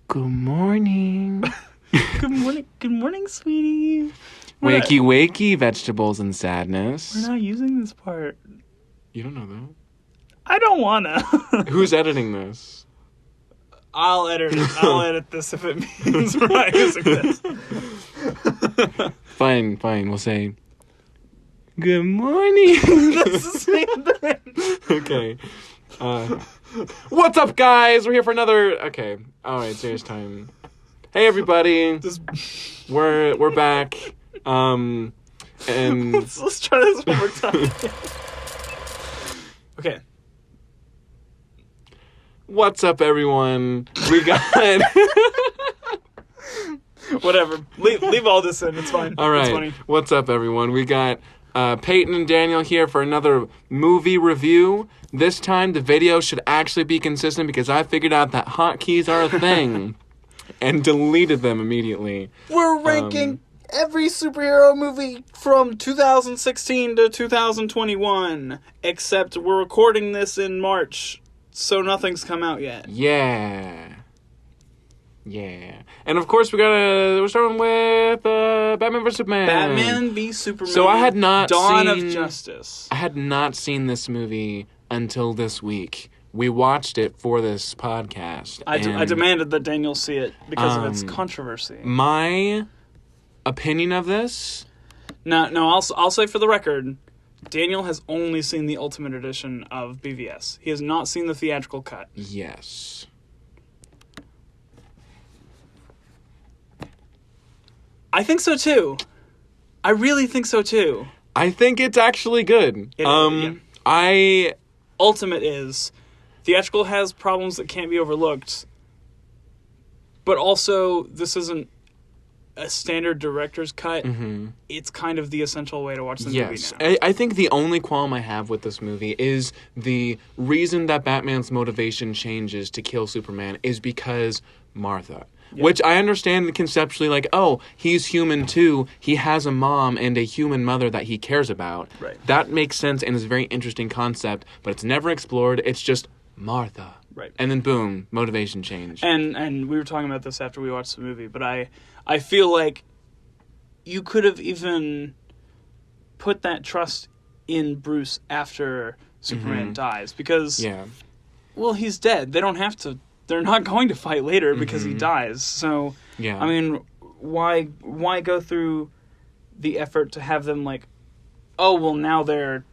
Good morning. Good morning, sweetie. Wakey, wakey, vegetables and sadness. We're not using this part. You don't know that? I don't wanna. Who's editing this? I'll edit it. I'll edit this if it means we're not using this. Fine. We'll say, good morning. That's the same thing. Okay. What's up, guys? We're here for another... Okay. All right, serious time. Hey, everybody. We're back. And... Let's try this one more time. Okay. What's up, everyone? We got... Whatever. Leave all this in. It's fine. All right. It's funny. What's up, everyone? We got Peyton and Daniel here for another movie review. This time, the video should actually be consistent because I figured out that hotkeys are a thing and deleted them immediately. We're ranking every superhero movie from 2016 to 2021, except we're recording this in March, so nothing's come out yet. Yeah. And of course, we're starting with Batman vs. Superman. Batman v Superman. So I had not Dawn seen... of Justice. I had not seen this movie until this week. We watched it for this podcast. I demanded that Daniel see it because of its controversy. My opinion of this... No, I'll say for the record, Daniel has only seen the Ultimate Edition of BVS. He has not seen the theatrical cut. Yes. I think so too. I really think so too. I think it's actually good. Yeah. Ultimate is... Theatrical has problems that can't be overlooked, but also this isn't a standard director's cut. Mm-hmm. It's kind of the essential way to watch the movie now. I think the only qualm I have with this movie is the reason that Batman's motivation changes to kill Superman is because Martha. Yeah. Which I understand conceptually, like, oh, he's human too. He has a mom and a human mother that he cares about. Right. That makes sense and is a very interesting concept, but it's never explored. It's just Martha. Right. And then boom, motivation change. And we were talking about this after we watched the movie, but I feel like you could have even put that trust in Bruce after Superman dies because, well, he's dead. They don't have to. They're not going to fight later because he dies. So, I mean, why go through the effort to have them like, oh, well, now they're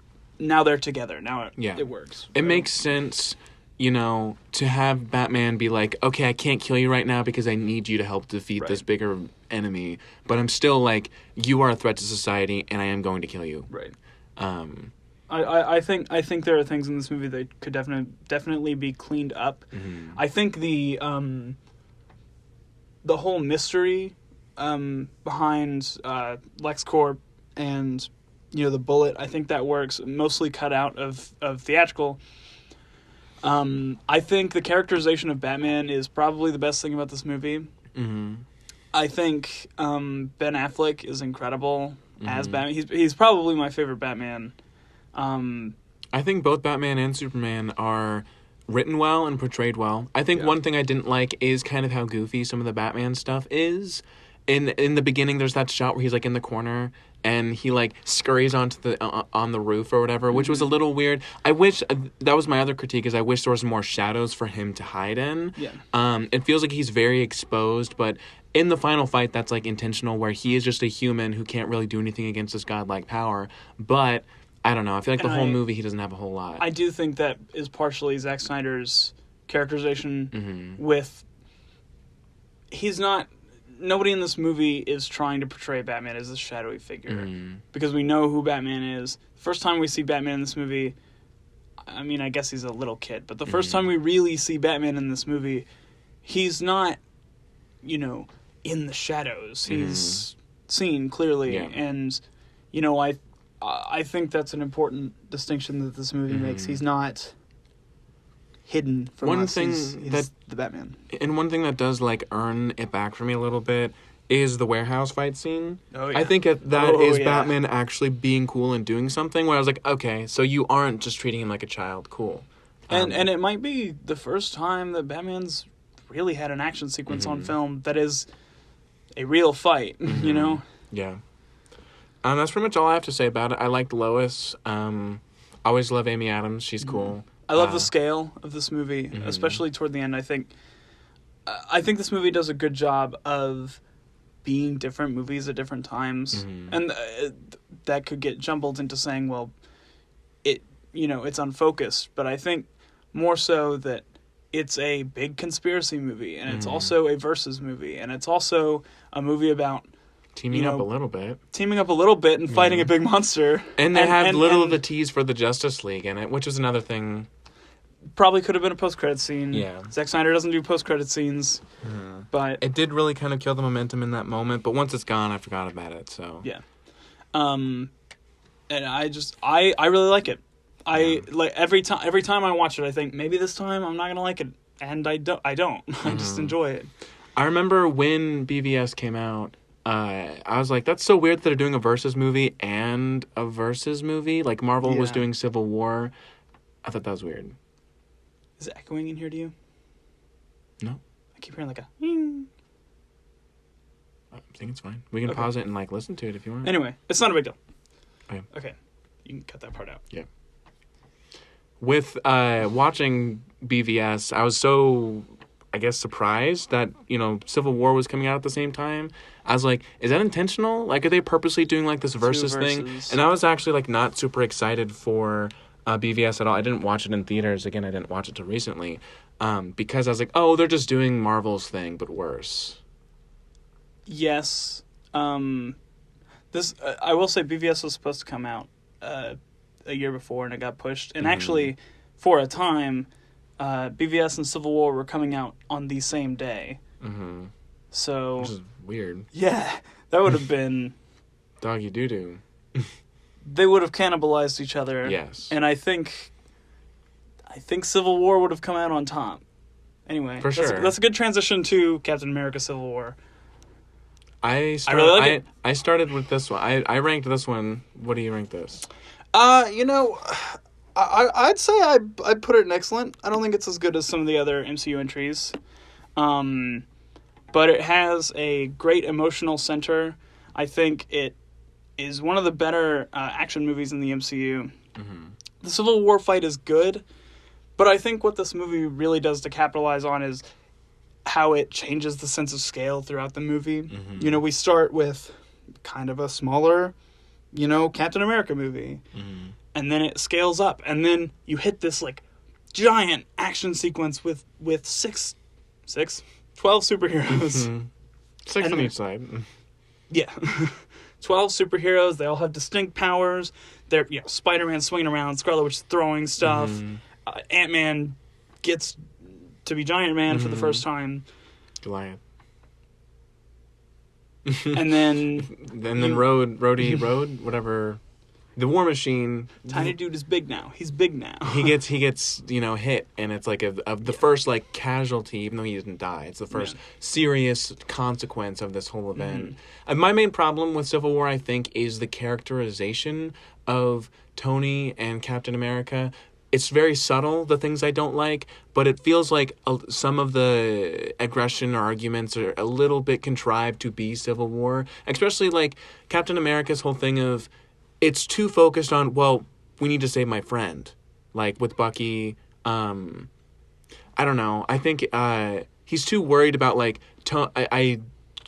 together. Now it works. It makes sense, to have Batman be like, okay, I can't kill you right now because I need you to help defeat this bigger enemy, but I'm still like, you are a threat to society and I am going to kill you. Right. I think there are things in this movie that could definitely be cleaned up. Mm-hmm. I think the whole mystery behind LexCorp and the bullet, I think that works. Mostly cut out of theatrical. I think the characterization of Batman is probably the best thing about this movie. Mm-hmm. I think Ben Affleck is incredible as Batman. He's probably my favorite Batman. I think both Batman and Superman are written well and portrayed well. I think one thing I didn't like is kind of how goofy some of the Batman stuff is. In the beginning, there's that shot where he's like in the corner and he like scurries onto the on the roof or whatever, which was a little weird. I wish that was my other critique is I wish there was more shadows for him to hide in. Yeah. It feels like he's very exposed, but in the final fight, that's like intentional, where he is just a human who can't really do anything against this godlike power, but. I don't know. I feel like the whole movie, he doesn't have a whole lot. I do think that is partially Zack Snyder's characterization with... He's not... Nobody in this movie is trying to portray Batman as this shadowy figure. Because we know who Batman is. The first time we see Batman in this movie... I mean, I guess he's a little kid. But the first time we really see Batman in this movie, he's not, in the shadows. He's seen clearly. Yeah. And, I think that's an important distinction that this movie makes. He's not hidden from us. He's the Batman. And one thing that does like earn it back for me a little bit is the warehouse fight scene. Oh, yeah. I think that is Batman actually being cool and doing something where I was like, okay, so you aren't just treating him like a child. Cool. And it might be the first time that Batman's really had an action sequence on film that is a real fight, you know? Yeah. That's pretty much all I have to say about it. I liked Lois. Always love Amy Adams. She's cool. I love the scale of this movie, especially toward the end. I think this movie does a good job of being different movies at different times, and that could get jumbled into saying, well, it's unfocused. But I think more so that it's a big conspiracy movie, and it's also a versus movie, and it's also a movie about teaming up a little bit and fighting a big monster. And they have little of the tease for the Justice League in it, which is another thing. Probably could have been a post-credit scene. Yeah. Zack Snyder doesn't do post-credit scenes, but it did really kind of kill the momentum in that moment. But once it's gone, I forgot about it. So yeah, and I really like it. Like every time I watch it, I think maybe this time I'm not gonna like it, and I don't. I just enjoy it. I remember when BVS came out. I was like, that's so weird that they're doing a versus movie and a versus movie. Like Marvel was doing Civil War. I thought that was weird. Is it echoing in here to you? No. I keep hearing like a ding. I think it's fine. We can pause it and listen to it if you want. Anyway, it's not a big deal. Okay. You can cut that part out. Yeah. With watching BVS, I was so, I guess, surprised that, Civil War was coming out at the same time. I was like, is that intentional? Like, are they purposely doing, this versus thing? And I was actually, not super excited for BVS at all. I didn't watch it in theaters. Again, I didn't watch it till recently. Because I was like, oh, they're just doing Marvel's thing, but worse. Yes. This I will say BVS was supposed to come out a year before, and it got pushed. And actually, for a time, BVS and Civil War were coming out on the same day. Mm-hmm. So, which is weird. Yeah, that would have been doggy doo-doo. They would have cannibalized each other. Yes. And I think Civil War would have come out on top. Anyway, for sure. That's a good transition to Captain America: Civil War. I really like it. I started with this one. I ranked this one. What do you rank this? I'd say I'd put it in excellent. I don't think it's as good as some of the other MCU entries. But it has a great emotional center. I think it is one of the better action movies in the MCU. Mm-hmm. The Civil War fight is good, but I think what this movie really does to capitalize on is how it changes the sense of scale throughout the movie. Mm-hmm. We start with kind of a smaller, Captain America movie. Mm-hmm. And then it scales up. And then you hit this, giant action sequence with 12 superheroes. Mm-hmm. 6 on each side. Yeah. 12 superheroes. They all have distinct powers. They're, Spider-Man swinging around, Scarlet Witch throwing stuff. Mm-hmm. Ant-Man gets to be Giant Man for the first time. Goliath. And then... Rhodey, whatever... The War Machine. Tiny dude is big now. He's big now. he gets hit, and it's the first casualty, even though he didn't die. It's the first serious consequence of this whole event. Mm-hmm. And my main problem with Civil War, I think, is the characterization of Tony and Captain America. It's very subtle, the things I don't like, but it feels like some of the aggression or arguments are a little bit contrived to be Civil War. Especially Captain America's whole thing of, it's too focused on, well, we need to save my friend. With Bucky, I don't know. I think he's too worried about, I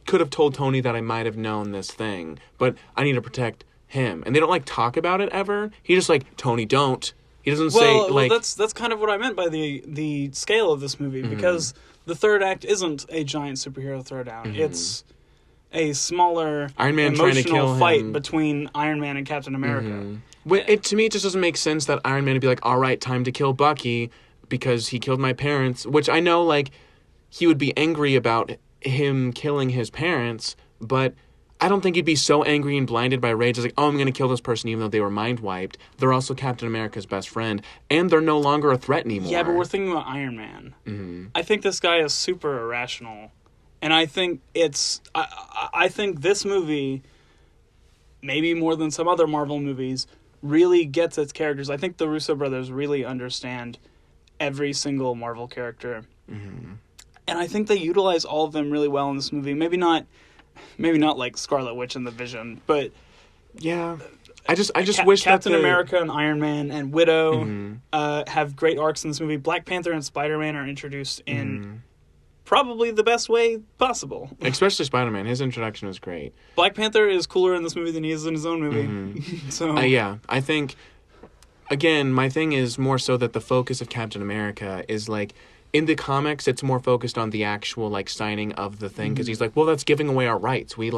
could have told Tony that I might have known this thing, but I need to protect him. And they don't, talk about it ever. He's just Tony, don't. He doesn't say, Well, that's kind of what I meant by the scale of this movie, because the third act isn't a giant superhero throwdown. Mm-hmm. It's a smaller Iron Man emotional fight between Iron Man and Captain America. Mm-hmm. To me, it just doesn't make sense that Iron Man would be all right, time to kill Bucky because he killed my parents, which I know, he would be angry about him killing his parents, but I don't think he'd be so angry and blinded by rage as I'm going to kill this person even though they were mind wiped. They're also Captain America's best friend, and they're no longer a threat anymore. Yeah, but we're thinking about Iron Man. Mm-hmm. I think this guy is super irrational. And I think I think this movie, maybe more than some other Marvel movies, really gets its characters. I think the Russo brothers really understand every single Marvel character. Mm-hmm. And I think they utilize all of them really well in this movie. Maybe not like Scarlet Witch and the Vision, but yeah. I just wish Captain that America and Iron Man and Widow have great arcs in this movie. Black Panther and Spider-Man are introduced in probably the best way possible. Especially Spider-Man. His introduction was great. Black Panther is cooler in this movie than he is in his own movie. So yeah, I think, again, my thing is more so that the focus of Captain America is like, in the comics, it's more focused on the actual, like, signing of the thing, because he's like, well, that's giving away our rights. We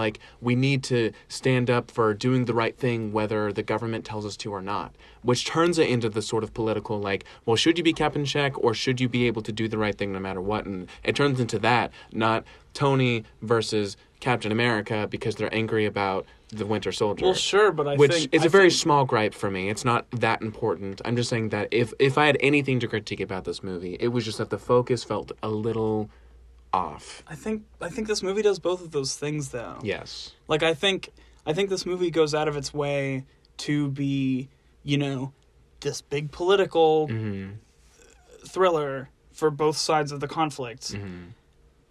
need to stand up for doing the right thing, whether the government tells us to or not, which turns it into the sort of political, like, well, should you be Captain Check, or should you be able to do the right thing no matter what? And it turns into that, not Tony versus Captain America because they're angry about the Winter Soldier. Well, sure, but which is a very small gripe for me. It's not that important. I'm just saying that if I had anything to critique about this movie, it was just that the focus felt a little off. I think this movie does both of those things, though. Yes. Like, I think this movie goes out of its way to be, this big political thriller for both sides of the conflict.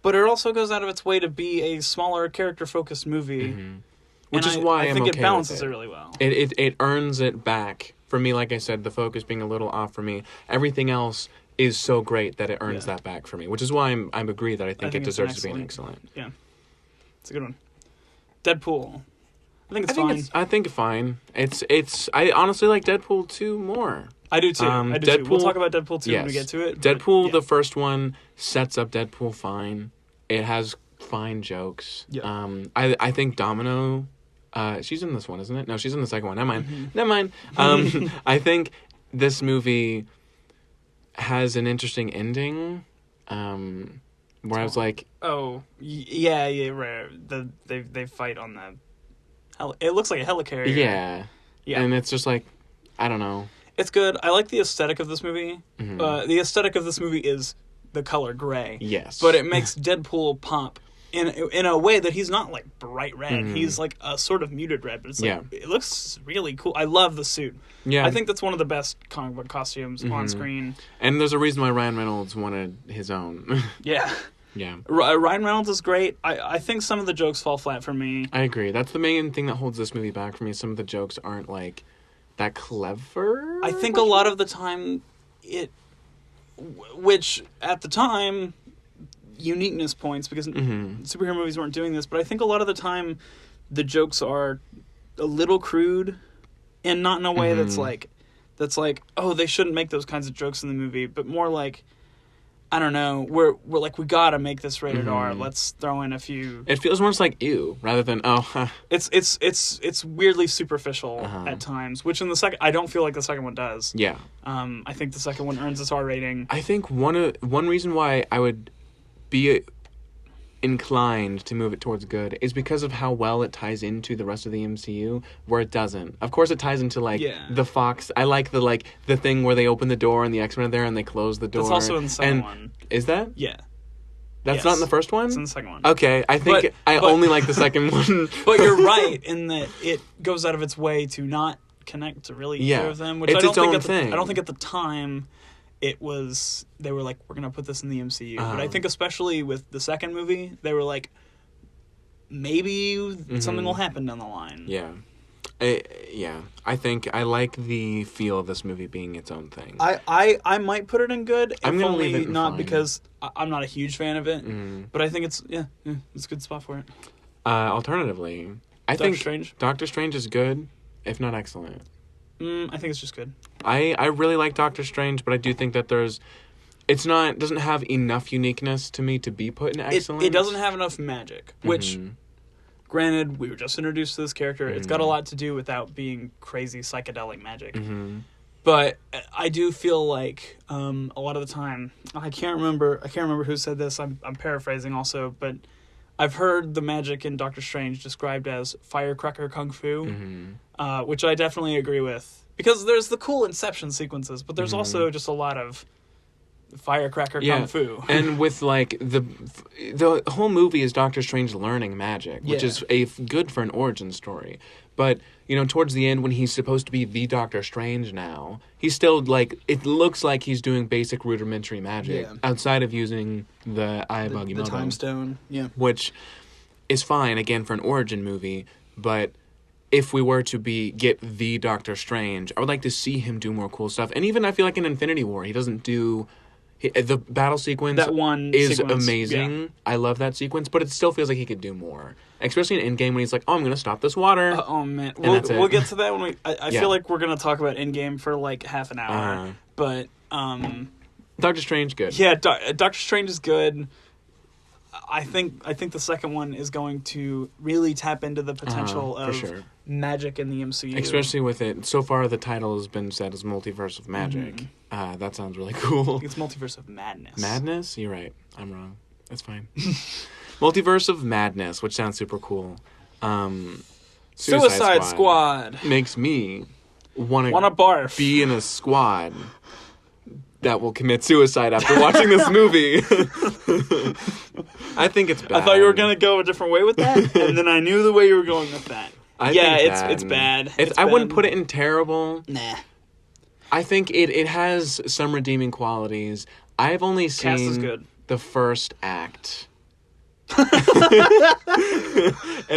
But it also goes out of its way to be a smaller character-focused movie. Which is why I think it balances it really well. It earns it back. For me, like I said, the focus being a little off for me. Everything else is so great that it earns that back for me. Which is why I agree that I think it deserves to be an excellent. Yeah. It's a good one. Deadpool. I think it's fine. I think it's fine. I honestly like Deadpool 2 more. I do too. Deadpool, We'll talk about Deadpool 2 when we get to it. Deadpool, the first one, sets up Deadpool fine. It has fine jokes. Yeah. I think Domino... she's in this one, isn't it? No, she's in the second one. Never mind. I think this movie has an interesting ending, where I was like... Oh, yeah, right. They fight on the... It looks like a helicarrier. Yeah. And it's just like, I don't know. It's good. I like the aesthetic of this movie. The aesthetic of this movie is the color gray. Yes. But it makes Deadpool pop in a way that he's not like bright red. He's like a sort of muted red, but it's like it looks really cool. I love the suit. Yeah. I think that's one of the best comic book costumes on screen. And there's a reason why Ryan Reynolds wanted his own. Yeah. Yeah. Ryan Reynolds is great. I think some of the jokes fall flat for me. I agree. That's the main thing that holds this movie back for me. Some of the jokes aren't like that clever. I think a lot of the time which at the time uniqueness points because superhero movies weren't doing this, but I think a lot of the time the jokes are a little crude and not in a way that's like oh, they shouldn't make those kinds of jokes in the movie, but more like, I don't know, we're like, we gotta make this rated R. Let's throw in a few. It feels more like ew rather than It's weirdly superficial at times, which in the second, I don't feel like the second one does. Yeah. I think the second one earns its R rating. I think one reason why I would be inclined to move it towards good is because of how well it ties into the rest of the MCU, where it doesn't. Of course, it ties into the Fox. I like the thing where they open the door and the X-Men are there and they close the door. That's also in the second one. Is that? Yeah. That's not in the first one? It's in the second one. Okay, I think I only like the second one. But you're right in that it goes out of its way to not connect to really either of them. Which it's I don't its think own thing. I don't think at the time it was, they were like, we're going to put this in the MCU. But I think especially with the second movie, they were like, maybe something will happen down the line. Yeah. I think I like the feel of this movie being its own thing. I might put it in good. I'm going to leave it in not fine. Because I'm not a huge fan of it. But I think it's it's a good spot for it. Alternatively, I think Strange? Doctor Strange is good, if not excellent. I think it's just good. I really like Doctor Strange, but I do think that doesn't have enough uniqueness to me to be put in excellent. It doesn't have enough magic, which, granted, we were just introduced to this character. It's got a lot to do without being crazy psychedelic magic. But I do feel like a lot of the time, I can't remember who said this. I'm paraphrasing also, but I've heard the magic in Doctor Strange described as firecracker kung fu, which I definitely agree with. Because there's the cool Inception sequences, but there's also just a lot of firecracker kung fu. And with like the whole movie is Doctor Strange learning magic, which is good for an origin story. But, towards the end when he's supposed to be the Doctor Strange now, he's still, it looks like he's doing basic rudimentary magic outside of using the Eye of Agamotto. The Time Stone, yeah. Which is fine, again, for an origin movie, but if we were to get the Doctor Strange, I would like to see him do more cool stuff. And even I feel like in Infinity War, he doesn't do... the battle sequence that one is amazing. Yeah. I love that sequence, but it still feels like he could do more. Especially in Endgame when he's like, I'm going to stop this water. Oh, man. We'll get to that when I feel like we're going to talk about Endgame for half an hour. But... Doctor Strange, good. Yeah, Doctor Strange is good. I think the second one is going to really tap into the potential of magic in the MCU. Especially with it. So far, the title has been set as Multiverse of Magic. That sounds really cool. It's Multiverse of Madness. Madness? You're right. I'm wrong. That's fine. Multiverse of Madness, which sounds super cool. Suicide Squad makes me want to barf. Be in a squad that will commit suicide after watching this movie. I think it's bad. I thought you were going to go a different way with that, and then I knew the way you were going with that. It's bad. I wouldn't put it in terrible. Nah. I think it has some redeeming qualities. I've only seen the first act. And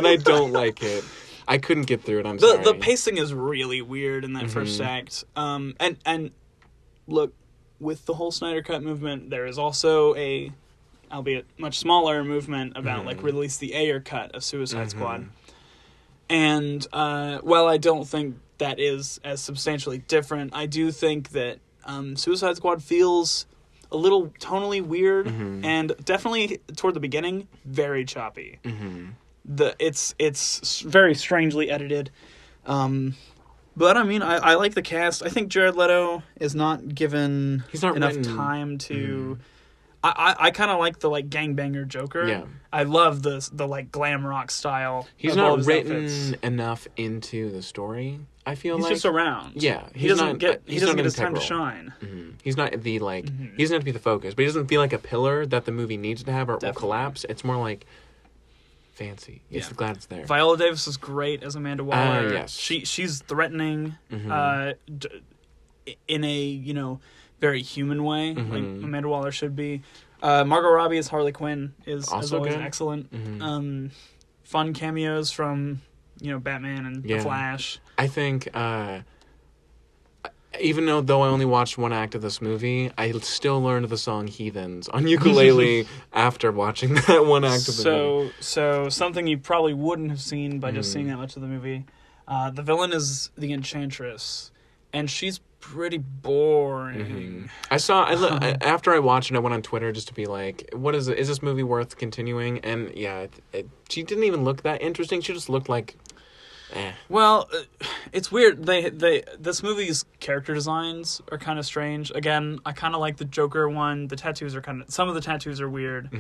I don't like it. I couldn't get through it, I'm sorry. The pacing is really weird in that first act. And look, with the whole Snyder Cut movement, there is also a, albeit much smaller, movement about release the Ayer cut of Suicide Squad. And while I don't think that is as substantially different, I do think that Suicide Squad feels a little tonally weird and definitely toward the beginning very choppy. It's very strangely edited. But I mean, I like the cast. I think Jared Leto is not given enough time to. I kind of like the gangbanger Joker. Yeah, I love the glam rock style. He's not written enough into the story. I feel he's just around. Yeah, he doesn't get his time to shine. He's not the he doesn't have to be the focus, but he doesn't feel like a pillar that the movie needs to have or will collapse. It's more like fancy. It's glad it's there. Viola Davis is great as Amanda Waller. Yes. She's threatening in a very human way, like Amanda Waller should be. Margot Robbie as Harley Quinn is also always good. excellent. Fun cameos from Batman and The Flash. I think even though I only watched one act of this movie, I still learned the song Heathens on ukulele after watching that one act of the movie. So something you probably wouldn't have seen by just seeing that much of the movie. The villain is the Enchantress, and she's pretty boring. After I watched it, I went on Twitter just to be like, what is it? Is this movie worth continuing? And she didn't even look that interesting. She just looked like Well, it's weird. This movie's character designs are kind of strange. Again, I kind of like the Joker one. The tattoos are some of the tattoos are weird.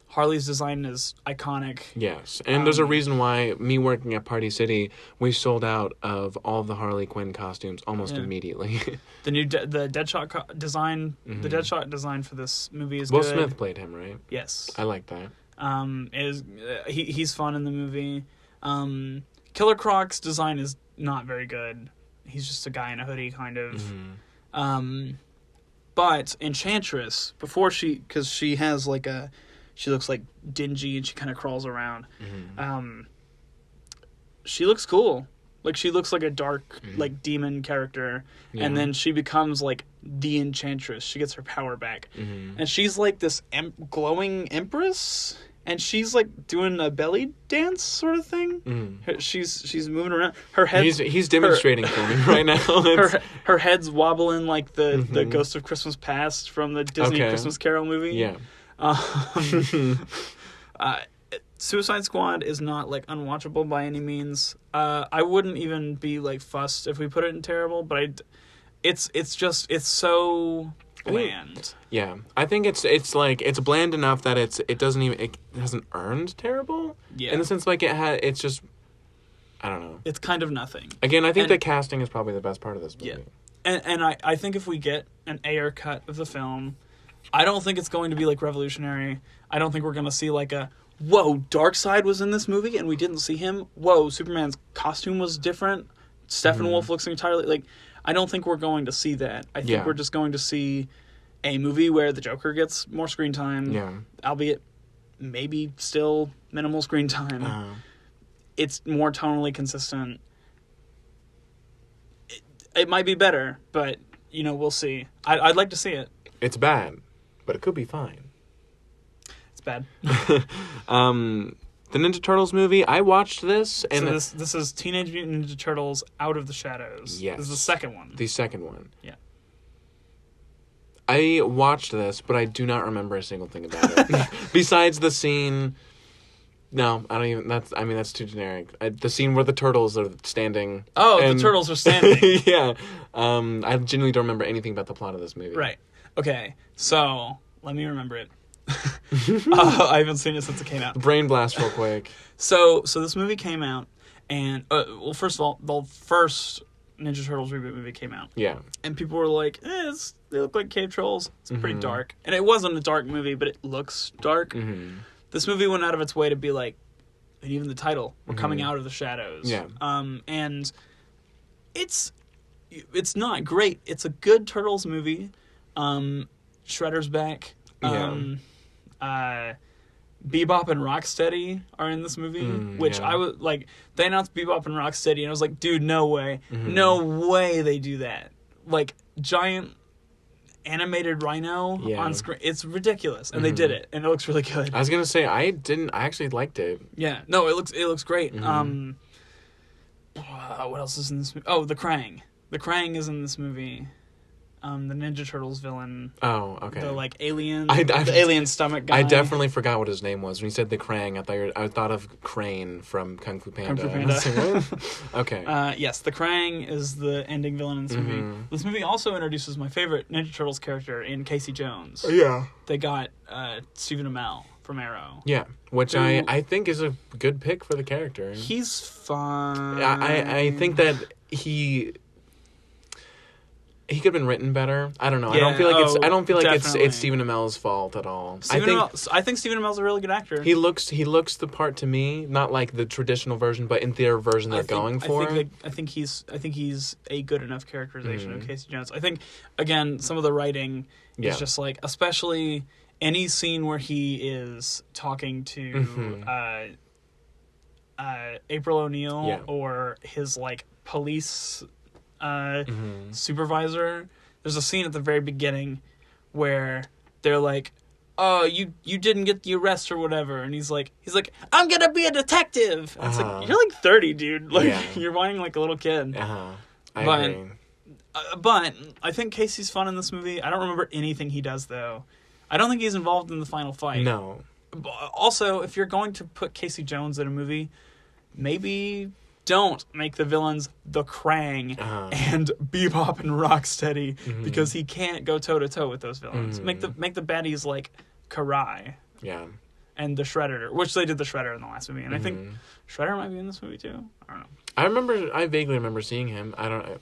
Harley's design is iconic. Yes, and there's a reason why me working at Party City, we sold out of all of the Harley Quinn costumes almost immediately. The new the Deadshot design, the Deadshot design for this movie is Will good. Smith played him, right? Yes, I like that. He's fun in the movie. Killer Croc's design is not very good. He's just a guy in a hoodie, kind of. But Enchantress, because she has she looks dingy and she kind of crawls around. She looks cool. She looks like a dark, demon character. Yeah. And then she becomes, the Enchantress. She gets her power back. And she's, this glowing empress. And she's, doing a belly dance sort of thing. She's moving around. Her head. He's demonstrating for me right now. her head's wobbling like the Ghost of Christmas Past from the Disney Christmas Carol movie. Yeah. Suicide Squad is not unwatchable by any means. I wouldn't even be fussed if we put it in terrible, but it's so bland. Yeah, I think it's bland enough that it hasn't earned terrible. Yeah, in the sense it's just, I don't know. It's kind of nothing. Again, I think the casting is probably the best part of this movie. Yeah, and I think if we get an Ayer cut of the film, I don't think it's going to be like revolutionary. I don't think we're going to see like a, whoa, Darkseid was in this movie and we didn't see him. Whoa, Superman's costume was different. Steppenwolf looks entirely like. I don't think we're going to see that. I think we're just going to see a movie where the Joker gets more screen time, albeit maybe still minimal screen time. It's more tonally consistent. It might be better, but, you know, we'll see. I'd like to see it. It's bad, but it could be fine. It's bad. The Ninja Turtles movie, I watched this. And so this is Teenage Mutant Ninja Turtles Out of the Shadows. Yes. This is the second one. The second one. Yeah. I watched this, but I do not remember a single thing about it. Besides the scene... No, I don't even... That's too generic. The scene where the turtles are standing... Oh, the turtles are standing. Yeah. I genuinely don't remember anything about the plot of this movie. Right. Okay, so... Let me remember it. I haven't seen it since it came out. Brain blast real quick. So this movie came out, and... well, first of all, the first Ninja Turtles reboot movie came out. Yeah. And people were like, they look like cave trolls. It's pretty dark. And it wasn't a dark movie, but it looks dark. Mm-hmm. This movie went out of its way to be like, and even the title, we're coming out of the shadows. Yeah. And it's not great. It's a good Turtles movie. Shredder's back. Bebop and Rocksteady are in this movie, which I was like, they announced Bebop and Rocksteady, and I was like, dude, no way. No way they do that. Like, giant animated rhino on screen. It's ridiculous. And they did it, and it looks really good. I was going to say, I actually liked it. Yeah. No, it looks great. What else is in this movie? Oh, the Krang. The Krang is in this movie. The Ninja Turtles villain. Oh, okay. The like alien, the alien stomach guy. I definitely forgot what his name was when you said the Krang. I thought of Crane from Kung Fu Panda. Kung Fu Panda. Okay. Yes, the Krang is the ending villain in this movie. This movie also introduces my favorite Ninja Turtles character in Casey Jones. Yeah. They got Stephen Amell from Arrow. Yeah, which I think is a good pick for the character. He's fun. I think that he could have been written better. I don't know. Yeah, I don't feel like definitely. it's Stephen Amell's fault at all. I think Stephen Amell's a really good actor. He looks the part to me, not like the traditional version, but in their version they're going for. I think he's a good enough characterization of Casey Jones. I think again some of the writing is just like, especially any scene where he is talking to April O'Neil or his like police supervisor. There's a scene at the very beginning where they're like, oh, you didn't get the arrest or whatever, and he's like I'm gonna be a detective. It's like, you're like 30, dude. Like you're whining like a little kid. I agree. But I think Casey's fun in this movie. I don't remember anything he does though. I don't think he's involved in the final fight. No. Also, if you're going to put Casey Jones in a movie, maybe don't make the villains the Krang and Bebop and Rocksteady because he can't go toe to toe with those villains. Make the baddies like Karai. Yeah. And the Shredder, which they did the Shredder in the last movie, and I think Shredder might be in this movie too. I don't know. I vaguely remember seeing him. I don't know.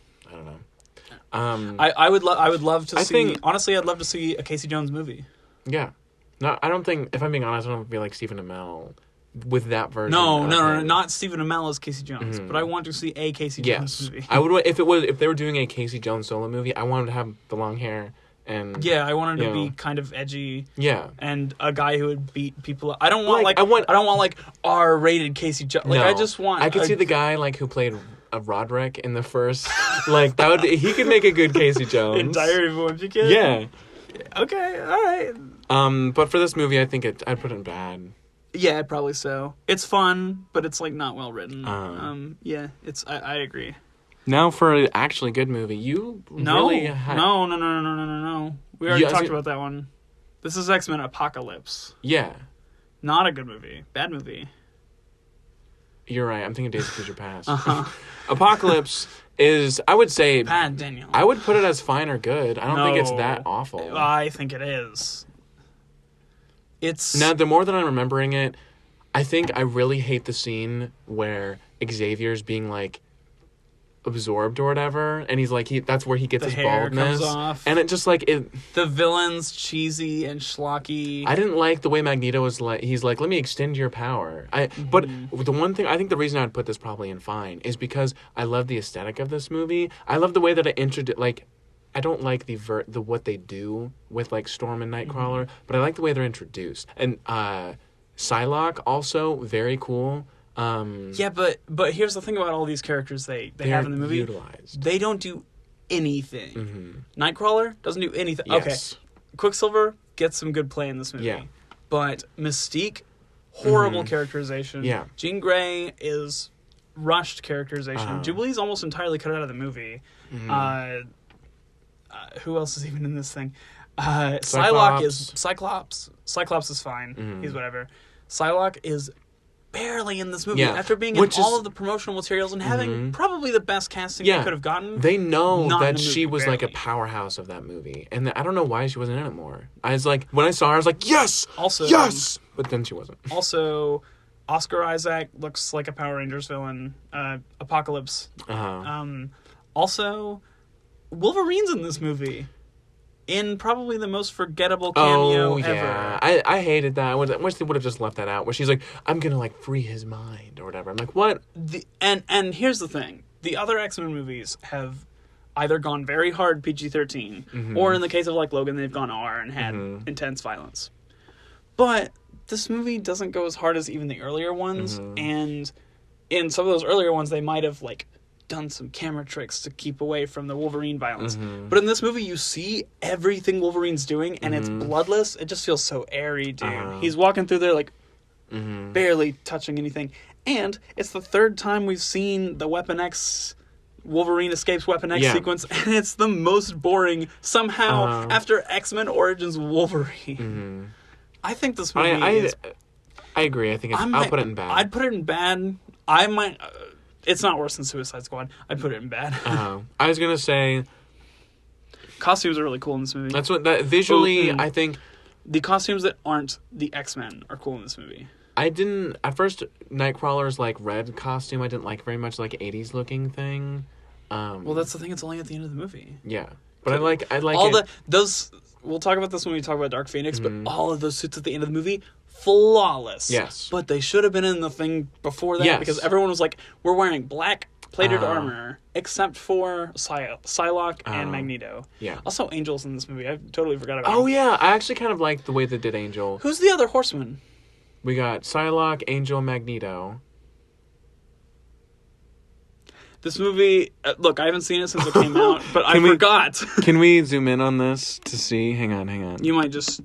I would love to see. Honestly, I'd love to see a Casey Jones movie. Yeah. No, I don't think. If I'm being honest, I don't feel like Stephen Amell with that version. No, not Stephen Amell as Casey Jones, but I want to see a Casey Jones movie. I would if they were doing a Casey Jones solo movie. I wanted to have the long hair and I wanted to be kind of edgy. Yeah, and a guy who would beat people up. I don't want like R-rated Casey Jones. Like I just want. I could see the guy like who played Roderick in the first. Like that would he could make a good Casey Jones. In Diary of a Wimpy Kid. Yeah. Okay. All right. But for this movie, I think I'd put it bad. Yeah, probably so. It's fun, but it's like not well written. Yeah, it's. I agree. Now for an actually good movie, you really had... No. We already talked about that one. This is X-Men Apocalypse. Yeah. Not a good movie. Bad movie. You're right. I'm thinking Days of Future Past. Apocalypse is, I would say... Bad, Daniel. I would put it as fine or good. I don't think it's that awful. I think it is. It's... Now, the more that I'm remembering it, I think I really hate the scene where Xavier's being like... absorbed or whatever, and he's like that's where he gets The his hair baldness comes off. and it just like it. The villain's cheesy and schlocky. I didn't like the way Magneto was like. He's like, let me extend your power. But the one thing I think the reason I'd put this probably in fine is because I love the aesthetic of this movie. I love the way that it introduced like. I don't like the what they do with like Storm and Nightcrawler, but I like the way they're introduced. And Psylocke also very cool. Yeah, but here's the thing about all these characters they have in the movie. Utilized. They don't do anything. Nightcrawler doesn't do anything. Yes. Okay, Quicksilver gets some good play in this movie. Yeah. But Mystique, horrible characterization. Yeah. Jean Grey is rushed characterization. Jubilee's almost entirely cut out of the movie. Who else is even in this thing? Psylocke is Cyclops. Cyclops is fine. He's whatever. Psylocke is barely in this movie after being in all of the promotional materials and having probably the best casting they could have gotten. They know that movie, she was like a powerhouse of that movie, and I don't know why she wasn't in it more. I was like, when I saw her, I was like, yes, also yes, but then she wasn't. Also, Oscar Isaac looks like a Power Rangers villain. Apocalypse. Also, Wolverine's in this movie. In probably the most forgettable cameo ever. I hated that. I wish they would have just left that out, where she's like, I'm gonna like free his mind or whatever. I'm like, what? And here's the thing: the other X-Men movies have either gone very hard PG-13, or in the case of like Logan, they've gone R and had intense violence. But this movie doesn't go as hard as even the earlier ones, and in some of those earlier ones, they might have like done some camera tricks to keep away from the Wolverine violence. But in this movie, you see everything Wolverine's doing, and it's bloodless. It just feels so airy, dude. He's walking through there, like, barely touching anything. And it's the third time we've seen the Weapon X, Wolverine escapes Weapon X sequence, and it's the most boring, somehow, after X-Men Origins Wolverine. I think this movie is... I agree. I think I'll put it in bad. I'd put it in bad. I might... It's not worse than Suicide Squad. I'd put it in bad. I was gonna say costumes are really cool in this movie. That's what visually. I think the costumes that aren't the X-Men are cool in this movie. I didn't at first. Nightcrawler's like red costume. I didn't like very much, like 80s looking thing. Well, that's the thing. It's only at the end of the movie. Yeah, but I like all those. We'll talk about this when we talk about Dark Phoenix. But all of those suits at the end of the movie. Flawless. Yes. But they should have been in the thing before that because everyone was like, we're wearing black plated armor except for Psylocke and Magneto. Yeah. Also, Angel's in this movie. I totally forgot about him. Oh, yeah. I actually kind of like the way they did Angel. Who's the other Horseman? We got Psylocke, Angel, Magneto. This movie, look, I haven't seen it since it came out, but I forgot. Can we zoom in on this to see? Hang on. You might just...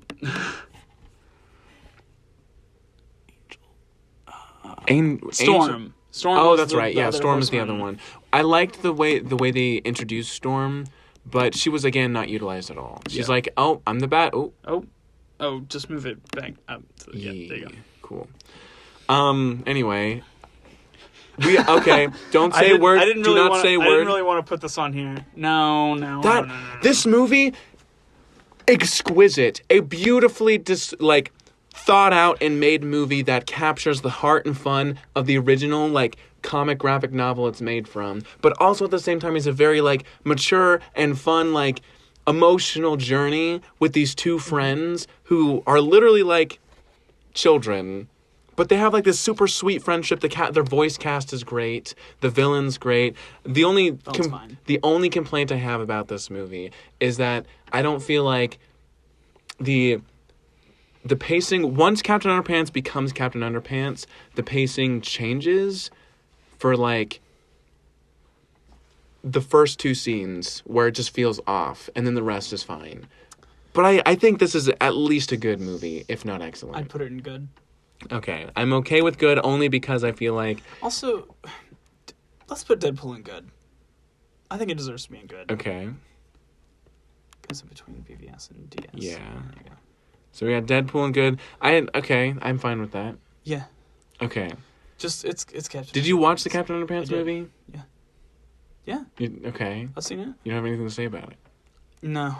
Storm. Oh, that's right. Yeah, Storm is the other one. I liked the way they introduced Storm, but she was again not utilized at all. She's like, "Oh, I'm the bat." Oh, just move it back up. Yeah, there you go. Cool. Anyway, don't say a word. Do not say a word. I didn't really want to put this on here. No. This movie, exquisite, a beautifully thought out and made movie that captures the heart and fun of the original like comic graphic novel it's made from, but also at the same time is a very like mature and fun like emotional journey with these two friends who are literally like children, but they have like this super sweet friendship. Their voice cast is great, the villain's great. The only complaint I have about this movie is that I don't feel like the pacing, once Captain Underpants becomes Captain Underpants, the pacing changes for, like, the first two scenes where it just feels off, and then the rest is fine. But I think this is at least a good movie, if not excellent. I'd put it in good. Okay. I'm okay with good only because I feel like... Also, let's put Deadpool in good. I think it deserves to be in good. Okay. It's in between BVS and DS. Yeah. There you go. So we got Deadpool and good. I'm fine with that. Yeah. Okay. Just it's Captain. Did you watch the Captain Underpants movie? Yeah. Okay. I've seen it. You don't have anything to say about it? No.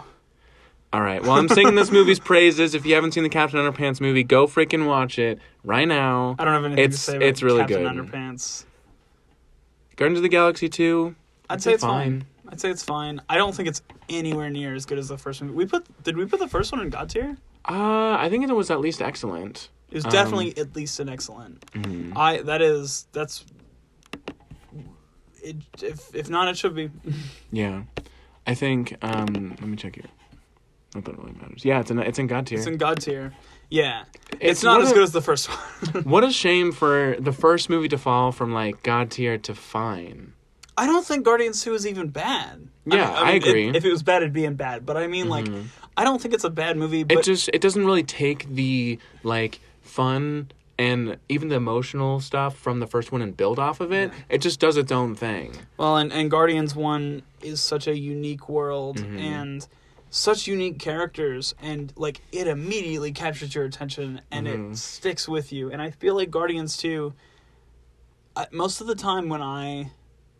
All right. Well, I'm singing this movie's praises. If you haven't seen the Captain Underpants movie, go freaking watch it right now. I don't have anything to say about it's really Captain good. Underpants. Guardians of the Galaxy 2. I'd say it's fine. I'd say it's fine. I don't think it's anywhere near as good as the first movie. Did we put the first one in God tier? I think it was at least excellent. It was definitely at least an excellent. Mm-hmm. If not, it should be. Yeah, I think. Let me check here. Not that really matters. Yeah, it's in God tier. It's in God tier. Yeah, it's not as good as the first one. What a shame for the first movie to fall from like God tier to fine. I don't think Guardians 2 is even bad. Yeah, I agree. If it was bad, it'd be in bad. But I mean, like, I don't think it's a bad movie. But it doesn't really take the like fun and even the emotional stuff from the first one and build off of it. Yeah. It just does its own thing. Well, and Guardians 1 is such a unique world and such unique characters, and like it immediately captures your attention and it sticks with you. And I feel like Guardians 2, most of the time when I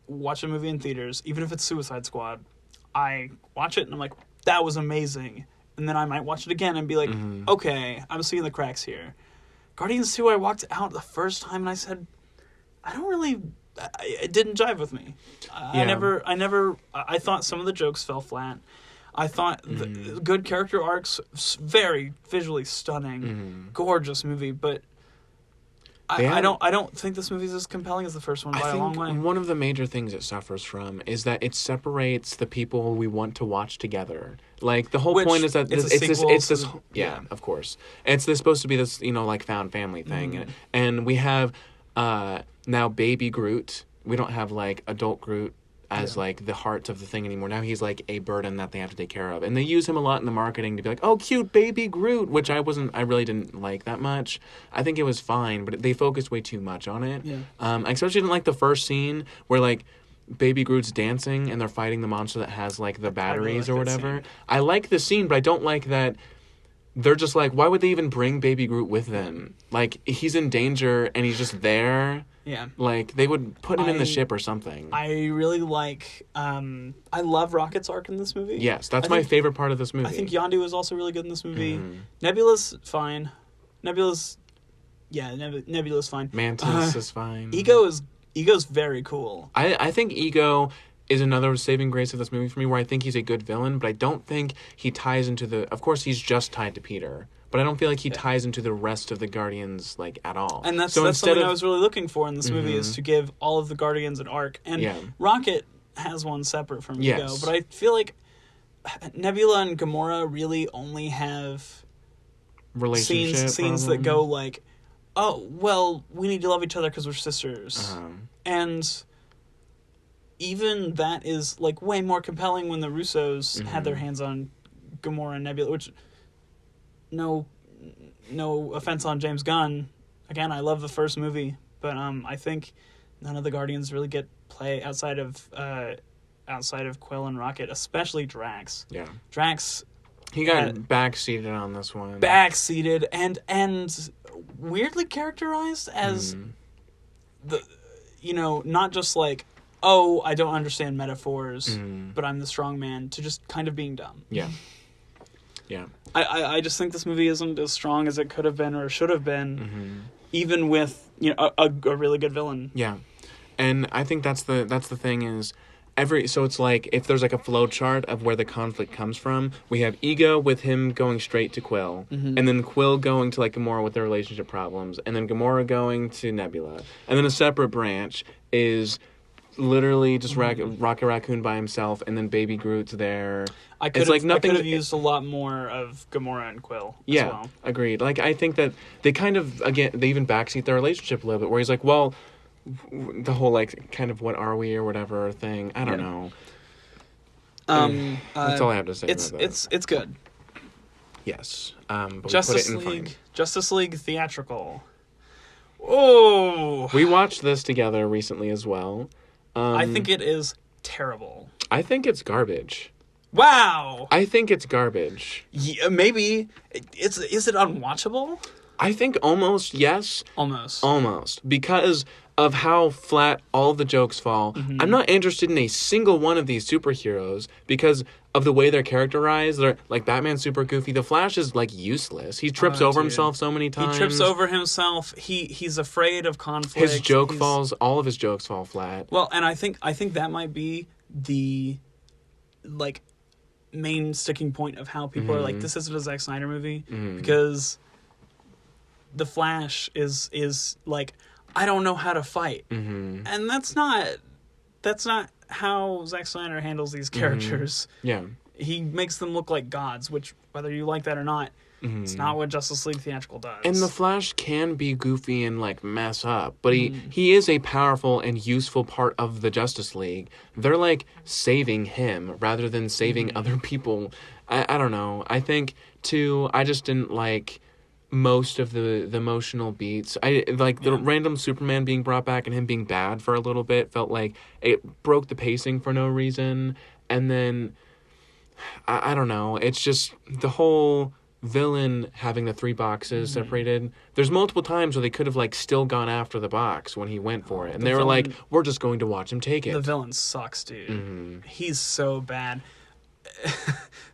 watch a movie in theaters, even if it's Suicide Squad, I watch it and I'm like, that was amazing. And then I might watch it again and be like, okay, I'm seeing the cracks here. Guardians 2, I walked out the first time and I said, it didn't jive with me. I thought some of the jokes fell flat. I thought the good character arcs, very visually stunning, gorgeous movie, but I don't think this movie is as compelling as the first one by a long way. One of the major things it suffers from is that it separates the people we want to watch together. Like the whole point is that of course, it's supposed to be this like found family thing, and we have now baby Groot. We don't have like adult Groot as like the heart of the thing anymore. Now he's like a burden that they have to take care of, and they use him a lot in the marketing to be like, oh, cute baby Groot, which I really didn't like that much. I think it was fine, but they focused way too much on it. I especially didn't like the first scene where like baby Groot's dancing and they're fighting the monster that has like the batteries or whatever. I like the scene, but I don't like that they're just like, why would they even bring baby Groot with them? Like, he's in danger and he's just there. Yeah. Like, they would put him in the ship or something. I really like, I love Rocket's arc in this movie. Yes, that's my favorite part of this movie. I think Yondu is also really good in this movie. Nebula's fine. Nebula's fine. Mantis is fine. Ego's very cool. I think Ego is another saving grace of this movie for me, where I think he's a good villain, but I don't think he ties into of course he's just tied to Peter, but I don't feel like he ties into the rest of the Guardians like at all. And that's something I was really looking for in this movie, is to give all of the Guardians an arc. And Rocket has one separate from Ego, but I feel like Nebula and Gamora really only have scenes that go like, oh, well, we need to love each other because we're sisters. And even that is like way more compelling when the Russos had their hands on Gamora and Nebula, which no offense on James Gunn. Again, I love the first movie, but I think none of the Guardians really get play outside of Quill and Rocket, especially Drax. Yeah. Drax, he got backseated on this one. Backseated and weirdly characterized as not just like, oh, I don't understand metaphors, but I'm the strong man, to just kind of being dumb. Yeah. Yeah. I just think this movie isn't as strong as it could have been or should have been, even with a really good villain. Yeah. And I think that's the thing is, so it's like, if there's like a flow chart of where the conflict comes from, we have Ego with him going straight to Quill, and then Quill going to like Gamora with their relationship problems, and then Gamora going to Nebula. And then a separate branch is literally just Rocket Raccoon by himself, and then Baby Groot's there. I could have used a lot more of Gamora and Quill as well. Agreed. Like, I think that they kind of, again, they even backseat their relationship a little bit, where he's like, well, the whole, like, kind of what are we or whatever thing. I don't know. That's all I have to say about that. It's good. Yes. But Justice League theatrical. Oh! We watched this together recently as well. I think it is terrible. I think it's garbage. Wow! I think it's garbage. Yeah, maybe. Is it unwatchable? I think almost, yes. Almost. Because of how flat all of the jokes fall. I'm not interested in a single one of these superheroes because of the way they're characterized. They're like, Batman's super goofy. The Flash is like useless. He trips over himself so many times. He trips over himself. He's afraid of conflict. All of his jokes fall flat. Well, and I think that might be the like main sticking point of how people are like, this isn't a Zack Snyder movie, because the Flash is like, I don't know how to fight, and that's not how Zack Snyder handles these characters. Yeah, he makes them look like gods, which, whether you like that or not, it's not what Justice League Theatrical does. And the Flash can be goofy and like mess up, but he is a powerful and useful part of the Justice League. They're like saving him rather than saving other people. I don't know. I think too, I just didn't like most of the emotional beats. I like the random Superman being brought back and him being bad for a little bit felt like it broke the pacing for no reason. And then I don't know. It's just the whole villain having the 3 boxes separated. There's multiple times where they could have like still gone after the box when he went for it, and they were like, "We're just going to watch him take it." The villain sucks, dude. He's so bad.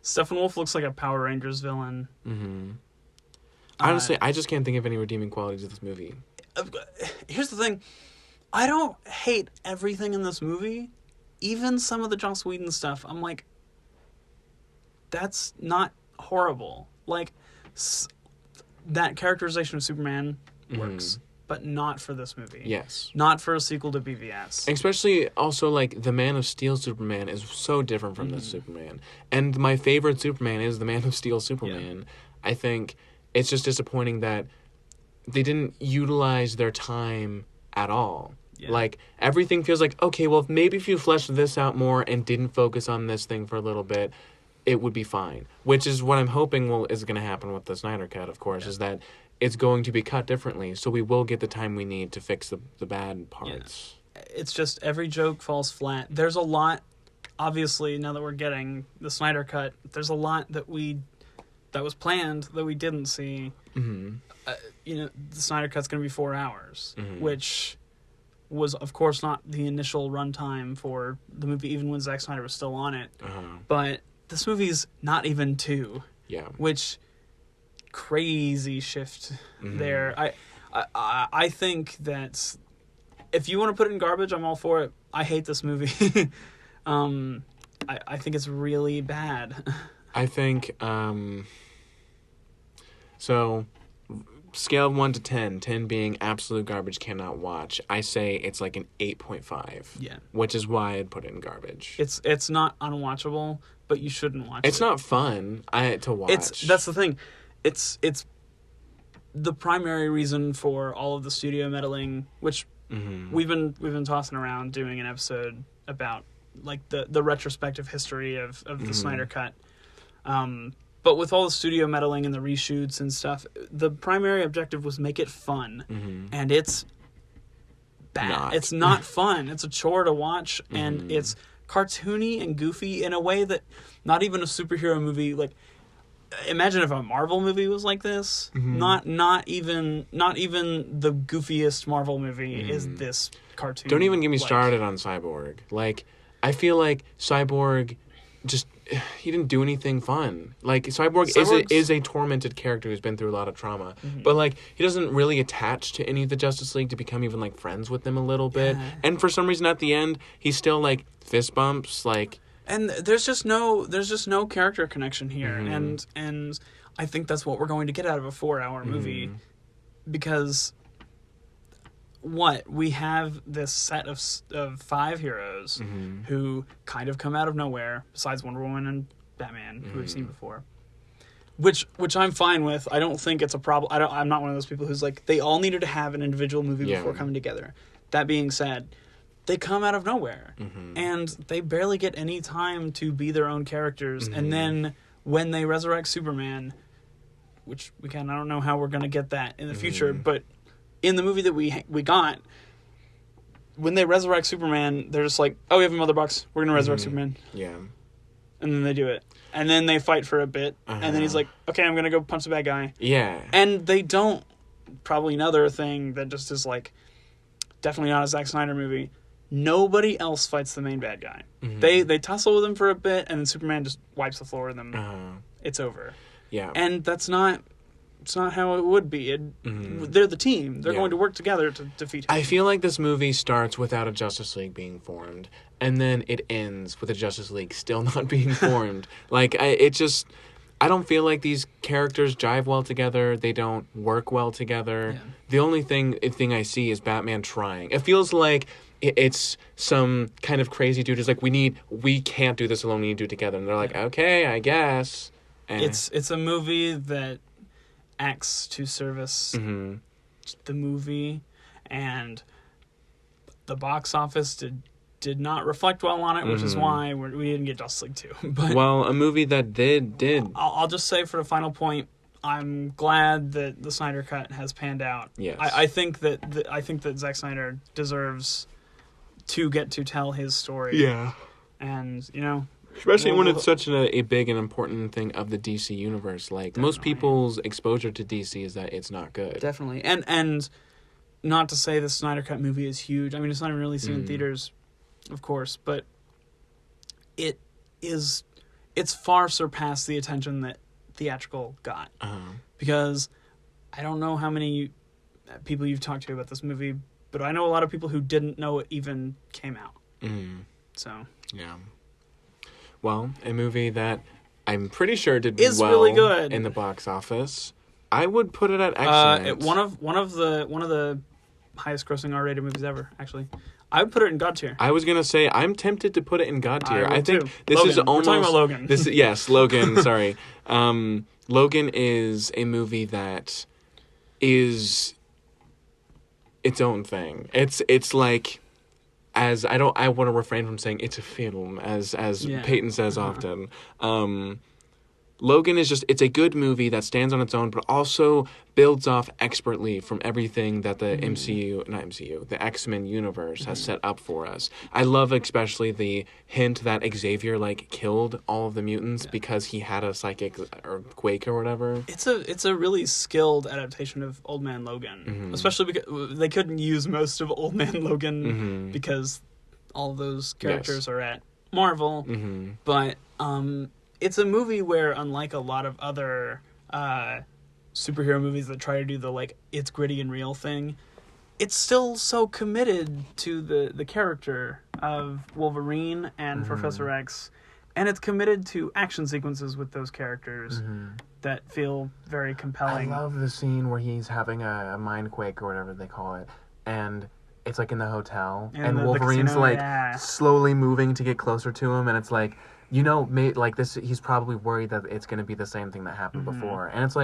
Steppenwolf looks like a Power Rangers villain. Honestly, I just can't think of any redeeming qualities of this movie. Here's the thing. I don't hate everything in this movie. Even some of the Joss Whedon stuff, I'm like, that's not horrible. Like, that characterization of Superman works, but not for this movie. Yes. Not for a sequel to BVS. Especially also, like, the Man of Steel Superman is so different from this Superman. And my favorite Superman is the Man of Steel Superman. I think it's just disappointing that they didn't utilize their time at all. Like, everything feels like, okay, well, maybe if you fleshed this out more and didn't focus on this thing for a little bit, it would be fine. Which is what I'm hoping is going to happen with the Snyder Cut, of course, is that it's going to be cut differently, so we will get the time we need to fix the bad parts. It's just every joke falls flat. There's a lot, obviously, now that we're getting the Snyder Cut, there's a lot that was planned that we didn't see. The Snyder Cut's going to be 4 hours, which was, of course, not the initial runtime for the movie, even when Zack Snyder was still on it. But this movie's not even 2. Which, crazy shift there. I think that if you want to put it in garbage, I'm all for it. I hate this movie. I think it's really bad. I think, so, scale of 1 to 10, 10 being absolute garbage, cannot watch, I say it's like an 8.5. Which is why I'd put it in garbage. It's not unwatchable, but you shouldn't watch it. It's not fun to watch. That's the thing. It's the primary reason for all of the studio meddling, which we've been tossing around doing an episode about, like, the retrospective history of the Snyder Cut. But with all the studio meddling and the reshoots and stuff, the primary objective was make it fun. And it's bad. It's not fun. It's a chore to watch, and it's cartoony and goofy in a way that not even a superhero movie, like, imagine if a Marvel movie was like this. Not even the goofiest Marvel movie is this cartoon. Don't even get me started on Cyborg. Like, I feel like Cyborg just, he didn't do anything fun. Like, Cyborg is a tormented character who's been through a lot of trauma. But, like, he doesn't really attach to any of the Justice League to become even, like, friends with them a little bit. And for some reason at the end, he's still, like, fist bumps, like... And there's just no character connection here. And I think that's what we're going to get out of a 4-hour movie. Because... we have this set of 5 heroes who kind of come out of nowhere, besides Wonder Woman and Batman, who we've seen before. Which I'm fine with. I don't think it's a problem. I'm not one of those people who's like, they all needed to have an individual movie before coming together. That being said, they come out of nowhere. And they barely get any time to be their own characters. And then when they resurrect Superman, which I don't know how we're going to get that in the future, but in the movie that we got, when they resurrect Superman, they're just like, oh, we have a mother box. We're going to resurrect Superman. Yeah. And then they do it. And then they fight for a bit. And then he's like, okay, I'm going to go punch the bad guy. Yeah. And they don't. Probably another thing that just is like, definitely not a Zack Snyder movie. Nobody else fights the main bad guy. They tussle with him for a bit, and then Superman just wipes the floor with them. It's over. Yeah. And that's not it's not how it would be. They're the team. They're going to work together to defeat him. I feel like this movie starts without a Justice League being formed, and then it ends with a Justice League still not being formed. Like, I don't feel like these characters jive well together. They don't work well together. Yeah. The only thing I see is Batman trying. It feels like it's some kind of crazy dude who's like, we can't do this alone, we need to do it together. And they're like, okay, I guess. It's a movie that acts to service the movie, and the box office did not reflect well on it, which is why we didn't get Justice League 2. But well, a movie that did. I'll just say for the final point, I'm glad that the Snyder Cut has panned out. Yes. I think that Zack Snyder deserves to get to tell his story. Yeah. And, Especially when it's such a big and important thing of the DC universe. Like, most people's exposure to DC is that it's not good. Definitely. And not to say the Snyder Cut movie is huge. I mean, it's not even releasing in theaters, of course, but it's far surpassed the attention that theatrical got. Because I don't know how many people you've talked to about this movie, but I know a lot of people who didn't know it even came out. So. Yeah. Well, a movie that I'm pretty sure did is well really good in the box office. I would put it at excellent. One of the highest grossing R-rated movies ever, actually. I would put it in God tier. I was gonna say I'm tempted to put it in God tier. I think too. this Logan. is almost. We're talking about Logan. Yes, Logan. Sorry, Logan is a movie that is its own thing. It's like. I want to refrain from saying it's a film, as Peyton says often. Logan it's a good movie that stands on its own, but also builds off expertly from everything that the the X-Men universe has set up for us. I love especially the hint that Xavier killed all of the mutants because he had a psychic or quake or whatever. It's a really skilled adaptation of Old Man Logan, especially because they couldn't use most of Old Man Logan because all of those characters are at Marvel, but it's a movie where, unlike a lot of other superhero movies that try to do the it's gritty and real thing, it's still so committed to the character of Wolverine and Professor X, and it's committed to action sequences with those characters that feel very compelling. I love the scene where he's having a mind quake or whatever they call it, and it's in the hotel, and Wolverine's slowly moving to get closer to him, and it's this. He's probably worried that it's going to be the same thing that happened before, and it's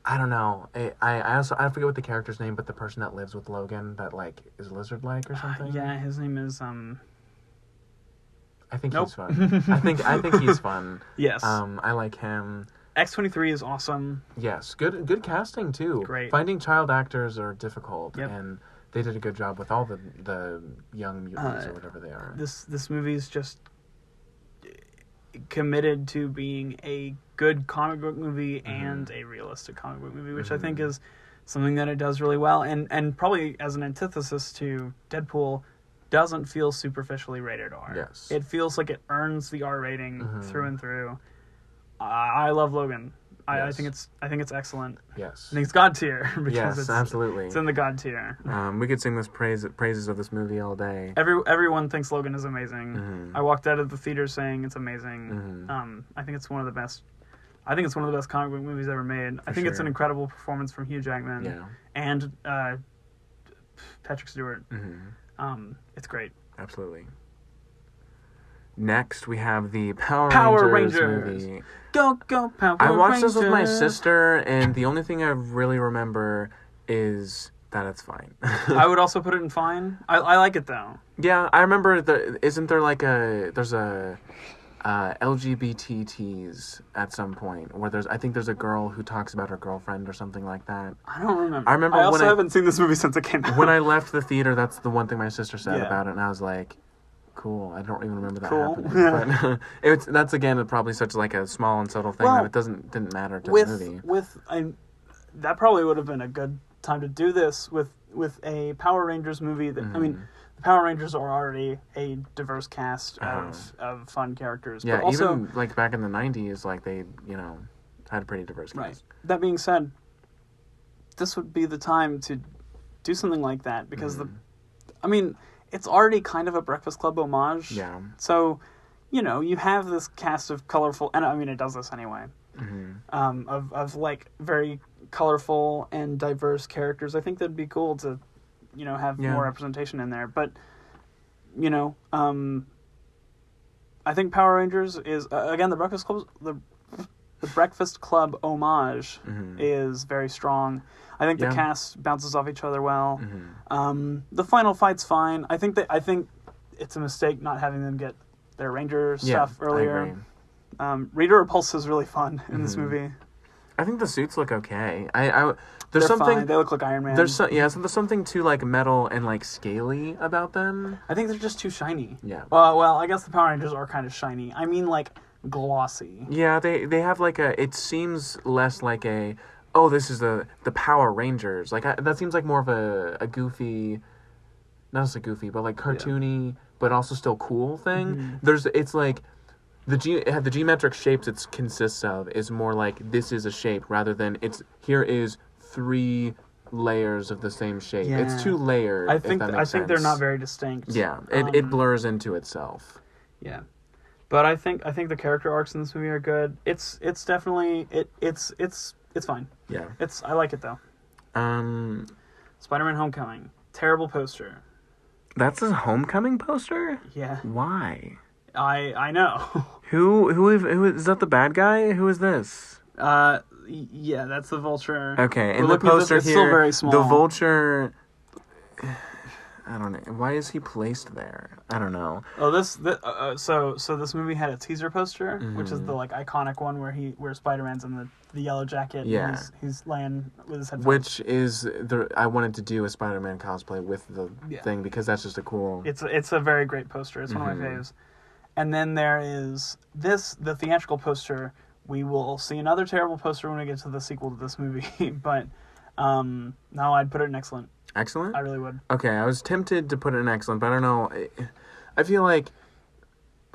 I don't know. I forget what the character's name, but the person that lives with Logan that is lizard-like or something. Yeah, his name is I think he's fun. I think he's fun. Yes. I like him. X-23 is awesome. Yes, good casting too. Great. Finding child actors are difficult, and they did a good job with all the young mutants or whatever they are. This movie is just committed to being a good comic book movie and a realistic comic book movie, which I think is something that it does really well, and probably as an antithesis to Deadpool, doesn't feel superficially rated R. Yes. It feels like it earns the R rating through and through. I love Logan. I think it's excellent. Yes. I think it's God tier because yes, absolutely. It's in the God tier. We could sing this praises of this movie all day. Everyone thinks Logan is amazing. I walked out of the theater saying it's amazing. I think it's one of the best. I think it's one of the best comic book movies ever made. I think it's an incredible performance from Hugh Jackman and Patrick Stewart. It's great. Absolutely. Next, we have the Power Rangers movie. Go Power Rangers! I watched this with my sister, and the only thing I really remember is that it's fine. I would also put it in fine. I like it, though. Yeah, I remember, isn't there there's a LGBTs at some point, where I think there's a girl who talks about her girlfriend or something like that. I don't remember. I also haven't seen this movie since it came out. When I left the theater, that's the one thing my sister said about it, and I was like, cool. I don't even remember that happening. But that's again probably such a small and subtle thing that it didn't matter to the movie. That probably would have been a good time to do this with a Power Rangers movie. That I mean, the Power Rangers are already a diverse cast of fun characters. Yeah, but also, even back in the 90s, they had a pretty diverse cast. Right. That being said, this would be the time to do something like that, because it's already kind of a Breakfast Club homage. Yeah. So, you have this cast of colorful, and I mean, it does this anyway, of like very colorful and diverse characters. I think that'd be cool to, have more representation in there. But, I think Power Rangers is, again, the Breakfast Club homage is very strong. I think the cast bounces off each other well. The final fight's fine. I think it's a mistake not having them get their Ranger stuff earlier. I agree. Rita Repulsa is really fun in this movie. I think the suits look okay. They're something fine. They look like Iron Man. There's something too like metal and like scaly about them. I think they're just too shiny. Yeah. Well, I guess the Power Rangers are kind of shiny. I mean, like glossy. Yeah, they have like it seems less like this is the Power Rangers. Like that seems like more of a goofy, not just a goofy, but like cartoony, but also still cool thing. It's like the geometric shapes it consists of is more like this is a shape rather than here is 3 layers of the same shape. Yeah. It's 2 layered. I think sense. They're not very distinct. Yeah, it blurs into itself. Yeah. But I think the character arcs in this movie are good. It's definitely it's fine. Yeah. I like it though. Spider-Man: Homecoming. Terrible poster. That's a Homecoming poster? Yeah. Why? I know. Who is that? The bad guy? Who is this? Yeah, that's the Vulture. Okay, in the poster it's still very small. The Vulture. I don't know. Why is he placed there? I don't know. Oh, so this movie had a teaser poster, which is the like iconic one where Spider-Man's in the yellow jacket. Yeah. And he's laying with his headphones. Which is I wanted to do a Spider-Man cosplay with the thing because that's just a cool. It's a very great poster. It's one of my faves. And then there is the theatrical poster. We will see another terrible poster when we get to the sequel to this movie, but no, I'd put it in excellent. Excellent? I really would. Okay, I was tempted to put it in excellent, but I don't know. I feel like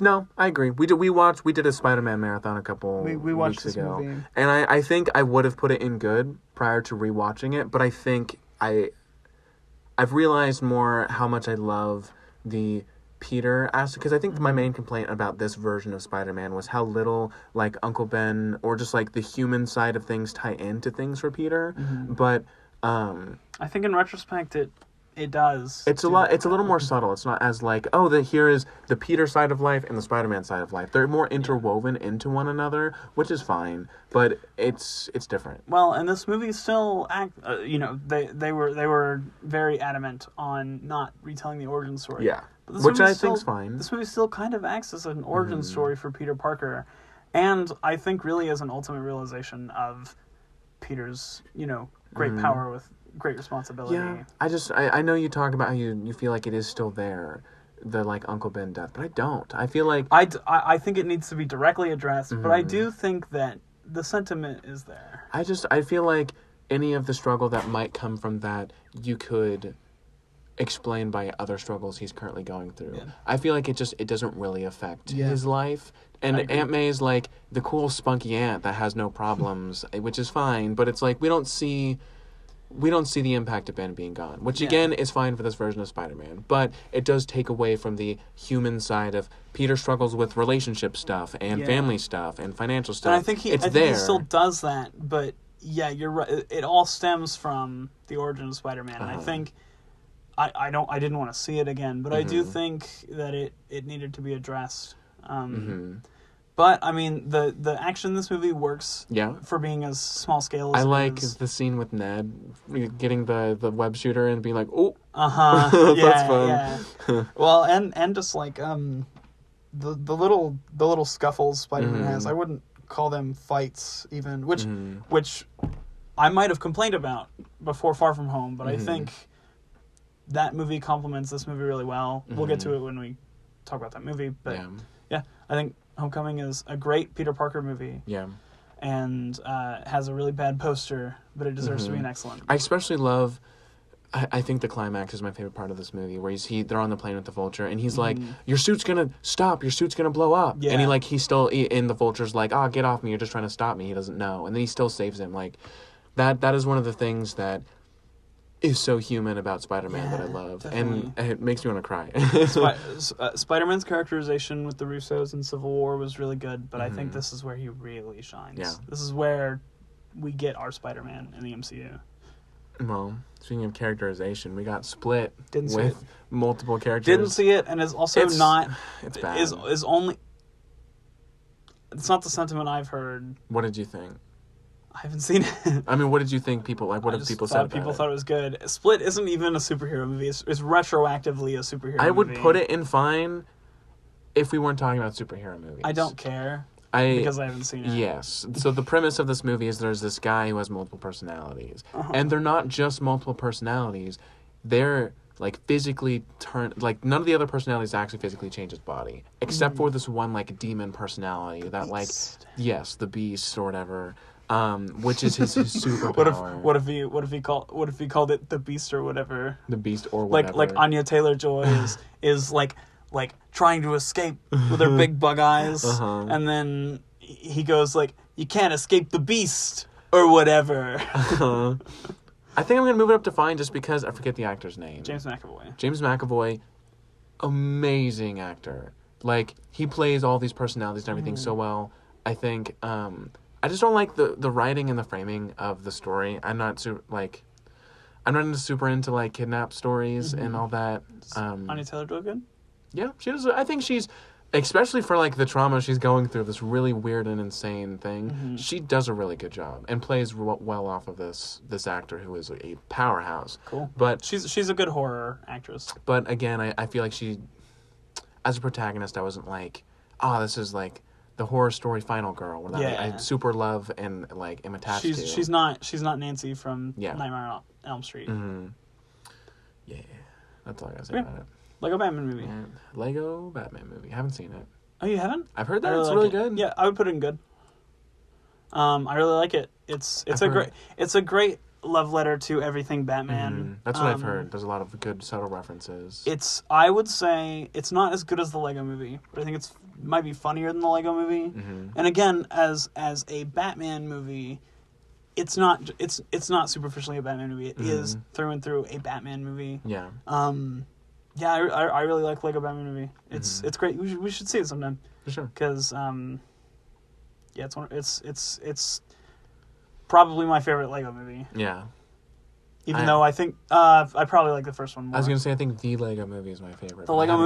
no, I agree. We did a Spider-Man marathon a couple we watched weeks this ago, movie. and I think I would have put it in good prior to rewatching it, but I think I've realized more how much I love the Peter aspect, because I think my main complaint about this version of Spider-Man was how little like Uncle Ben or just like the human side of things tie into things for Peter, but I think in retrospect it does. It's a little more subtle. It's not as like, here is the Peter side of life and the Spider-Man side of life. They're more interwoven into one another, which is fine, but it's different. Well, and this movie still they were very adamant on not retelling the origin story. Yeah. Which I think's fine. This movie still kind of acts as an origin story for Peter Parker, and I think really as an ultimate realization of Peter's, great power with great responsibility. Yeah, I know you talk about how you feel like it is still there, the like Uncle Ben death, but I don't. I feel like I think it needs to be directly addressed, but I do think that the sentiment is there. I feel like any of the struggle that might come from that you could explain by other struggles he's currently going through. Yeah. I feel like it doesn't really affect his life. And Aunt May is like the cool spunky aunt that has no problems, which is fine, but it's like we don't see the impact of Ben being gone, which again is fine for this version of Spider-Man, but it does take away from the human side of Peter struggles with relationship stuff and family stuff and financial stuff. And I think he still does that, but yeah, you're right. It all stems from the origin of Spider-Man, and I think I didn't want to see it again, but I do think that it needed to be addressed. But I mean, the action in this movie works. Yeah. For being as small scale as I like the scene with Ned getting the web shooter and being like, "Oh, that's fun." Yeah. Well, and just like the little scuffles Spider-Man has, I wouldn't call them fights even, which I might have complained about before Far From Home, but I think that movie complements this movie really well. We'll get to it when we talk about that movie, but yeah, I think Homecoming is a great Peter Parker movie. Yeah. And has a really bad poster, but it deserves to be an excellent. I especially love, I think the climax is my favorite part of this movie, where they're on the plane with the Vulture, and he's like, your suit's gonna stop, your suit's gonna blow up. Yeah. And he's still in the Vulture's like, get off me, you're just trying to stop me. He doesn't know. And then he still saves him. Like, that is one of the things that is so human about Spider-Man that I love. Definitely. And it makes me want to cry. Spider-Man's characterization with the Russos in Civil War was really good, but I think this is where he really shines. Yeah. This is where we get our Spider-Man in the MCU. Well, speaking of characterization, we got Split Didn't see with it. multiple characters. Didn't see it, and is also It's not... It's bad. Is only... It's not the sentiment I've heard. What did you think? I haven't seen it. I mean, what did you think people... Like, what have people said about People it? thought it was good. Split isn't even a superhero movie. It's retroactively a superhero movie. I would put it in fine if we weren't talking about superhero movies. I don't care. Because I haven't seen it. Yes. So the premise of this movie is there's this guy who has multiple personalities. And they're not just multiple personalities. They're, like, physically like, none of the other personalities actually physically change his body. Except for this one, like, demon personality that, like... Yes, the Beast or whatever. Which is his superpower. What if he called it the Beast or whatever? The Beast or whatever. Like Anya Taylor-Joy is like trying to escape with her big bug eyes, and then he goes like, "You can't escape the Beast" or whatever. I think I'm gonna move it up to fine just because I forget the actor's name. James McAvoy. James McAvoy, amazing actor. Like, he plays all these personalities and everything so well. I think I just don't like the writing and the framing of the story. I'm not super into like kidnap stories and all that. Anya Taylor-Joy good? Yeah, she does. I think she's, especially for like the trauma she's going through, this really weird and insane thing. She does a really good job and plays well off of this actor who is a powerhouse. Cool. But she's a good horror actress. But again, I feel like she, as a protagonist, I wasn't like, oh, this is like the horror story final girl that I super love and like am attached to. She's not Nancy from Nightmare on Elm Street. Yeah, that's all I gotta say about it. Lego Batman movie. Lego Batman movie. Haven't seen it. Oh, you haven't? I've heard that it's really good. Yeah, I would put it in good. I really like it. It's a great love letter to everything Batman. That's what I've heard. There's a lot of good subtle references. I would say it's not as good as the Lego movie, but I think it's might be funnier than the Lego movie. And again, as a Batman movie, it's not superficially a Batman movie. It is through and through a Batman movie. Yeah. Yeah, I really like Lego Batman movie. It's great. We should see it sometime. For sure. Because yeah, it's probably my favorite Lego movie. Yeah. Even though I think I probably like the first one more. I was gonna say I think the Lego movie is my favorite. The Lego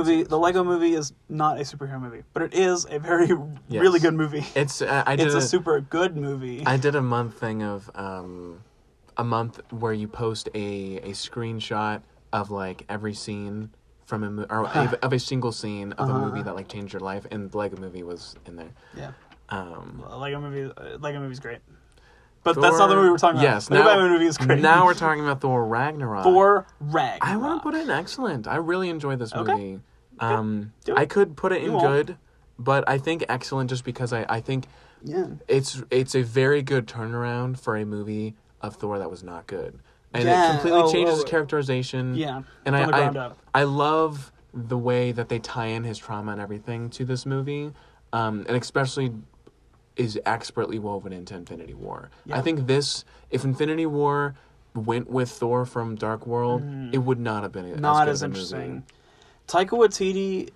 movie is not a superhero movie, but it is a very really good movie. It's it's a super good movie. I did a month thing of a month where you post a screenshot of like every scene from a movie or of a single scene of a movie that like changed your life, and the Lego movie was in there. Yeah. Lego movie's great. But Thor, that's not the movie we're talking about. Yes, the Batman movie is great. Now we're talking about Thor Ragnarok. Thor Ragnarok. I want to put it in excellent. I really enjoyed this movie. I could put it in good, but I think excellent just because I think it's a very good turnaround for a movie of Thor that was not good. And it completely changes his characterization. Yeah. And I love the way that they tie in his trauma and everything to this movie. And especially is expertly woven into Infinity War. Yeah. I think if Infinity War went with Thor from Dark World, it would not have been as interesting. Movie. Taika Waititi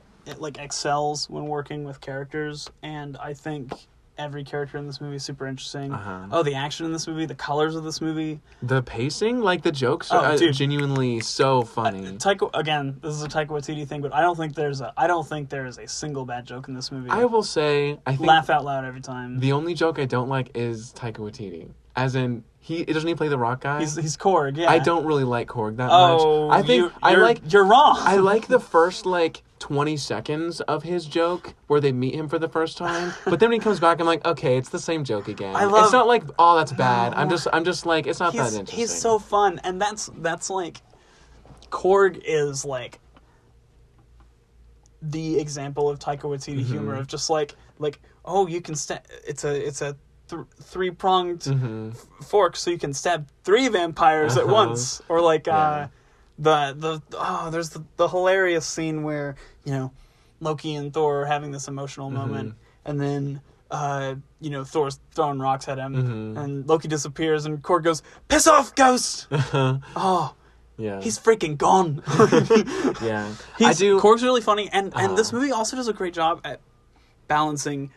excels when working with characters, and I think every character in this movie is super interesting. Oh, the action in this movie, the colors of this movie, the pacing, like the jokes are genuinely so funny. Again, this is a Taika Waititi thing, but I don't think there is a single bad joke in this movie. I will say, I think laugh out loud every time. The only joke I don't like is Taika Waititi, as in doesn't he play the rock guy? He's Korg. Yeah. I don't really like Korg that much. I think you're wrong. I like the first 20 seconds of his joke where they meet him for the first time, but then when he comes back, I'm like, okay, it's the same joke again. It's not like, oh, that's bad. I'm just like, it's not that interesting. He's so fun, and that's like, Korg is like the example of Taika Waititi humor of just like oh, you can it's a three-pronged fork, so you can stab 3 vampires at once, or there's the hilarious scene where Loki and Thor are having this emotional moment, and then Thor's throwing rocks at him, Mm-hmm. and Loki disappears, and Korg goes, "Piss off, ghost!" Oh, Yeah. he's freaking gone. Yeah. Korg's really funny, and this Uh-huh. movie also does a great job at balancing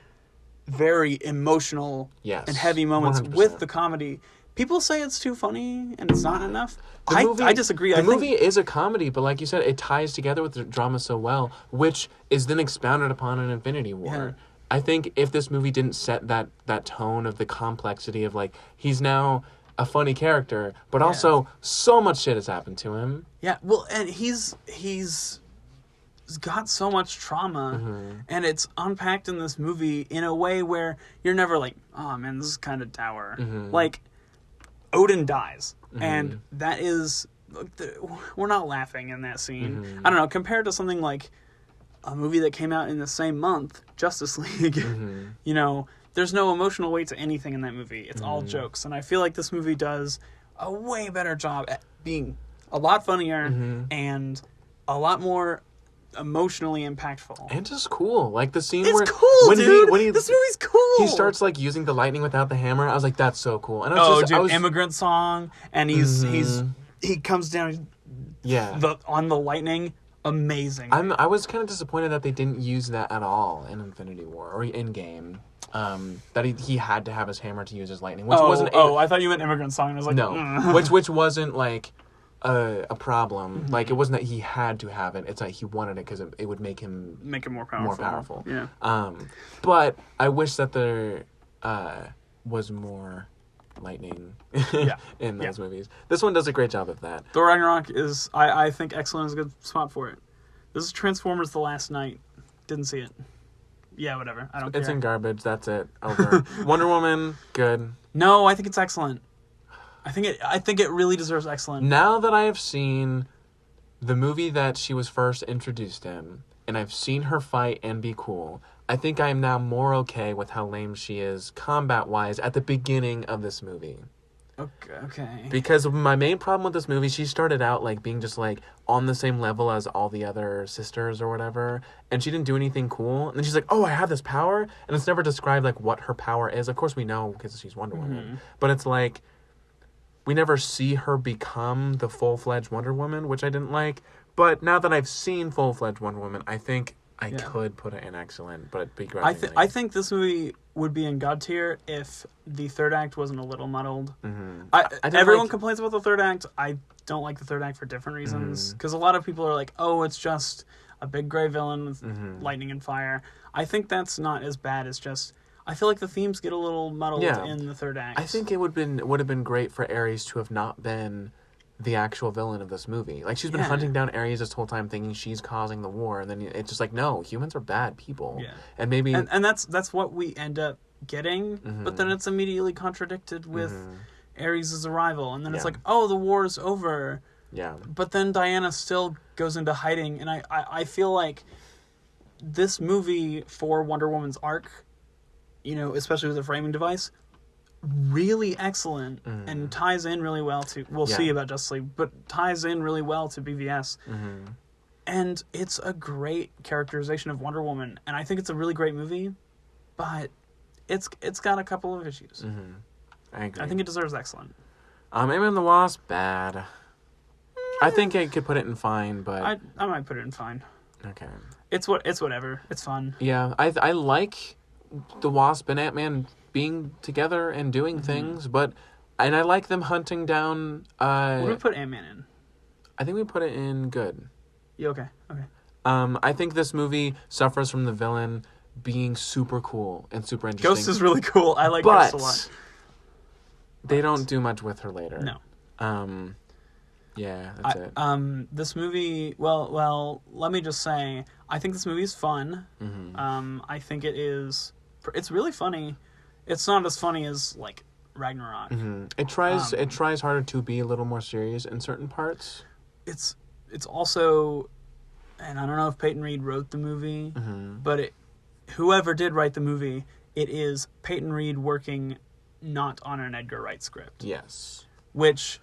very emotional Yes. and heavy moments 100%. with the comedy. People say it's too funny and it's not enough. The I disagree. The movie is a comedy, but like you said, it ties together with the drama so well, which is then expounded upon in Infinity War. Yeah. I think if this movie didn't set that tone of the complexity of like he's now a funny character, but also so much shit has happened to him. Yeah, well, and he's got so much trauma, and it's unpacked in this movie in a way where you're never like, oh man, this is kind of dour. Like, Odin dies, and that is, we're not laughing in that scene. I don't know, compared to something like a movie that came out in the same month, Justice League, there's no emotional weight to anything in that movie. It's all jokes, and I feel like this movie does a way better job at being a lot funnier and a lot more emotionally impactful. And just cool. Like the scene It's where cool, dude. This movie's cool. He starts like using the lightning without the hammer. I was like, that's so cool. And Immigrant Song, and he comes down on the lightning. Amazing. I was kind of disappointed that they didn't use that at all in Infinity War or in game. That he had to have his hammer to use his lightning, which wasn't. I thought you meant Immigrant Song. And I was like, no, which wasn't like a problem. Like it wasn't that he had to have it. It's like he wanted it because it would make him more powerful. Yeah. But I wish that there was more lightning in those movies. This one does a great job of that. Thor Ragnarok is, I think, excellent is a good spot for it. This is Transformers: The Last Night. Didn't see it. Yeah, whatever. I don't care. It's in garbage. That's it. Over. Wonder Woman, good. No, I think it's excellent. I think it really deserves excellent. Now that I have seen the movie that she was first introduced in, and I've seen her fight and be cool, I think I am now more okay with how lame she is combat-wise at the beginning of this movie. Okay. Because my main problem with this movie, she started out like being just like on the same level as all the other sisters or whatever, and she didn't do anything cool. And then she's like, "Oh, I have this power," and it's never described like what her power is. Of course, we know because she's Wonder Woman, but it's like we never see her become the full-fledged Wonder Woman, which I didn't like. But now that I've seen full-fledged Wonder Woman, I think I could put it in excellent, but it'd be great. I think this movie would be in God tier if the third act wasn't a little muddled. Everyone complains about the third act. I don't like the third act for different reasons. Because a lot of people are like, oh, it's just a big gray villain with lightning and fire. I think that's not as bad as just... I feel like the themes get a little muddled in the third act. I think it would have been great for Ares to have not been the actual villain of this movie. Like, she's been hunting down Ares this whole time thinking she's causing the war, and then it's just like, no, humans are bad people. Yeah. And maybe... And that's what we end up getting, but then it's immediately contradicted with Ares' arrival, and then it's like, oh, the war is over. Yeah. But then Diana still goes into hiding, and I feel like this movie for Wonder Woman's arc, especially with the framing device, really excellent and ties in really well to... We'll see about Justice League, but ties in really well to BVS. And it's a great characterization of Wonder Woman, and I think it's a really great movie, but it's got a couple of issues. I agree. I think it deserves excellent. Ant-Man and the Wasp, bad. I think I could put it in fine, but... I might put it in fine. Okay. It's whatever. It's fun. Yeah, I like the Wasp and Ant-Man being together and doing things, and I like them hunting down... What do we put Ant-Man in? I think we put it in good. Yeah, okay. I think this movie suffers from the villain being super cool and super interesting. Ghost is really cool. I like Ghost a lot. They don't do much with her later. No. Yeah, that's it. This movie, well, let me just say, I think this movie is fun. I think it's really funny. It's not as funny as, like, Ragnarok. It tries harder to be a little more serious in certain parts. It's also, and I don't know if Peyton Reed wrote the movie, but whoever did write the movie, it is Peyton Reed working not on an Edgar Wright script. Yes. Which,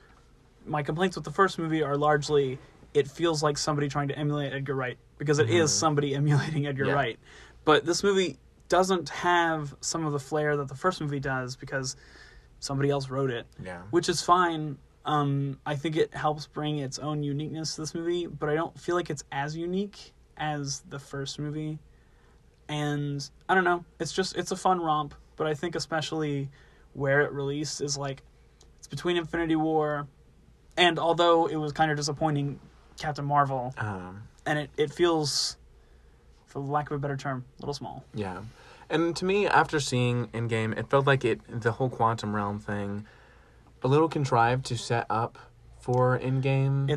my complaints with the first movie are largely, it feels like somebody trying to emulate Edgar Wright, because it is somebody emulating Edgar Wright. But this movie doesn't have some of the flair that the first movie does because somebody else wrote it. Yeah. Which is fine. I think it helps bring its own uniqueness to this movie, but I don't feel like it's as unique as the first movie. And I don't know, it's a fun romp, but I think especially where it released is like, it's between Infinity War and, although it was kind of disappointing, Captain Marvel. And it feels, for lack of a better term, a little small. Yeah. And to me, after seeing Endgame, it felt like the whole quantum realm thing, a little contrived to set up for Endgame.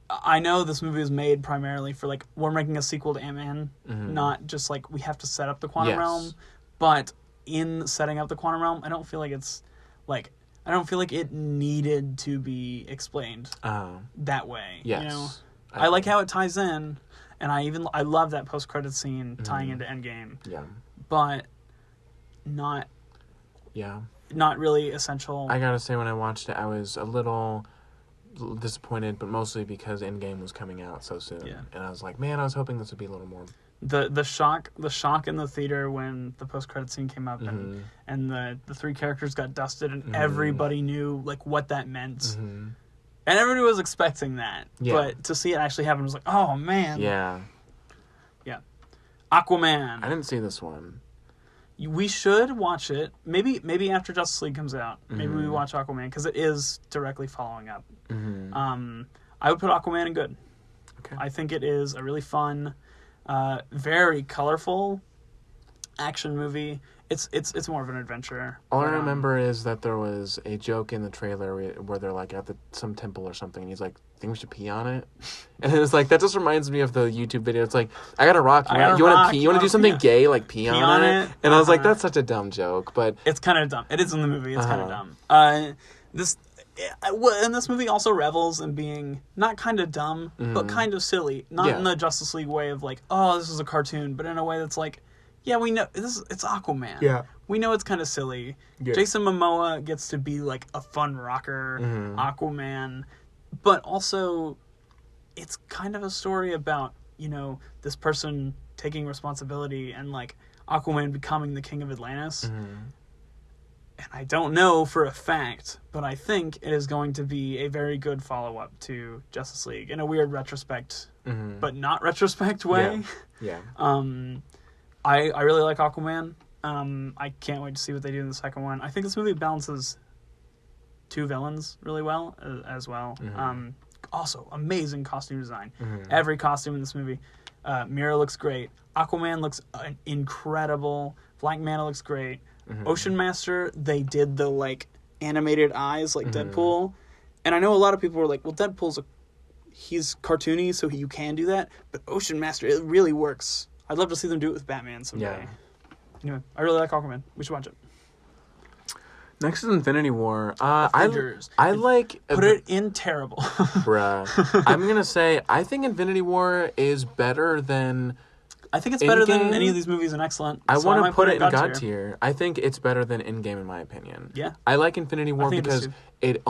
I know this movie was made primarily for, like, we're making a sequel to Ant-Man, not just, like, we have to set up the quantum realm. But in setting up the quantum realm, I don't feel like it needed to be explained that way. Yes. You know? I like how it ties in, and I love that post-credit scene tying into Endgame. Yeah. But not really essential. I gotta say, when I watched it, I was a little disappointed, but mostly because Endgame was coming out so soon. Yeah. And I was like, man, I was hoping this would be a little more. The shock in the theater when the post-credit scene came up and the three characters got dusted and everybody knew, like, what that meant. And everybody was expecting that. Yeah. But to see it actually happen was like, oh, man. Yeah. Yeah. Aquaman. I didn't see this one. We should watch it. Maybe after Justice League comes out. Maybe we watch Aquaman, because it is directly following up. I would put Aquaman in good. Okay. I think it is a really fun, very colorful action movie. It's more of an adventure. All I remember is that there was a joke in the trailer where they're like at some temple or something, and he's like, "I think we should pee on it." And it's like, that just reminds me of the YouTube video. It's like, I got a rock. You want to pee? You want to do something gay, like pee on it? And I was like, that's such a dumb joke, but it's kind of dumb. It is in the movie. It's kind of dumb. And this movie also revels in being not kind of dumb, but kind of silly. Not in the Justice League way of like, oh, this is a cartoon, but in a way that's like, yeah, we know it's Aquaman. Yeah. We know it's kind of silly. Yeah. Jason Momoa gets to be like a fun rocker, Aquaman, but also it's kind of a story about, you know, this person taking responsibility and like Aquaman becoming the king of Atlantis. And I don't know for a fact, but I think it is going to be a very good follow-up to Justice League in a weird retrospect, but not retrospect way. Yeah. I really like Aquaman. I can't wait to see what they do in the second one. I think this movie balances two villains really well as well. Also, amazing costume design. Every costume in this movie. Mira looks great. Aquaman looks incredible. Black Manta looks great. Ocean Master, they did the like animated eyes like Deadpool. And I know a lot of people were like, well, he's cartoony, so you can do that. But Ocean Master, it really works. I'd love to see them do it with Batman someday. Yeah. Anyway, I really like Aquaman. We should watch it. Next is Infinity War. Avengers. I like... Put it in terrible. Bruh. I'm going to say, I think Infinity War is better than... I think it's better than any of these movies and excellent. I want to put it in God tier. I think it's better than Endgame in my opinion. Yeah. I like Infinity War because it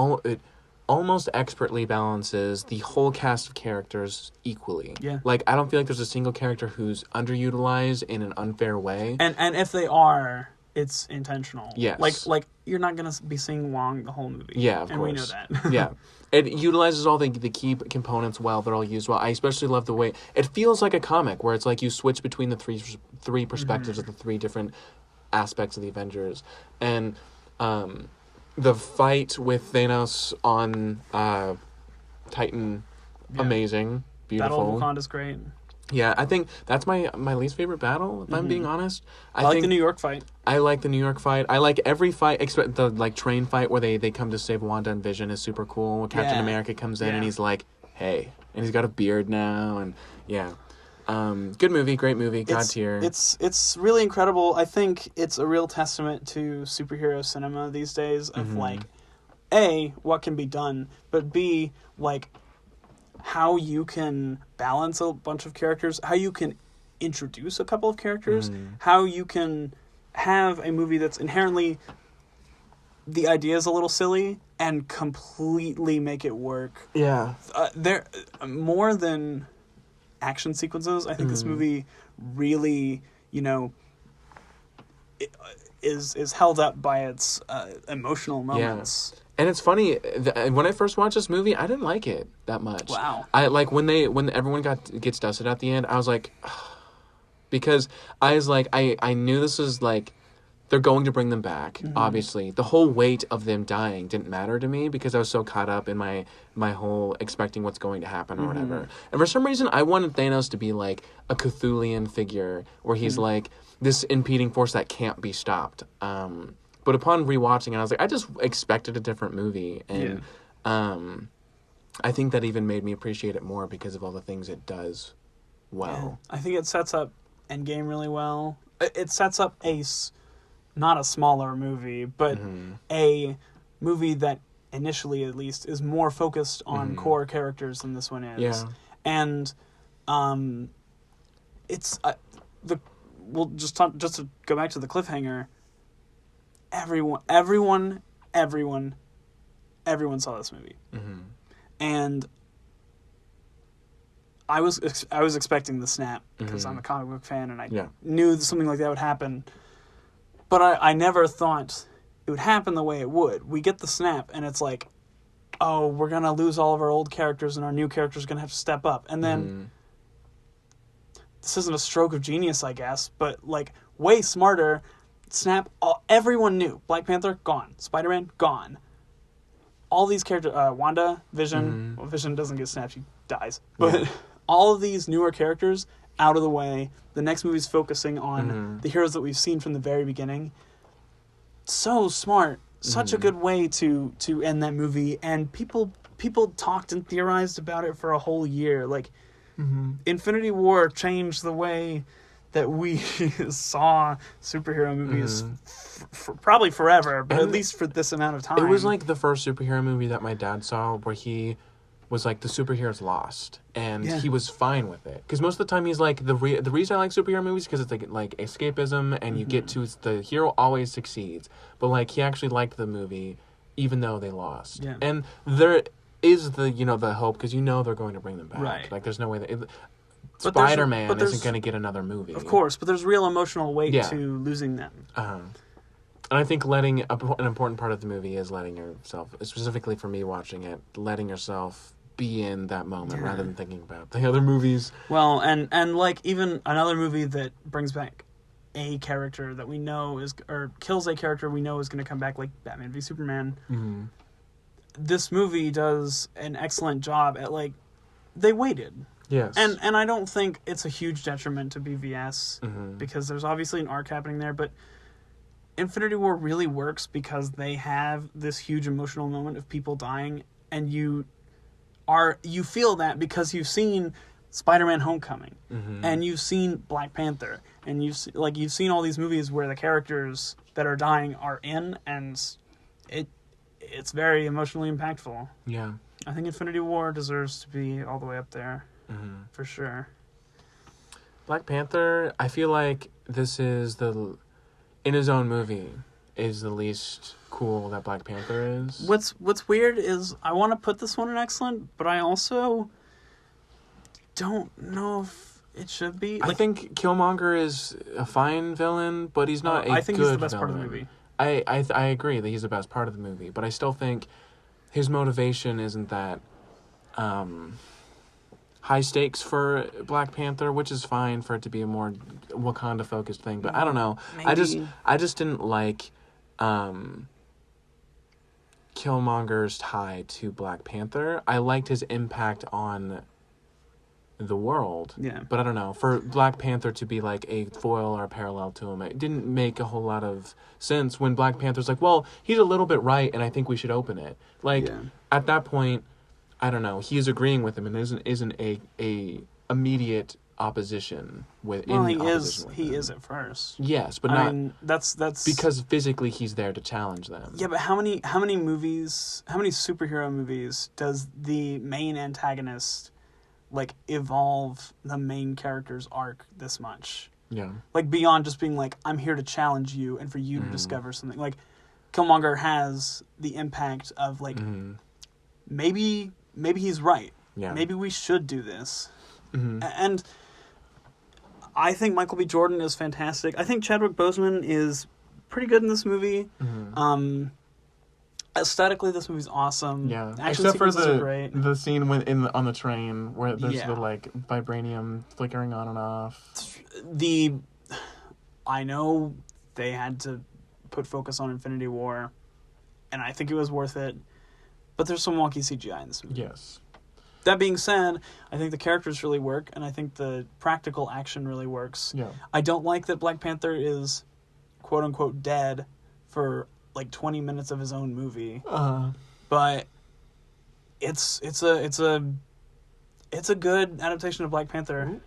almost expertly balances the whole cast of characters equally. Yeah. Like, I don't feel like there's a single character who's underutilized in an unfair way. And if they are, it's intentional. Yes. Like you're not going to be seeing Wong the whole movie. Yeah, of course. And we know that. Yeah. It utilizes all the key components well. They're all used well. I especially love the way... It feels like a comic where it's like you switch between the three perspectives of the three different aspects of the Avengers. And the fight with Thanos on Titan, amazing. Beautiful. Battle of Wakanda's great. Yeah, I think that's my least favorite battle, if I'm being honest. I like the New York fight. I like the New York fight. I like every fight, except the train fight where they come to save Wanda and Vision is super cool. Captain America comes in and he's like, hey. And he's got a beard now. And yeah. Good movie, great movie, God tier. It's really incredible. I think it's a real testament to superhero cinema these days of like, A, what can be done, but B, like, how you can balance a bunch of characters, how you can introduce a couple of characters, how you can have a movie that's inherently, the idea is a little silly, and completely make it work. Yeah. There, more than action sequences, I think this movie really, is held up by its emotional moments. And it's funny, when I first watched this movie, I didn't like it that much. Wow. I like when everyone gets dusted at the end, I was like, because I was like, I knew this was like, they're going to bring them back, obviously. The whole weight of them dying didn't matter to me because I was so caught up in my whole expecting what's going to happen or whatever. And for some reason, I wanted Thanos to be like a Cthulian figure where he's like this impeding force that can't be stopped. But upon rewatching it, I was like, I just expected a different movie. And I think that even made me appreciate it more because of all the things it does well. Yeah. I think it sets up Endgame really well. It sets up not a smaller movie, but a movie that initially, at least, is more focused on core characters than this one is. Yeah. And it's just to go back to the cliffhanger. Everyone saw this movie, and I was expecting the snap because I'm a comic book fan and I knew something like that would happen. But I never thought it would happen the way it would. We get the snap, and it's like, oh, we're going to lose all of our old characters, and our new characters are going to have to step up. And then, this isn't a stroke of genius, I guess, but, like, way smarter. Snap, everyone knew. Black Panther, gone. Spider-Man, gone. All these characters, Wanda, Vision, well, Vision doesn't get snapped, she dies. But all of these newer characters, out of the way. The next movie's focusing on the heroes that we've seen from the very beginning. So smart. Such a good way to end that movie. And people talked and theorized about it for a whole year. Like, Infinity War changed the way that we saw superhero movies probably forever, but at least for this amount of time. It was like the first superhero movie that my dad saw where he was like, the superhero's lost, and he was fine with it. Because most of the time he's like, the reason I like superhero movies is because it's like escapism, and you get to, the hero always succeeds. But like, he actually liked the movie, even though they lost. Yeah. And there is the hope, because they're going to bring them back. Right. Like, there's no way that... Spider-Man isn't going to get another movie. Of course, but there's real emotional weight to losing them. And I think an important part of the movie is letting yourself, specifically for me watching it, letting yourself be in that moment rather than thinking about the other movies. Well, and like even another movie that brings back a character that we know or kills a character we know is going to come back, like Batman v Superman. This movie does an excellent job at, like, they waited. Yes. And I don't think it's a huge detriment to BVS because there's obviously an arc happening there, but Infinity War really works because they have this huge emotional moment of people dying, and you feel that because you've seen Spider-Man Homecoming and you've seen Black Panther and you've seen all these movies where the characters that are dying are in, and it's very emotionally impactful. Yeah. I think Infinity War deserves to be all the way up there. For sure. Black Panther, I feel like this is in his own movie, is the least cool that Black Panther is. What's weird is I want to put this one in excellent, but I also don't know if it should be. Like, I think Killmonger is a fine villain, but he's not a good villain. I think he's the best part of the movie. I agree that he's the best part of the movie, but I still think his motivation isn't that high stakes for Black Panther, which is fine for it to be a more Wakanda focused thing, but I don't know. Maybe. I just didn't like Killmonger's tie to Black Panther. I liked his impact on the world. Yeah. But I don't know. For Black Panther to be like a foil or a parallel to him, it didn't make a whole lot of sense when Black Panther's like, well, he's a little bit right and I think we should open it. Like, at that point, I don't know. He's agreeing with him and isn't a immediate opposition with. Well, he is at first. Yes, but I mean, that's because physically he's there to challenge them. Yeah, but how many superhero movies does the main antagonist like evolve the main character's arc this much? Yeah. Like beyond just being like, I'm here to challenge you and for you to discover something. Like Killmonger has the impact of like maybe he's right. Yeah. Maybe we should do this. And I think Michael B. Jordan is fantastic. I think Chadwick Boseman is pretty good in this movie. Mm-hmm. Aesthetically, this movie's awesome. Yeah, action except for sequences are great. the scene on the train where there's the like vibranium flickering on and off. I know they had to put focus on Infinity War, and I think it was worth it. But there's some wonky CGI in this movie. Yes. That being said, I think the characters really work, and I think the practical action really works. Yeah. I don't like that Black Panther is, quote unquote, dead for like 20 minutes of his own movie. But it's a good adaptation of Black Panther. Ooh.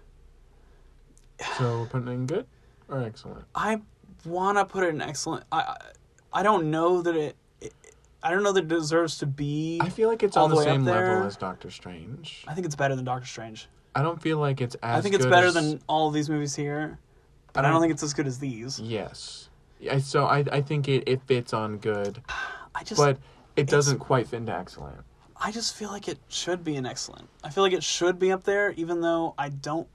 So we're putting it in good or excellent? I want to put it in excellent. I don't know that it deserves to be. I feel like it's all on the way same up there. level as Doctor Strange. I think it's better than Doctor Strange. I don't feel like it's as. I think it's good better as... than all of these movies here, but I don't think it's as good as these. Yes. So I think it fits on good, but it doesn't quite fit into excellent. I just feel like it should be an excellent. I feel like it should be up there, even though I don't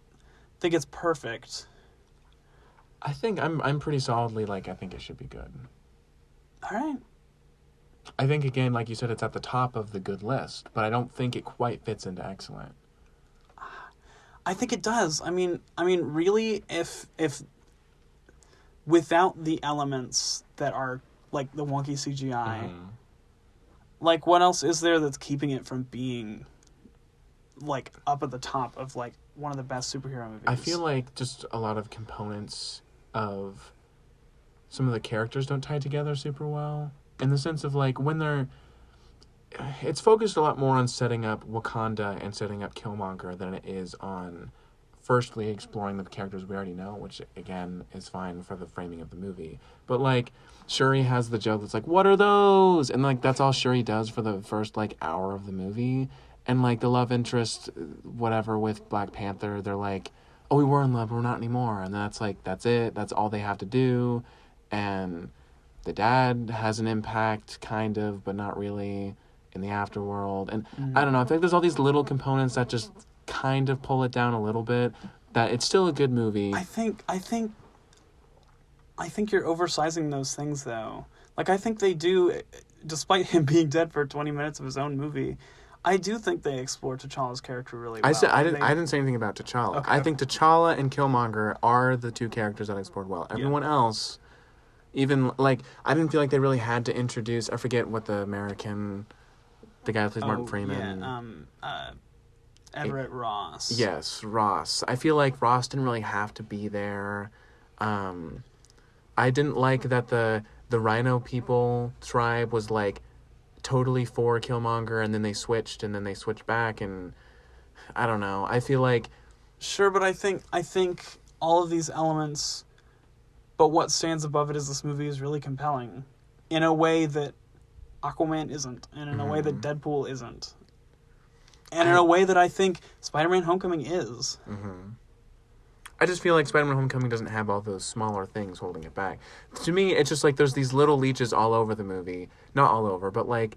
think it's perfect. I think I'm pretty solidly I think it should be good. All right. I think again, like you said, it's at the top of the good list, but I don't think it quite fits into excellent. I think it does. I mean, really, if without the elements that are like the wonky CGI, like what else is there that's keeping it from being like up at the top of like one of the best superhero movies? I feel like just a lot of components of some of the characters don't tie together super well, in the sense of like it's focused a lot more on setting up Wakanda and setting up Killmonger than it is on firstly exploring the characters we already know, which again is fine for the framing of the movie. But like Shuri has the joke that's like, "What are those?" And like that's all Shuri does for the first like hour of the movie. And like the love interest, whatever, with Black Panther, they're like, "Oh, we were in love, but we're not anymore." And that's like, that's it. That's all they have to do. And the dad has an impact, kind of, but not really, in the afterworld. And I don't know, I think there's all these little components that just kind of pull it down a little bit, that it's still a good movie. I think you're oversizing those things, though. Like, I think they do, despite him being dead for 20 minutes of his own movie, I do think they explore T'Challa's character really well. I didn't say anything about T'Challa. Okay. I think T'Challa and Killmonger are the two characters that I explored well. Everyone else, even, like, I didn't feel like they really had to introduce, I forget what the guy who plays Martin Freeman. Everett Ross. Yes, Ross. I feel like Ross didn't really have to be there. I didn't like that the Rhino people tribe was like totally for Killmonger, and then they switched back, and I don't know. I feel like sure, but I think all of these elements, but what stands above it is this movie is really compelling in a way that Aquaman isn't, and in a way that Deadpool isn't. And in a way that I think Spider-Man Homecoming is. I just feel like Spider-Man Homecoming doesn't have all those smaller things holding it back. To me, it's just like there's these little leeches all over the movie. Not all over, but like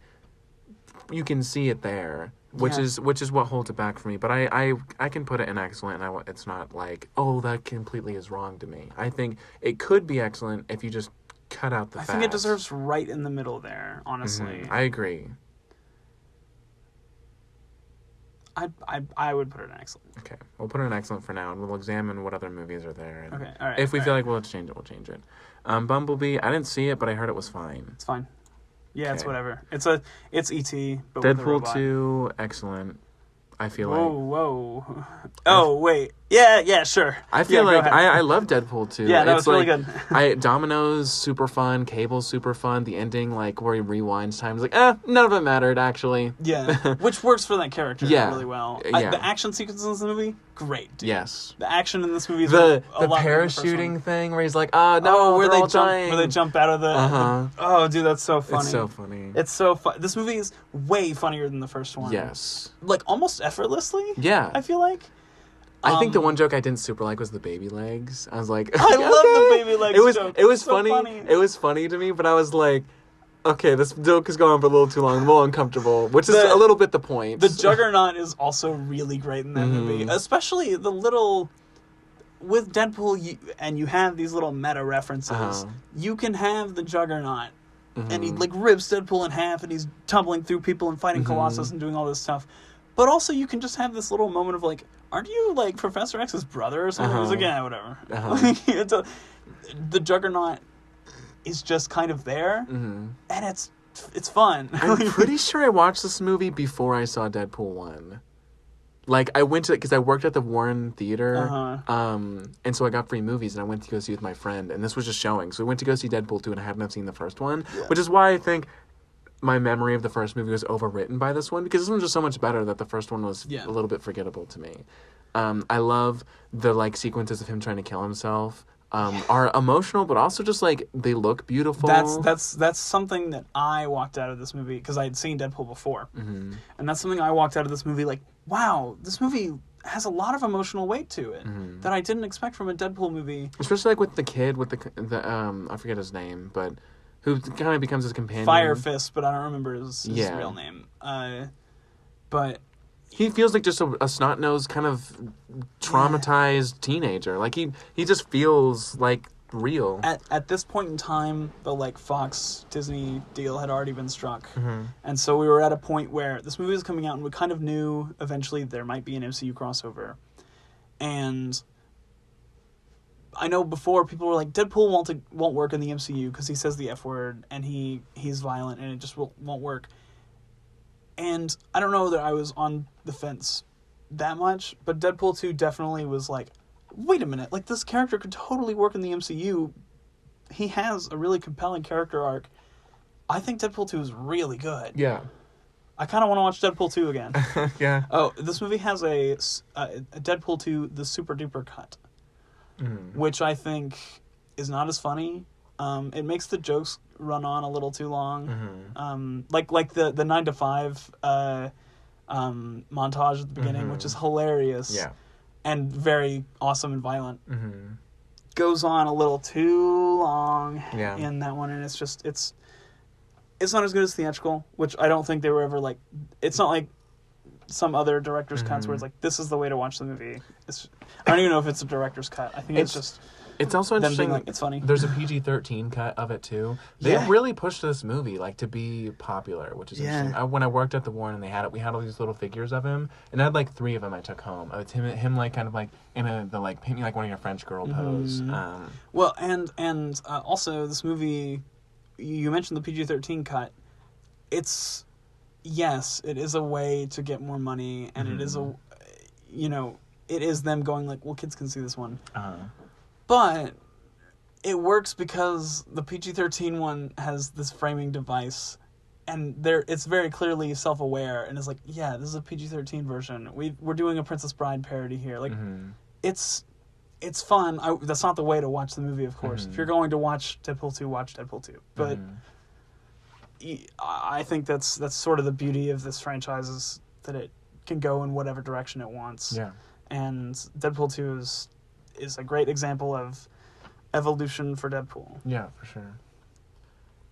you can see it there, which is what holds it back for me. But I can put it in excellent, and it's not like, oh, that completely is wrong to me. I think it could be excellent if you just cut out the fat. I think it deserves right in the middle there, honestly. I agree. I would put it in excellent. Okay, we'll put it in excellent for now, and we'll examine what other movies are there. And okay, all right. If we feel like we'll change it, we'll change it. Bumblebee, I didn't see it, but I heard it was fine. It's fine. Yeah, okay. It's whatever. It's E.T., but Deadpool with a robot. 2, excellent. I feel Whoa. Oh, wait. Yeah, sure. I feel like I love Deadpool 2. Yeah, that was really good. Domino's super fun, Cable's super fun. The ending, like where he rewinds time, is like, none of it mattered actually. Yeah, which works for that character really well. Yeah. The action sequences in the movie, great. Dude. Yes. The action in this movie is the a lot parachuting thing where he's like, no, where they're all dying. where they jump out of the oh, dude, that's so funny. It's so funny. It's so fun. This movie is way funnier than the first one. Yes. Like almost effortlessly. Yeah. I feel like. I think the one joke I didn't super like was the baby legs. I was like, I love the baby legs joke. It was so funny. It was funny to me, but I was like, okay, this joke is going on for a little too long. I'm a little uncomfortable, which is a little bit the point. The Juggernaut is also really great in that movie, especially the little with Deadpool, you have these little meta references. You can have the Juggernaut, and he like rips Deadpool in half, and he's tumbling through people and fighting Colossus and doing all this stuff. But also, you can just have this little moment of like, aren't you like Professor X's brother or something? He's like, yeah, whatever. The Juggernaut is just kind of there, and it's fun. I'm pretty sure I watched this movie before I saw Deadpool 1. Like, I went to, because I worked at the Warren Theater, and so I got free movies, and I went to go see with my friend, and this was just showing. So we went to go see Deadpool 2, and I hadn't seen the first one, which is why I think my memory of the first movie was overwritten by this one, because this one's just so much better that the first one was a little bit forgettable to me. I love the, like, sequences of him trying to kill himself. Are emotional, but also just like they look beautiful. That's something that I walked out of this movie because I had seen Deadpool before, and that's something I walked out of this movie like, wow, this movie has a lot of emotional weight to it that I didn't expect from a Deadpool movie. Especially like with the kid with the I forget his name, but who kind of becomes his companion. Fire Fist, but I don't remember his real name. But he feels like just a snot-nosed kind of traumatized teenager. Like he just feels like real. At this point in time, the like Fox Disney deal had already been struck, and so we were at a point where this movie was coming out, and we kind of knew eventually there might be an MCU crossover. And I know before people were like, Deadpool won't work in the MCU because he says the F word and he's violent and it just won't work. And I don't know that I was on the fence that much, but Deadpool 2 definitely was like, wait a minute, like this character could totally work in the MCU. He has a really compelling character arc. I think Deadpool 2 is really good. Yeah. I kind of want to watch Deadpool 2 again. Yeah. Oh, this movie has a Deadpool 2, the Super Duper cut, which I think is not as funny. It makes the jokes run on a little too long. Like the 9 to 5 montage at the beginning, which is hilarious. Yeah. And very awesome and violent. Goes on a little too long in that one, and it's not as good as theatrical, which I don't think they were ever like. It's not like some other director's cuts where it's like, this is the way to watch the movie. I don't even know if it's a director's cut. I think it's just. It's also interesting. Like, it's funny. There's a PG-13 cut of it too. They really pushed this movie like to be popular, which is interesting. When I worked at the Warren, and we had all these little figures of him, and I had like 3 of them I took home. It's him like kind of like in the like paint me like one of your French girl pose. Well, and also this movie, you mentioned the PG-13 cut. It is a way to get more money, and it is it is them going like, well, kids can see this one. But it works because the PG-13 one has this framing device, and it's very clearly self-aware, and it's like, yeah, this is a PG-13 version. We're doing a Princess Bride parody here. Like, it's fun. That's not the way to watch the movie, of course. If you're going to watch Deadpool 2, watch Deadpool 2. But I think that's sort of the beauty of this franchise, is that it can go in whatever direction it wants. Yeah. And Deadpool 2 is a great example of evolution for Deadpool. Yeah, for sure.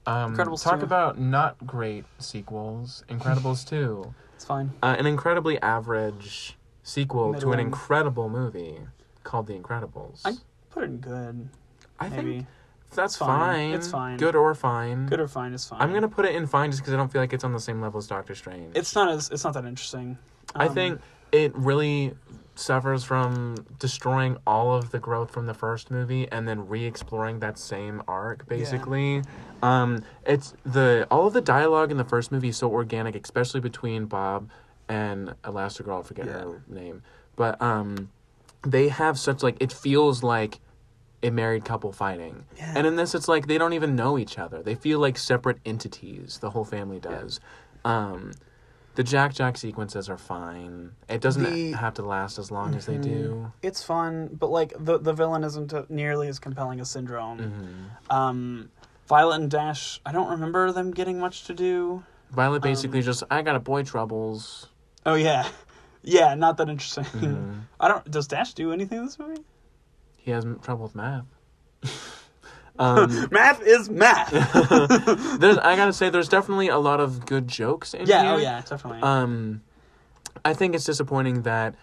Incredibles talk 2. about not great sequels. Incredibles 2. It's fine. An incredibly average sequel to an Middling. incredible movie called The Incredibles. I put it in good. I maybe. think that's fine. fine. It's fine. Good or fine. Good or fine is fine. I'm gonna put it in fine just because I don't feel like it's on the same level as Doctor Strange. It's not that interesting. I think it really suffers from destroying all of the growth from the first movie and then re-exploring that same arc, basically. It's all of the dialogue in the first movie is so organic, especially between Bob and Elastigirl, I forget her name. But they have such, like, it feels like a married couple fighting. Yeah. And in this, it's like they don't even know each other. They feel like separate entities, the whole family does. The Jack sequences are fine. It doesn't have to last as long as they do. It's fun, but like the villain isn't nearly as compelling as Syndrome. Violet and Dash, I don't remember them getting much to do. Violet basically just, I got a boy troubles. Oh yeah. Yeah, not that interesting. Does Dash do anything in this movie? He has trouble with math. Math is math. I gotta say, there's definitely a lot of good jokes in here. Oh yeah, definitely. I think it's disappointing that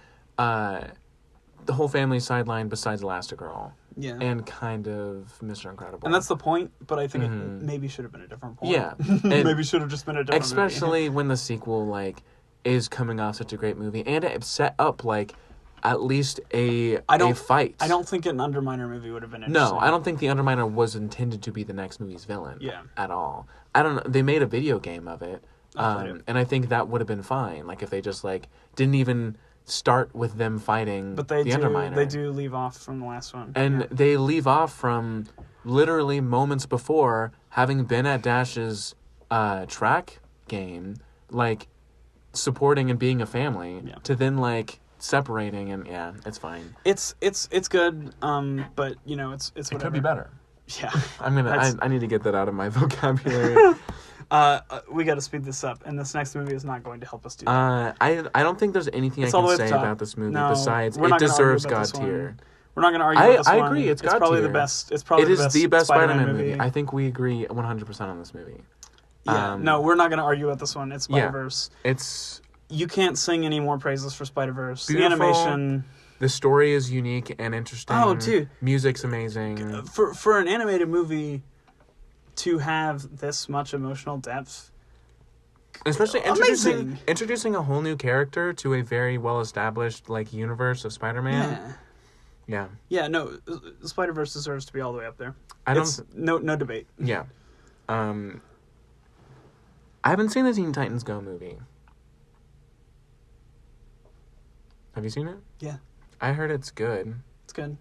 the whole family sidelined besides Elastigirl. Yeah. And kind of Mr. Incredible. And that's the point, but I think it maybe should have been a different point. Yeah. Maybe should have just been a different especially when the sequel, like, is coming off such a great movie. And it set up, like, at least a fight. I don't think an Underminer movie would have been interesting. No, I don't think the Underminer was intended to be the next movie's villain. Yeah. At all. I don't know. They made a video game of it. played it. And I think that would have been fine. Like, if they just, like, didn't even start with them fighting But the Underminer. they do leave off from the last one. And they leave off from literally moments before having been at Dash's track game, like, supporting and being a family, to then, like, separating, and it's fine. It's good, but you know it's whatever. It could be better. Yeah, I need to get that out of my vocabulary. We got to speed this up, and this next movie is not going to help us do that. I don't think there's anything It's I all the can way say at the top. about this movie No, besides we're it not gonna deserves argue about God this one. tier. We're not going to argue about this I one. agree, it's God probably tier. the best. It's probably It is the best Spider-Man movie. I think we agree 100% on this movie. Yeah, no, we're not going to argue about this one. It's Spider-Verse. It's You can't sing any more praises for Spider-Verse. The beautiful. animation. The story is unique and interesting. Oh, dude. Music's amazing. For an animated movie to have this much emotional depth, Especially amazing. introducing a whole new character to a very well-established, like, universe of Spider-Man. Yeah. No, Spider-Verse deserves to be all the way up there. I don't... No debate. Yeah. I haven't seen the Teen Titans Go movie. Have you seen it? Yeah. I heard it's good. It's good.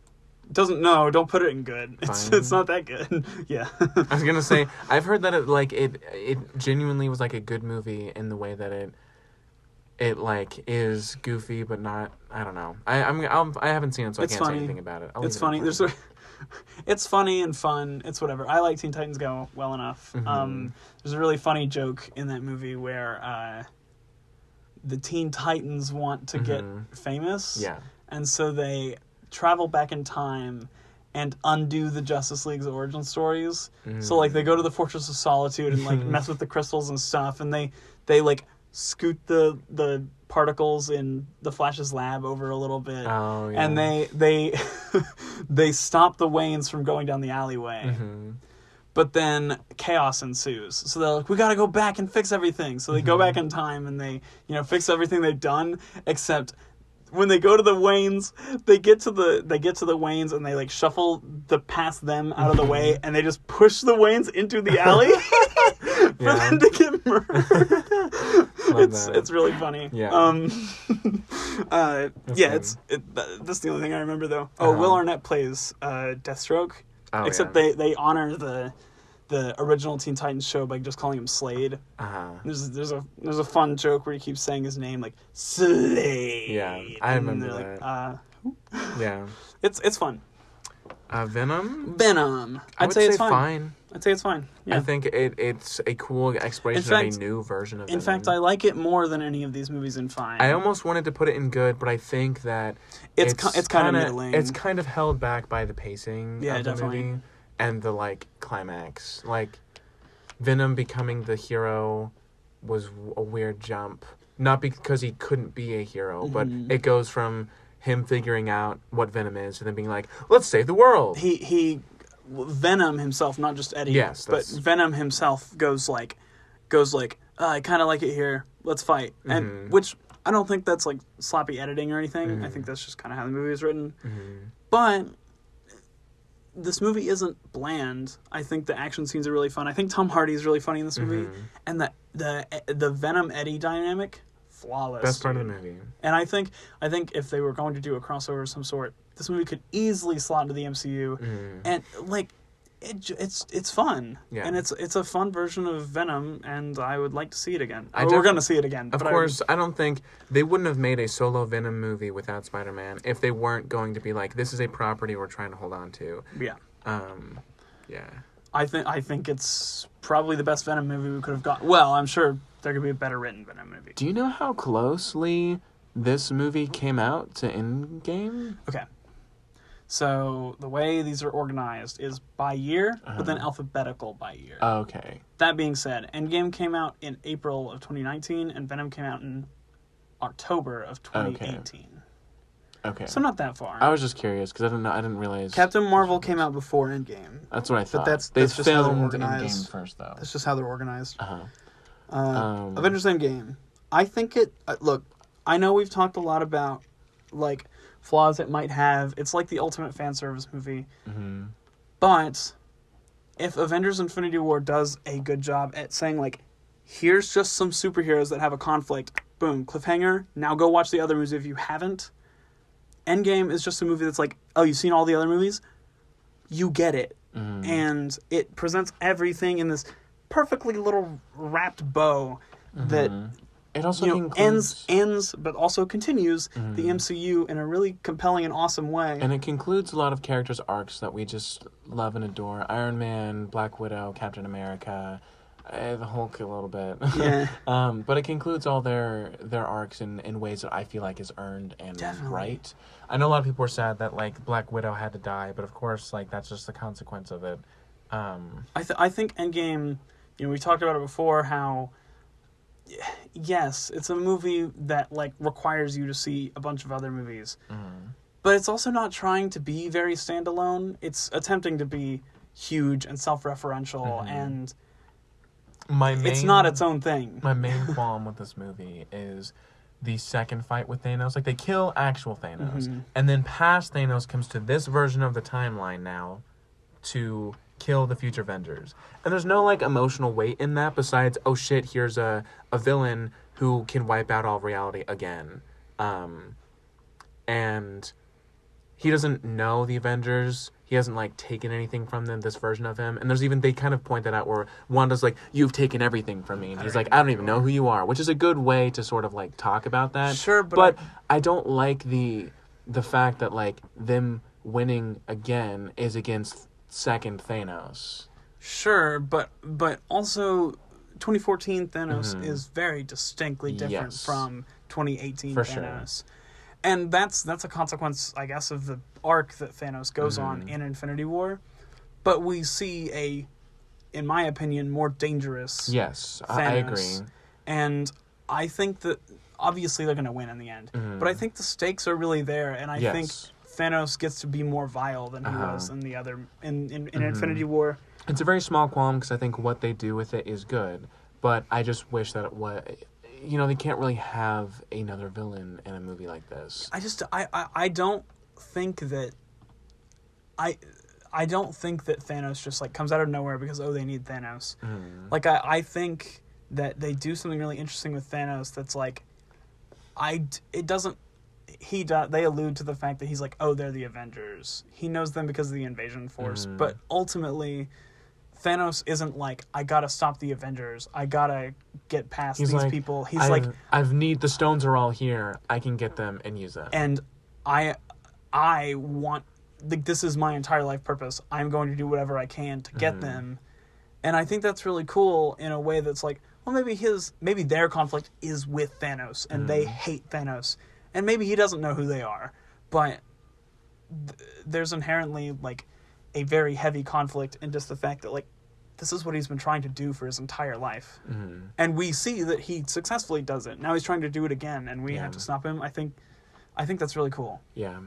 Don't put it in good. It's not that good. Yeah. I was gonna say, I've heard that it genuinely was like a good movie in the way that it like is goofy but not. I don't know. I haven't seen it, so I can't say anything about it. It's funny. It's funny and fun. It's whatever. I like Teen Titans Go well enough. Mm-hmm. There's a really funny joke in that movie where the Teen Titans want to get famous. Yeah. And so they travel back in time and undo the Justice League's origin stories. So, like, they go to the Fortress of Solitude and, like, mess with the crystals and stuff, and they like, scoot the particles in the Flash's lab over a little bit. Oh, yeah. And they they stop the Waynes from going down the alleyway. But then chaos ensues. So they're like, we got to go back and fix everything. So they go back in time and they, fix everything they've done, except when they go to the Waynes, they get to the Waynes and they, like, shuffle past them out of the way, and they just push the Waynes into the alley for them to get murdered. It's really funny. Yeah. That's the only thing I remember, though. Will Arnett plays Deathstroke. Except they honor the original Teen Titans show by just calling him Slade. There's a fun joke where he keeps saying his name, like, Slade. Yeah, I remember that. Yeah. It's fun. Venom? I'd say it's fine. I'd say it's fine. Yeah. I think it's a cool exploration of a new version of Venom. In fact, I like it more than any of these movies in fine. I almost wanted to put it in good, but I think that it's kind of middling. It's kind of held back by the pacing of the definitely. movie and the, like, climax. Like, Venom becoming the hero was a weird jump. Not because he couldn't be a hero, but it goes from him figuring out what Venom is and then being like, let's save the world. Venom himself, not just Eddie. Yes, but Venom himself goes like, I kind of like it here. Let's fight. And which I don't think that's, like, sloppy editing or anything. I think that's just kind of how the movie is written. But this movie isn't bland. I think the action scenes are really fun. I think Tom Hardy is really funny in this movie, and the Venom Eddie dynamic, flawless. Best part of the movie. And I think if they were going to do a crossover of some sort, this movie could easily slot into the MCU, and, like, it's fun. Yeah. And it's a fun version of Venom, and I would like to see it again. We're gonna see it again. Of course, I don't think they wouldn't have made a solo Venom movie without Spider-Man if they weren't going to be like, this is a property we're trying to hold on to. Yeah. Yeah. I think it's probably the best Venom movie we could have got. Well, I'm sure there could be a better written Venom movie. Do you know how closely this movie came out to Endgame? Okay. So the way these are organized is by year, but then alphabetical by year. Okay. That being said, Endgame came out in April of 2019, and Venom came out in October of 2018. Okay. So not that far. I was just curious because I didn't realize. Captain Marvel came out before Endgame. That's what I thought. But They that's just how they're filmed organized. Endgame first, though. That's just how they're organized. Uh-huh. Avengers Endgame. I think it... look, I know we've talked a lot about, like, flaws it might have. It's like the ultimate fan service movie. Mm-hmm. But if Avengers Infinity War does a good job at saying, like, here's just some superheroes that have a conflict, boom, cliffhanger, now go watch the other movies if you haven't. Endgame is just a movie that's like, oh, you've seen all the other movies? You get it. Mm-hmm. And it presents everything in this perfectly little wrapped bow that It also concludes... ends, but also continues the MCU in a really compelling and awesome way. And it concludes a lot of characters' arcs that we just love and adore. Iron Man, Black Widow, Captain America, the Hulk a little bit. Yeah. But it concludes all their arcs in ways that I feel like is earned and Definitely. right. I know a lot of people were sad that, like, Black Widow had to die, but of course, like, that's just the consequence of it. I think Endgame, we talked about it before, how, yes, it's a movie that, like, requires you to see a bunch of other movies. But it's also not trying to be very standalone. It's attempting to be huge and self-referential, and it's not its own thing. My main qualm with this movie is the second fight with Thanos. Like, they kill actual Thanos, and then past Thanos comes to this version of the timeline now to kill the future Avengers. And there's no, like, emotional weight in that besides, oh shit, here's a villain who can wipe out all reality again. And he doesn't know the Avengers. He hasn't, like, taken anything from them, this version of him. And there's even, they kind of point that out where Wanda's like, you've taken everything from me. And he's like, I don't even know who you are. Which is a good way to sort of, like, talk about that. Sure, but I don't like the fact that, like, them winning again is against second Thanos. Sure, but also 2014 Thanos is very distinctly different from 2018 For Thanos. sure. And that's a consequence, I guess, of the arc that Thanos goes on in Infinity War. But we see in my opinion, more dangerous Yes, Thanos. I agree. And I think that obviously they're going to win in the end. But I think the stakes are really there, and I think Thanos gets to be more vile than he was in the other in Infinity War. It's a very small qualm because I think what they do with it is good, but I just wish that they can't really have another villain in a movie like this. I don't think that I don't think that Thanos just, like, comes out of nowhere because they need Thanos. Like, I think that they do something really interesting with Thanos that's like they allude to the fact that he's like, they're the Avengers. He knows them because of the invasion force, but ultimately Thanos isn't like, I gotta stop the Avengers. I gotta get past these people. He's the stones are all here. I can get them and use them. And I want, like, this is my entire life purpose. I'm going to do whatever I can to get them. And I think that's really cool in a way that's like, well, maybe their conflict is with Thanos and they hate Thanos. And maybe he doesn't know who they are. But there's inherently, like, a very heavy conflict in just the fact that, like, this is what he's been trying to do for his entire life. And we see that he successfully does it. Now he's trying to do it again, and we have to stop him. I think that's really cool. Yeah.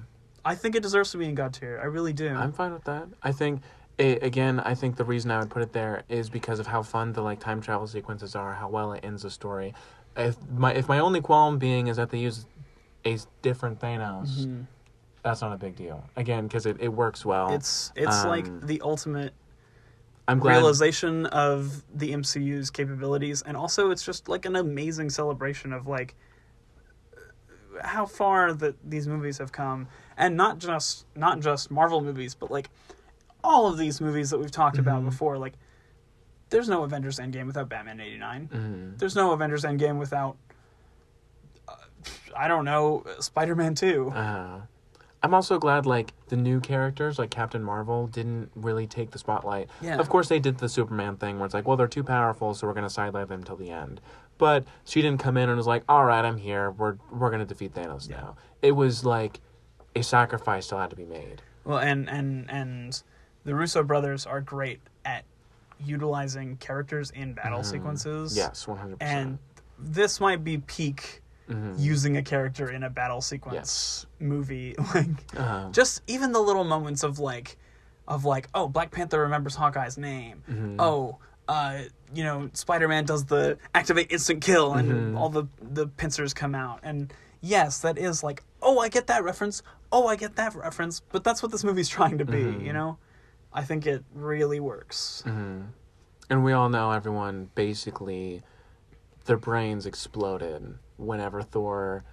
I think it deserves to be in God tier. I really do. I'm fine with that. I think, I think the reason I would put it there is because of how fun the, like, time travel sequences are, how well it ends the story. If my only qualm being is that they use a different Thanos, that's not a big deal. Again, because it works well. It's like the ultimate I'm glad. realization of the MCU's capabilities, and also it's just, like, an amazing celebration of, like, how far that these movies have come, and not just Marvel movies, but, like, all of these movies that we've talked about before. Like, there's no Avengers Endgame without Batman '89. There's no Avengers Endgame without I don't know, Spider-Man 2. I'm also glad, like, the new characters, like Captain Marvel, didn't really take the spotlight. Yeah. Of course, they did the Superman thing where it's like, well, they're too powerful, so we're going to sidelight them till the end. But she didn't come in and was like, all right, I'm here. We're going to defeat Thanos now. It was like a sacrifice still had to be made. Well, and the Russo brothers are great at utilizing characters in battle sequences. Yes, 100%. And this might be peak using a character in a battle sequence movie. Like, just even the little moments of like, oh, Black Panther remembers Hawkeye's name. Oh, you know, Spider-Man does the activate instant kill, and all the pincers come out. And yes, that is like, oh, I get that reference. Oh, I get that reference. But that's what this movie's trying to be, you know? I think it really works. And we all know everyone basically, their brains exploded whenever Thor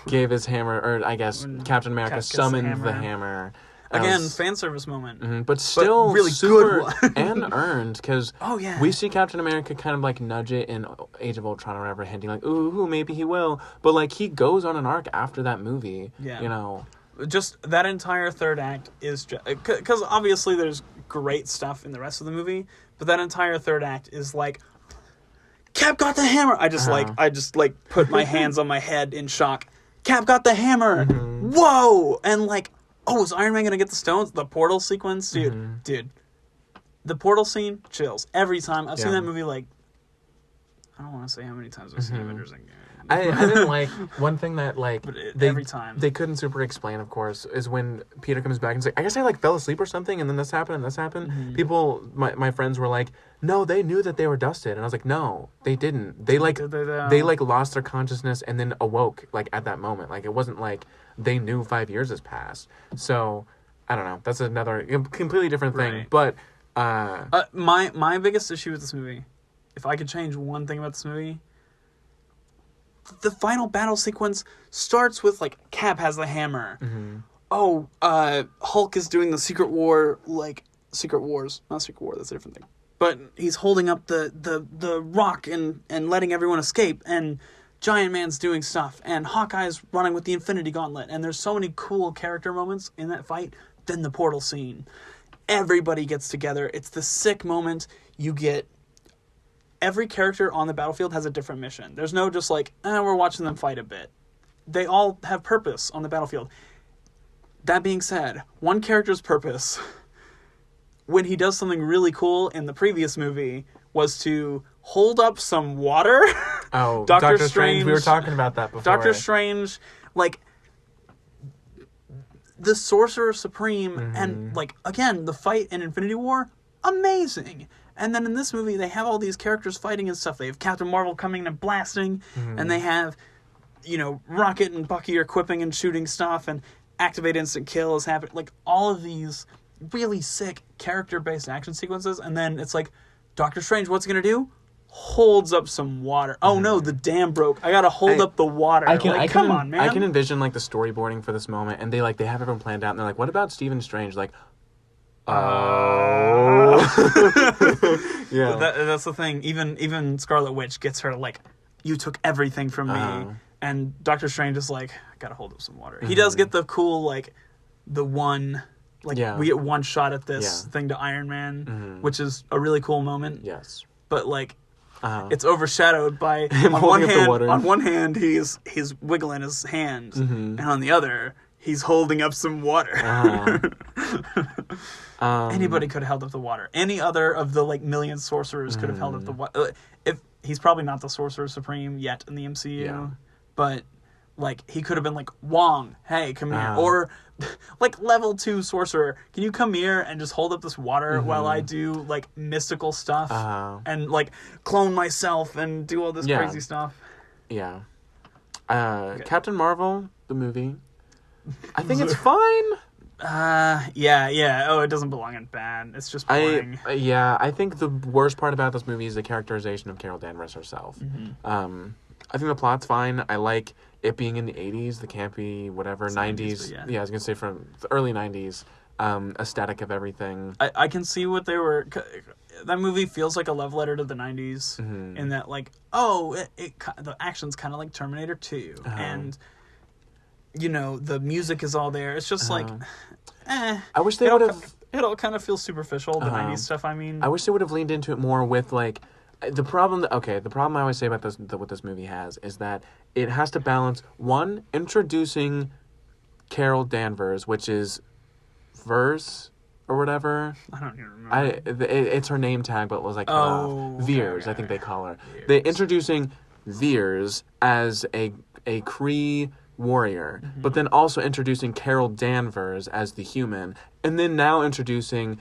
gave his hammer, or I guess Captain America summoned the hammer. Again, fan service moment. But still but really super good and earned, because we see we Captain America kind of like nudge it in Age of Ultron or whatever, hinting like, ooh, maybe he will. But like, he goes on an arc after that movie, you know. Just that entire third act is just... Because obviously there's great stuff in the rest of the movie, but that entire third act is like, Cap got the hammer! I just put my hands on my head in shock. Cap got the hammer! Whoa! And like, oh, is Iron Man gonna get the stones? The portal sequence? Dude. The portal scene, chills. Every time. I've seen that movie like... I don't want to say how many times I've seen Avengers Endgame. I didn't like... One thing that, like... every time. They couldn't super explain, of course, is when Peter comes back and says, I guess I, like, fell asleep or something, and then this happened, and this happened. People, my friends were like, no, they knew that they were dusted. And I was like, no, they didn't. They, like, lost their consciousness and then awoke, like, at that moment. Like, it wasn't like they knew 5 years has passed. So, I don't know. That's another completely different thing. Right. But, my biggest issue with this movie, if I could change one thing about this movie, the final battle sequence starts with, like, Cap has the hammer. Oh, Hulk is doing the Secret War, like, Secret Wars. Not Secret War, that's a different thing. But he's holding up the rock and letting everyone escape, and Giant Man's doing stuff, and Hawkeye's running with the Infinity Gauntlet, and there's so many cool character moments in that fight. Then the portal scene. Everybody gets together. It's the sick moment. You get... Every character on the battlefield has a different mission. There's no just like, we're watching them fight a bit. They all have purpose on the battlefield. That being said, one character's purpose, when he does something really cool in the previous movie, was to hold up some water. Oh, Doctor Strange. We were talking about that before. Doctor Strange, like, the Sorcerer Supreme, and, like, again, the fight in Infinity War, amazing. And then in this movie, they have all these characters fighting and stuff. They have Captain Marvel coming and blasting, and they have, you know, Rocket and Bucky are equipping and shooting stuff, and Activate Instant Kill is happening. Like, all of these really sick character-based action sequences, and then it's like, Doctor Strange, what's he gonna do? Holds up some water. Oh no, the dam broke. I gotta hold up the water. Come on, man. I can envision, like, the storyboarding for this moment, and they have everyone planned out, and they're like, what about Stephen Strange? Like, yeah. That's the thing. Even Scarlet Witch gets her like, you took everything from me, and Doctor Strange is like, I gotta hold up some water. He does get the cool like, the one, like we get one shot at this thing to Iron Man, which is a really cool moment. Yes, but like, it's overshadowed by on one hand he's wiggling his hand, and on the other he's holding up some water. Anybody could have held up the water. Any other of the like million sorcerers could have held up the water. If he's probably not the Sorcerer Supreme yet in the MCU, but like he could have been like, Wong, hey, come here, or like level 2 sorcerer, can you come here and just hold up this water while I do like mystical stuff and like clone myself and do all this crazy stuff. Yeah. Captain Marvel, the movie, I think it's fine. Yeah. Oh, it doesn't belong in bad. It's just boring. I think the worst part about this movie is the characterization of Carol Danvers herself. I think the plot's fine. I like it being in the 80s, the campy, whatever, 90s. Yeah, I was going to say from the early 90s, aesthetic of everything. I can see what they were... That movie feels like a love letter to the 90s in that, like, the action's kind of like Terminator 2. And... you know, the music is all there. It's just like, I wish they would have... It all kind of feels superficial, the 90s stuff, I mean. I wish they would have leaned into it more with, like... The problem I always say about this, what this movie has, is that it has to balance, one, introducing Carol Danvers, which is Vers or whatever. I don't even remember. It's her name tag, but it was like Veers, I think they call her. They're introducing Veers as a a Kree warrior, but then also introducing Carol Danvers as the human, and then now introducing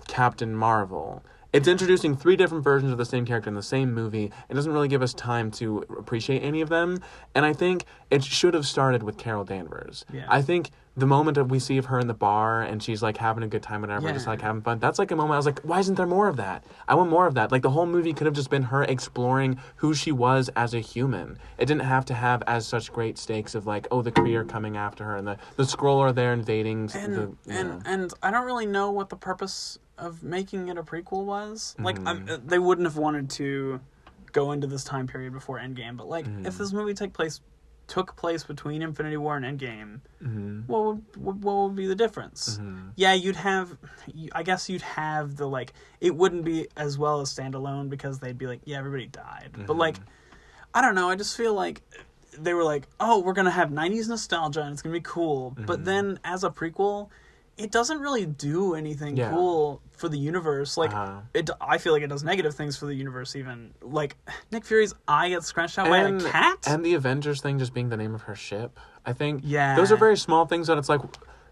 Captain Marvel. It's introducing 3 different versions of the same character in the same movie. It doesn't really give us time to appreciate any of them. And I think it should have started with Carol Danvers. Yeah. I think the moment we see of her in the bar and she's like having a good time and everyone just like having fun, that's like a moment I was like, why isn't there more of that? I want more of that. Like the whole movie could have just been her exploring who she was as a human. It didn't have to have as such great stakes of like, oh, the Kree are coming after her and the Skrull are there invading. And I don't really know what the purpose of making it a prequel was. Like, they wouldn't have wanted to go into this time period before Endgame, but like, if this movie took place between Infinity War and Endgame, what would be the difference? Yeah, I guess you'd have the, like, it wouldn't be as well as standalone because they'd be like, yeah, everybody died. But like, I don't know, I just feel like they were like, oh, we're gonna have 90s nostalgia and it's gonna be cool. But then as a prequel, it doesn't really do anything cool for the universe. Like, I feel like it does negative things for the universe even. Like, Nick Fury's eye gets scratched out by a cat? And the Avengers thing just being the name of her ship. I think Yeah. those are very small things that it's like,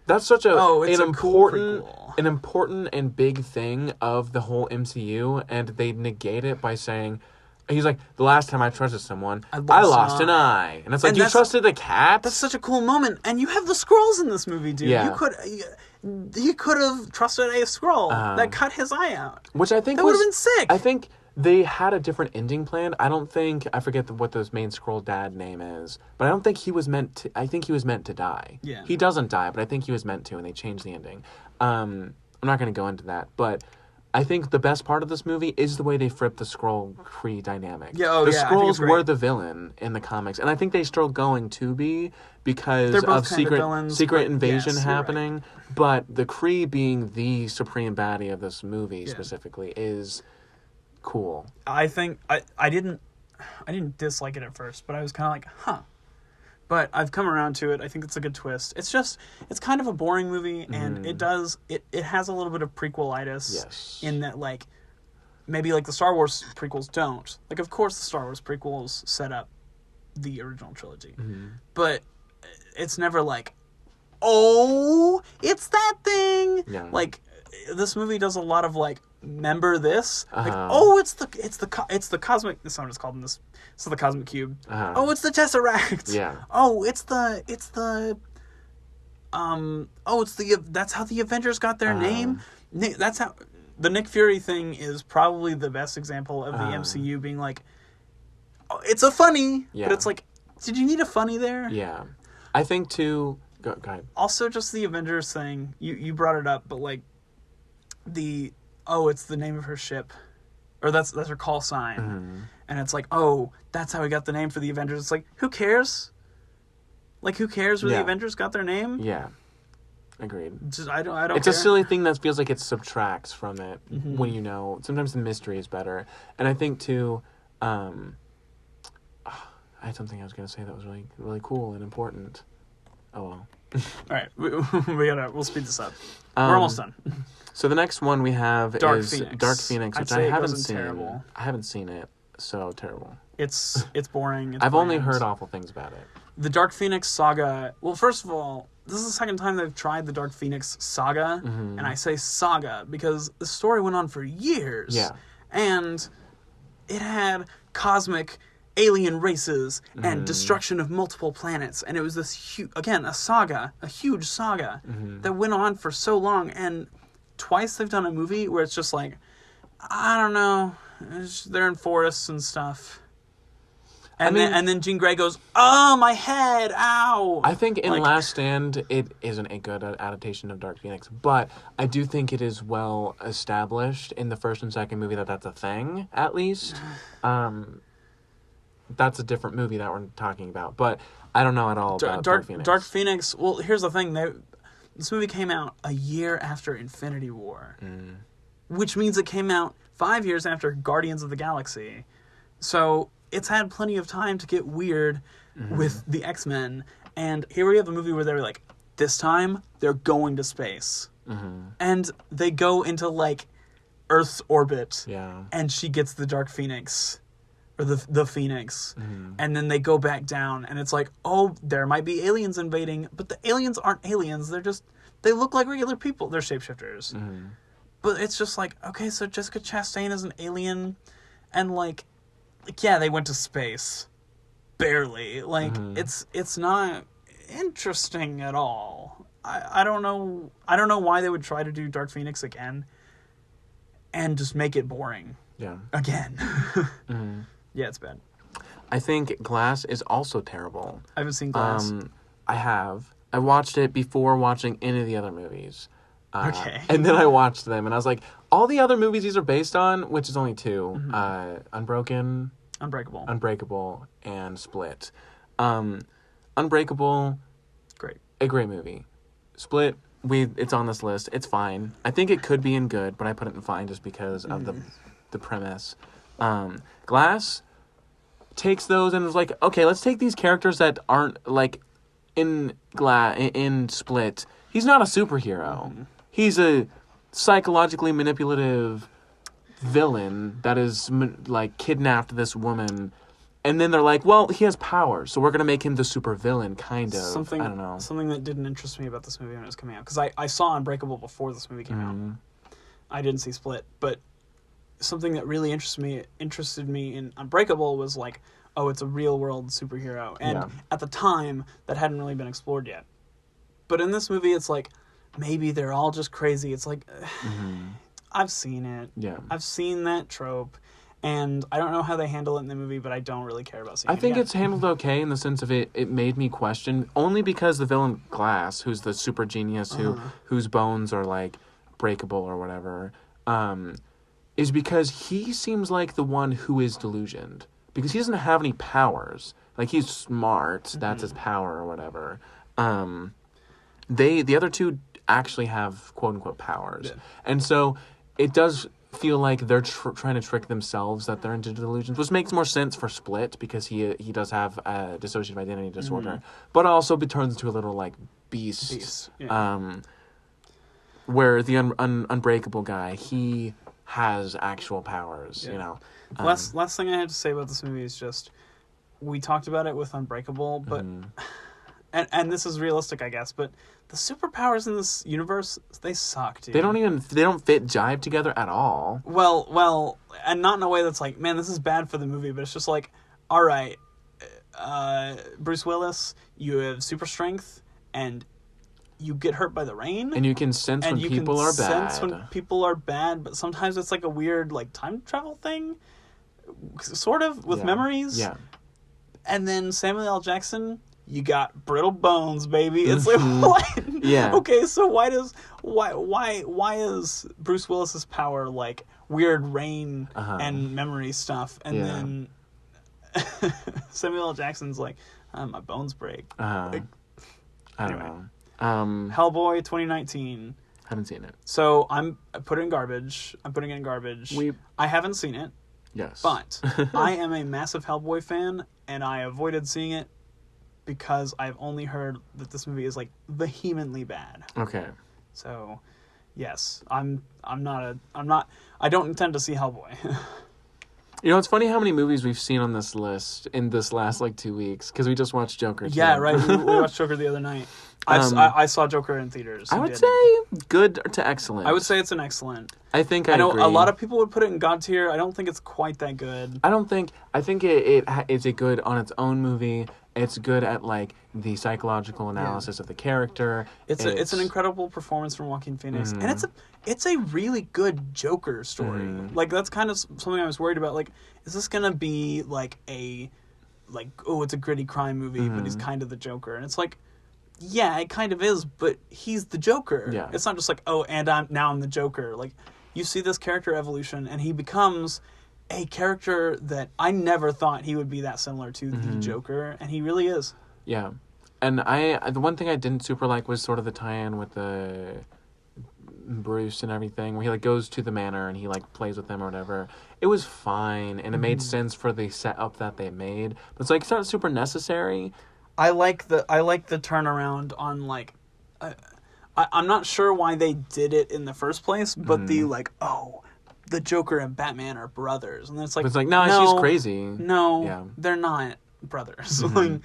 that's such an important cool and big thing of the whole MCU, and they negate it by saying, he's like, the last time I trusted someone, I lost an eye. And it's like, you trusted a cat? That's such a cool moment. And you have the Skrulls in this movie, dude. Yeah. He could have trusted a Skrull that cut his eye out. Which I think that would have been sick. I think they had a different ending plan. I forget what the main Skrull dad name is, but I don't think he was meant to. I think he was meant to die. Yeah. He doesn't die, but I think he was meant to, and they changed the ending. I'm not going to go into that, but I think the best part of this movie is the way they flipped the Skrull-Kree dynamic. The Skrulls were the villain in the comics, and I think they still going to be because of secret invasion happening. Right. But the Kree being the supreme baddie of this movie specifically is cool. I think I didn't dislike it at first, but I was kind of like, huh. But I've come around to it. I think it's a good twist. It's kind of a boring movie, and it has a little bit of prequelitis in that, like, maybe like the Star Wars prequels don't. Like, of course the Star Wars prequels set up the original trilogy. But it's never like, oh, it's that thing. Yeah. Like, this movie does a lot of like, remember this? Like, oh, it's the cosmic. That's not what it's called in this. It's the cosmic cube. Oh, it's the Tesseract. Yeah. Oh, it's the. That's how the Avengers got their name. That's how the Nick Fury thing is probably the best example of the MCU being like, oh, it's a funny, but it's like, did you need a funny there? Yeah, I think too. Go ahead. Also, just the Avengers thing. You brought it up, but like it's the name of her ship, or that's her call sign, and it's like, oh, that's how we got the name for the Avengers. It's like, who cares? Like, who cares where the Avengers got their name? Yeah, agreed. I don't. It's care. a silly thing that feels like it subtracts from it when you know. Sometimes the mystery is better, and I think too. I had something I was going to say that was really, really cool and important. Oh well. All right, we'll speed this up. We're almost done. So the next one we have is Phoenix. Dark Phoenix, which I haven't seen. Terrible. I haven't seen it, so terrible. It's boring. I've only heard awful things about it. The Dark Phoenix saga. Well, first of all, this is the second time they've tried the Dark Phoenix saga, and I say saga because the story went on for years. Yeah, and it had cosmic alien races and destruction of multiple planets, and it was this huge saga that went on for so long. And twice they've done a movie where it's just like, I don't know, they're in forests and stuff, and then Jean Grey goes, oh, my head, ow. I think in Last Stand it isn't a good adaptation of Dark Phoenix, but I do think it is well established in the first and second movie that that's a thing, at least. That's a different movie that we're talking about, but I don't know at all about Dark Phoenix. Dark Phoenix, well, here's the thing. This movie came out a year after Infinity War, which means it came out 5 years after Guardians of the Galaxy. So it's had plenty of time to get weird with the X-Men. And here we have a movie where they're like, this time, they're going to space. And they go into, like, Earth's orbit. Yeah. And she gets the Dark Phoenix. or the Phoenix, and then they go back down, and it's like, oh, there might be aliens invading, but the aliens aren't aliens. They look like regular people. They're shapeshifters. But it's just like, okay, so Jessica Chastain is an alien, and like yeah, they went to space, barely. Like it's not interesting at all. I don't know why they would try to do Dark Phoenix again, and just make it boring. Yeah. Again. Yeah, it's bad. I think Glass is also terrible. I haven't seen Glass. I have. I watched it before watching any of the other movies. Okay. And then I watched them, and I was like, all the other movies these are based on, which is only two, Unbreakable, and Split. Unbreakable, Great. a great movie. Split, it's on this list. It's fine. I think it could be in good, but I put it in fine just because of the premise. Glass takes those and is like, okay, let's take these characters that aren't like in Split. He's not a superhero. He's a psychologically manipulative villain that is like kidnapped this woman, and then they're like, well, he has powers, so we're gonna make him the super villain, kind of. I don't know. Something that didn't interest me about this movie when it was coming out, because I saw Unbreakable before this movie came out. I didn't see Split, but something that really interested me in Unbreakable was like, oh, it's a real world superhero, and at the time that hadn't really been explored yet. But in this movie, it's like, maybe they're all just crazy. It's like, I've seen it. Yeah. I've seen that trope, and I don't know how they handle it in the movie, but I don't really care about seeing it. I think it's handled okay in the sense of it made me question, only because the villain Glass, who's the super genius whose bones are like breakable or whatever, is because he seems like the one who is delusioned. Because he doesn't have any powers. Like, he's smart, that's his power or whatever. The other two actually have quote-unquote powers. Yeah. And so it does feel like they're trying to trick themselves that they're into delusions, which makes more sense for Split, because he does have a dissociative identity disorder. But also it turns into a little, like, beast. Yeah. Where the Unbreakable guy, he has actual powers, you know. Last thing I had to say about this movie is just, we talked about it with Unbreakable, but and this is realistic, I guess, but the superpowers in this universe, they suck, dude. They don't fit jive together at all. Well, and not in a way that's like, man, this is bad for the movie, but it's just like, all right, Bruce Willis, you have super strength, and you get hurt by the rain, and you can sense when people are bad. Sense when people are bad, but sometimes it's like a weird like time travel thing, sort of, with memories. Yeah. And then Samuel L. Jackson, you got brittle bones, baby. It's like, what? Yeah. Okay, so why is Bruce Willis's power like weird rain and memory stuff, and then Samuel L. Jackson's like, my bones break. Like, I don't know. Hellboy 2019. Haven't seen it. So I put it in garbage. I'm putting it in garbage. I haven't seen it. Yes. But I am a massive Hellboy fan, and I avoided seeing it because I've only heard that this movie is like vehemently bad. Okay. So, yes, I don't intend to see Hellboy. You know, it's funny how many movies we've seen on this list in this last, 2 weeks, because we just watched Joker. Yeah, right. We watched Joker the other night. I saw Joker in theaters. I would say good to excellent. I would say it's an excellent. I think I know agree. A lot of people would put it in God tier. I don't think it's quite that good. I think it's a good on its own movie. It's good at the psychological analysis of the character. It's an incredible performance from Joaquin Phoenix, and it's a really good Joker story. That's kind of something I was worried about. Is this gonna be it's a gritty crime movie, but he's kind of the Joker, and it's like, yeah, it kind of is, but he's the Joker. Yeah. It's not just and I'm the Joker. You see this character evolution, and he becomes a character that I never thought he would be that similar to the Joker, and he really is. Yeah. And the one thing I didn't super like was sort of the tie-in with the Bruce and everything, where he goes to the manor and he plays with them or whatever. It was fine, and it made sense for the setup that they made, but it's not super necessary. I like the turnaround on I'm not sure why they did it in the first place, but the the Joker and Batman are brothers, and then it's like, But it's like, no, she's crazy. No, Yeah. they're not brothers. Mm-hmm.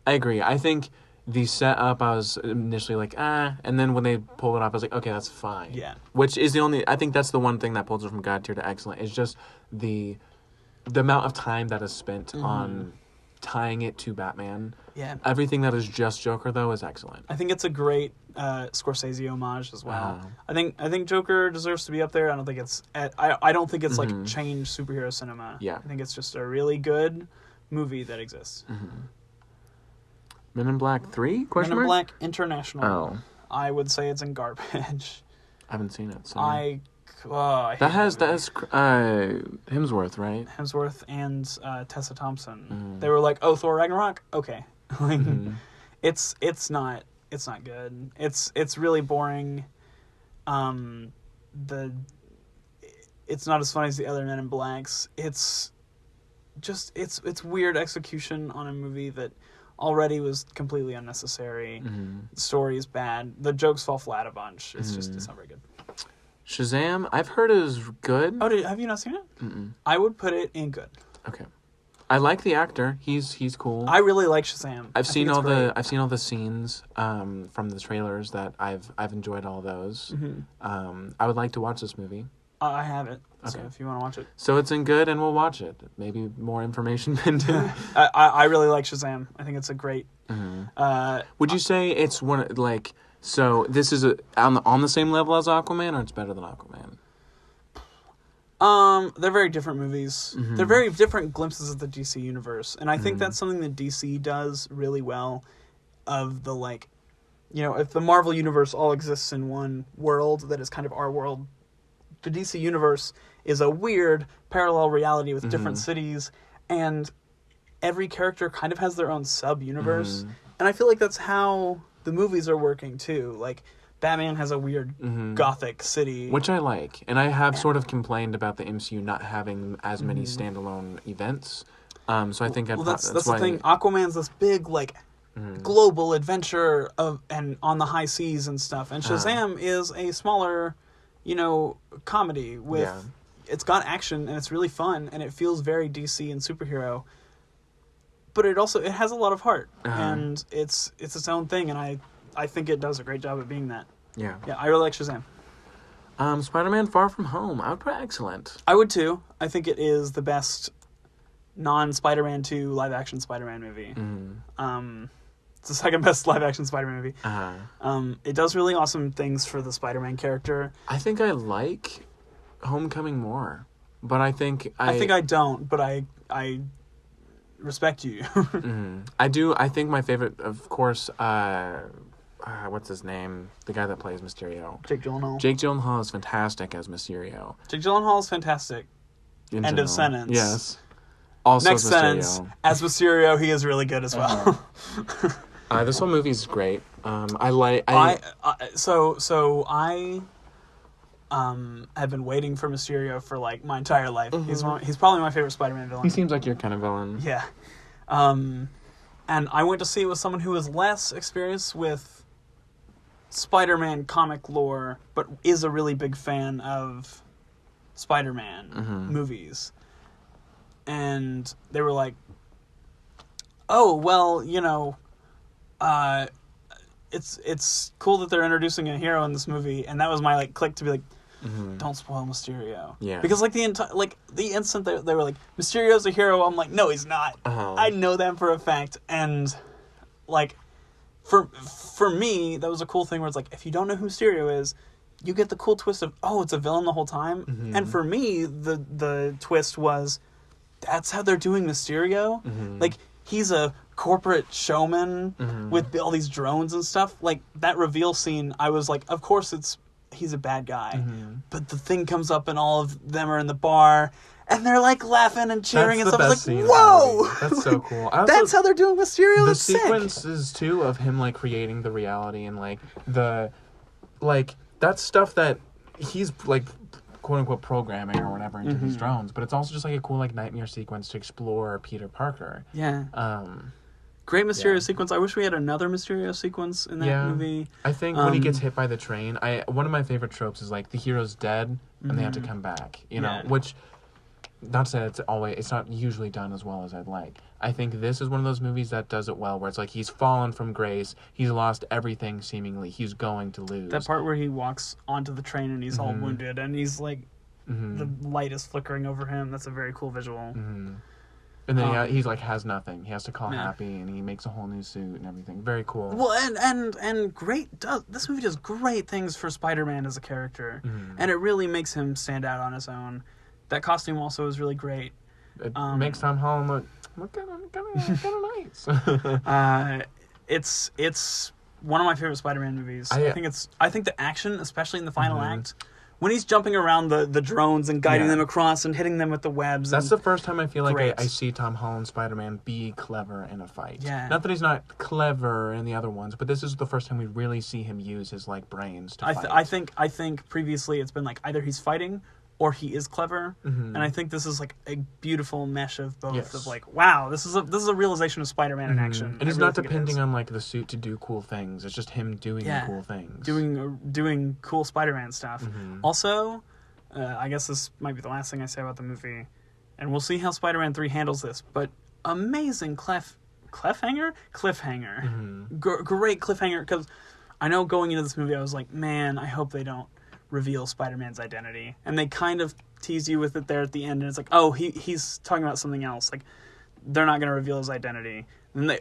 I agree. I think the setup, I was initially like, and then when they pulled it off, I was like, okay, that's fine. Yeah. Which is I think that's the one thing that pulls it from God tier to excellent. It's just the amount of time that is spent on tying it to Batman. Yeah. Everything that is just Joker, though, is excellent. I think it's a great Scorsese homage as well. I think Joker deserves to be up there. I don't think it's I don't think it's like changed superhero cinema. Yeah. I think it's just a really good movie that exists. Men in Black 3? Men in Black International. Oh. I would say it's in garbage. I haven't seen it. So. I hate that has Hemsworth, right? Hemsworth and Tessa Thompson. They were like, "Oh, Thor Ragnarok, okay." Like, it's not good. It's really boring. It's not as funny as the other Men in Blacks. It's weird execution on a movie that already was completely unnecessary. The story is bad. The jokes fall flat a bunch. It's not very good. Shazam, I've heard is good. Oh, have you not seen it? I would put it in good. Okay, I like the actor. He's cool. I really like Shazam. I've seen all the scenes from the trailers that I've enjoyed all those. I would like to watch this movie. I have it. Okay. So if you want to watch it, so it's in good, and we'll watch it. Maybe more information into. I really like Shazam. I think it's a great. Would you say it's one like? So this is on the same level as Aquaman, or it's better than Aquaman? They're very different movies. They're very different glimpses of the DC universe, and I think that's something that DC does really well. Of the if the Marvel universe all exists in one world that is kind of our world, the DC universe is a weird parallel reality with different cities, and every character kind of has their own sub-universe, and I feel like that's how the movies are working too. Like Batman has a weird gothic city, which I like, and I have sort of complained about the MCU not having as many standalone events. So I think that's the thing. Aquaman's this big global adventure and on the high seas and stuff, and Shazam is a smaller, comedy with. It's got action and it's really fun and it feels very DC and superhero. But it has a lot of heart and it's its own thing, and I think it does a great job at being that. Yeah. Yeah, I really like Shazam. Spider-Man Far From Home, I would put excellent. I would too. I think it is the best non-Spider-Man 2 live-action Spider-Man movie. It's the second best live-action Spider-Man movie. It does really awesome things for the Spider-Man character. I think I like Homecoming more, but I think I don't, but I respect you. I do. I think my favorite, of course, what's his name? The guy that plays Mysterio. Jake Gyllenhaal. Jake Gyllenhaal is fantastic as Mysterio. Jake Gyllenhaal is fantastic. End of sentence. Yes. Also Next sentence. As Mysterio, he is really good as well. This whole movie is great. I have been waiting for Mysterio for my entire life. He's probably my favorite Spider-Man villain. He seems like your kind of villain. Yeah. And I went to see it with someone who was less experienced with Spider-Man comic lore, but is a really big fan of Spider-Man movies. And they were like, "Oh, well, it's cool that they're introducing a hero in this movie," and that was my click to be like, don't spoil Mysterio. Yeah. Because the instant they were like, Mysterio's a hero, I'm like, no, he's not. I know that for a fact, and for me, that was a cool thing where it's like, if you don't know who Mysterio is, you get the cool twist of, oh, it's a villain the whole time. And for me, the twist was, that's how they're doing Mysterio. He's a corporate showman with all these drones and stuff. That reveal scene, I was like, of course he's a bad guy. But the thing comes up and all of them are in the bar and they're laughing and cheering and stuff. I was like, whoa! That's so cool. That's how they're doing Mysterio. The That's sick. sequences too of him creating the reality and that stuff that he's quote unquote programming or whatever into these drones, but it's also just a cool nightmare sequence to explore Peter Parker. Yeah. Great Mysterio sequence. I wish we had another Mysterio sequence in that movie. I think when he gets hit by the train, one of my favorite tropes is the hero's dead and they have to come back. You know, Yeah. which not to say it's not usually done as well as I'd like. I think this is one of those movies that does it well, where it's like he's fallen from grace, he's lost everything seemingly, he's going to lose. That part where he walks onto the train and he's all wounded and he's like, the light is flickering over him. That's a very cool visual. And then he's like has nothing. He has to call Yeah. Happy, and he makes a whole new suit and everything. Very cool. Well, and this movie does great things for Spider-Man as a character, and it really makes him stand out on his own. That costume also is really great. It makes Tom Holland look kind of nice. It's one of my favorite Spider-Man movies. I think the action, especially in the final act, when he's jumping around the drones and guiding them across and hitting them with the webs. That's the first time I feel like Great. I see Tom Holland Spider-Man be clever in a fight. Yeah. Not that he's not clever in the other ones, but this is the first time we really see him use his like brains to fight. I think previously it's been like either he's fighting or he is clever, and I think this is like a beautiful mesh of both. Yes. Of like, wow, this is a realization of Spider-Man in action. And it's not depending on like the suit to do cool things. It's just him doing cool things. Doing cool Spider-Man stuff. Also, I guess this might be the last thing I say about the movie, and we'll see how Spider-Man 3 handles this, but amazing cliffhanger? Great cliffhanger, because I know going into this movie I was like, man, I hope they don't reveal Spider-Man's identity. And they kind of tease you with it there at the end, and it's like, oh, he's talking about something else. Like, they're not going to reveal his identity. And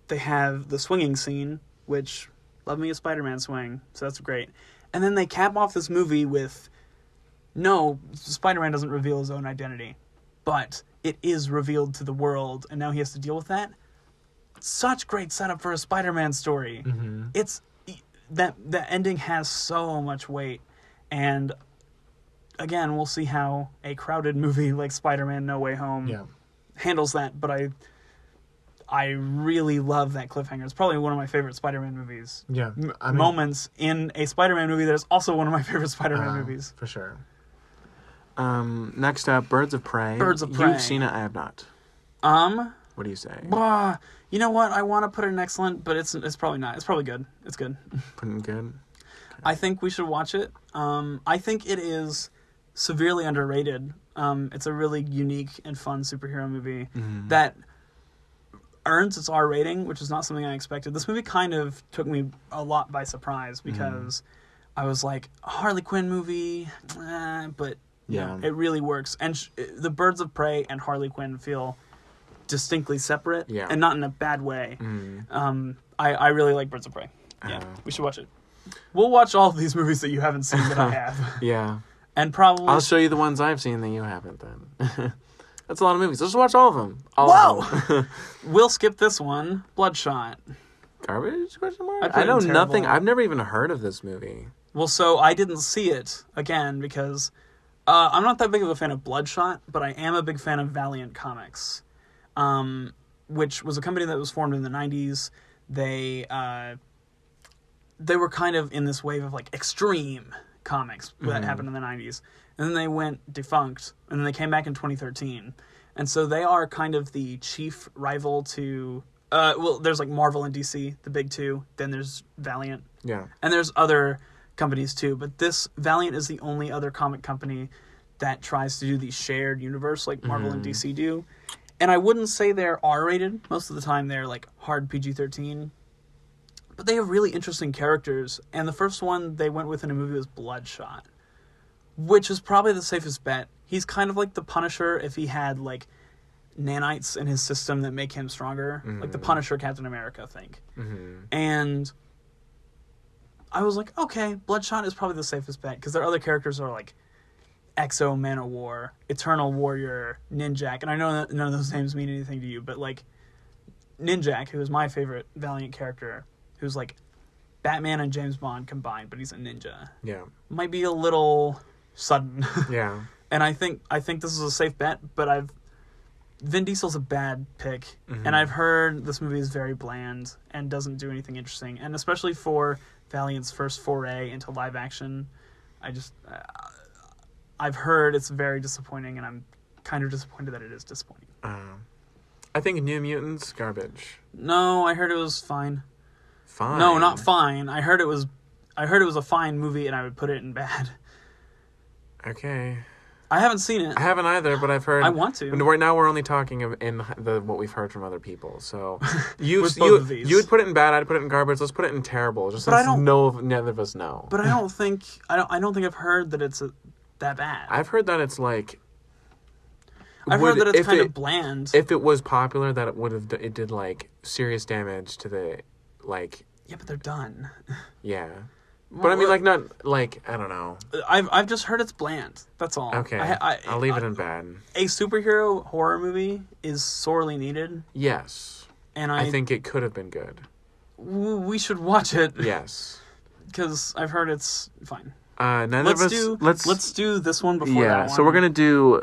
they have the swinging scene, which, love me a Spider-Man swing, so that's great. And then they cap off this movie with, no, Spider-Man doesn't reveal his own identity, but it is revealed to the world, and now he has to deal with that. Such great setup for a Spider-Man story. It's that ending has so much weight, and again, we'll see how a crowded movie like Spider-Man No Way Home handles that, but I really love that cliffhanger. It's probably one of my favorite Spider-Man movies. Yeah. Moments in a Spider-Man movie that is also one of my favorite Spider-Man movies. For sure. Next up, Birds of Prey. Birds of Prey. You've seen it, I have not. What do you say? You know what? I want to put it in excellent, but it's probably not. It's probably good. It's good. Pretty good. I think we should watch it. I think it is severely underrated. It's a really unique and fun superhero movie that earns its R rating, which is not something I expected. This movie kind of took me a lot by surprise because I was like, a Harley Quinn movie, but it really works. And the Birds of Prey and Harley Quinn feel distinctly separate, and not in a bad way. I really like Birds of Prey. We should watch it. We'll watch all of these movies that you haven't seen that I have. Yeah. And probably I'll show you the ones I've seen that you haven't then. That's a lot of movies. Let's watch all of them. All of them. We'll skip this one. Bloodshot. Garbage? Question mark? I put I it know in terrible. nothing. I've never even heard of this movie. Well, so I didn't see it, again, because I'm not that big of a fan of Bloodshot, but I am a big fan of Valiant Comics, which was a company that was formed in the 90s. They were kind of in this wave of like extreme comics that happened in the 90s. And then they went defunct, and then they came back in 2013. And so they are kind of the chief rival to... there's like Marvel and DC, the big two. Then there's Valiant. Yeah. And there's other companies too. But this Valiant is the only other comic company that tries to do the shared universe like Marvel and DC do. And I wouldn't say they're R-rated. Most of the time they're like hard PG-13. But they have really interesting characters. And the first one they went with in a movie was Bloodshot, which is probably the safest bet. He's kind of like the Punisher if he had like nanites in his system that make him stronger. Like the Punisher Captain America, I think. And I was like, okay, Bloodshot is probably the safest bet, because their other characters are like Exo Man of War, Eternal Warrior, Ninjak, and I know that none of those names mean anything to you, but like Ninjak, who is my favorite Valiant character, who's like Batman and James Bond combined, but he's a ninja. Yeah. Might be a little sudden. Yeah. And I think this is a safe bet, but Vin Diesel's a bad pick, and I've heard this movie is very bland and doesn't do anything interesting, and especially for Valiant's first foray into live action, I've heard it's very disappointing, and I'm kind of disappointed that it is disappointing. I think New Mutants, garbage. No, I heard it was fine. Fine. No, not fine. I heard it was a fine movie, and I would put it in bad. Okay. I haven't seen it. I haven't either, but I've heard. I want to. Right now, we're only talking in what we've heard from other people. So you With both of these. you would put it in bad. I'd put it in garbage. Let's put it in terrible. Just But I since don't- neither of us know. But I don't think I've heard that it's that bad. I've heard that it's like. I've heard that it's if kind it- of bland. If it was popular, that it did like serious damage to the like. Yeah, but they're done. Yeah. But I mean, like, not, like, I don't know. I've just heard it's bland. That's all. Okay. I'll leave it in bad. A superhero horror movie is sorely needed, Yes. and I think it could have been good. we should watch it. Yes. Because I've heard it's fine. Neither Let's of us... do let's do this one before that Yeah, one. so we're going to do...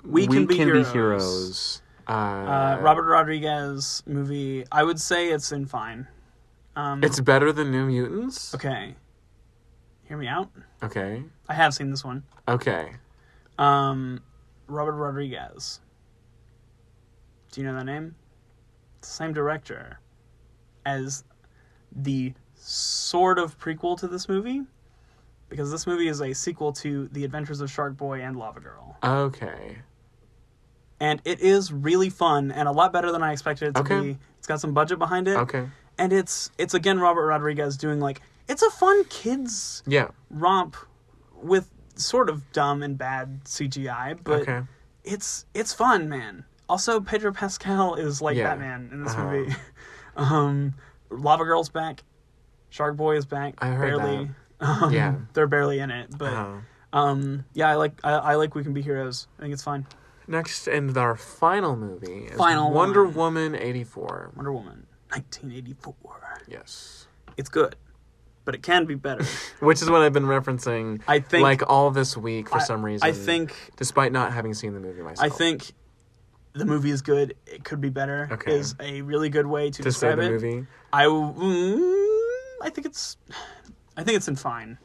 We Can Be Heroes. Heroes. Robert Rodriguez movie. I would say it's in fine. It's better than New Mutants? Okay. Hear me out. Okay. I have seen this one. Okay. Robert Rodriguez. Do you know that name? It's the same director as the sort of prequel to this movie, because this movie is a sequel to The Adventures of Shark Boy and Lava Girl. Okay. And it is really fun and a lot better than I expected it to be. It's got some budget behind it. Okay. And it's again Robert Rodriguez doing like, it's a fun kids Yeah. romp with sort of dumb and bad CGI, but Okay. it's fun, man. Also, Pedro Pascal is like Yeah. Batman in this movie. Lava Girl's back. Shark Boy is back. I heard barely. Yeah. They're barely in it, but yeah, I like We Can Be Heroes. I think it's fine. Next, and our final movie is Final Wonder one. Woman 84. Wonder Woman, 1984. Yes. It's good, but it can be better. Which is what I've been referencing I think like all this week for some reason. I think despite not having seen the movie myself. I think the movie is good. It could be better. Okay. Is a really good way to to say describe the it. movie. I think it's in fine.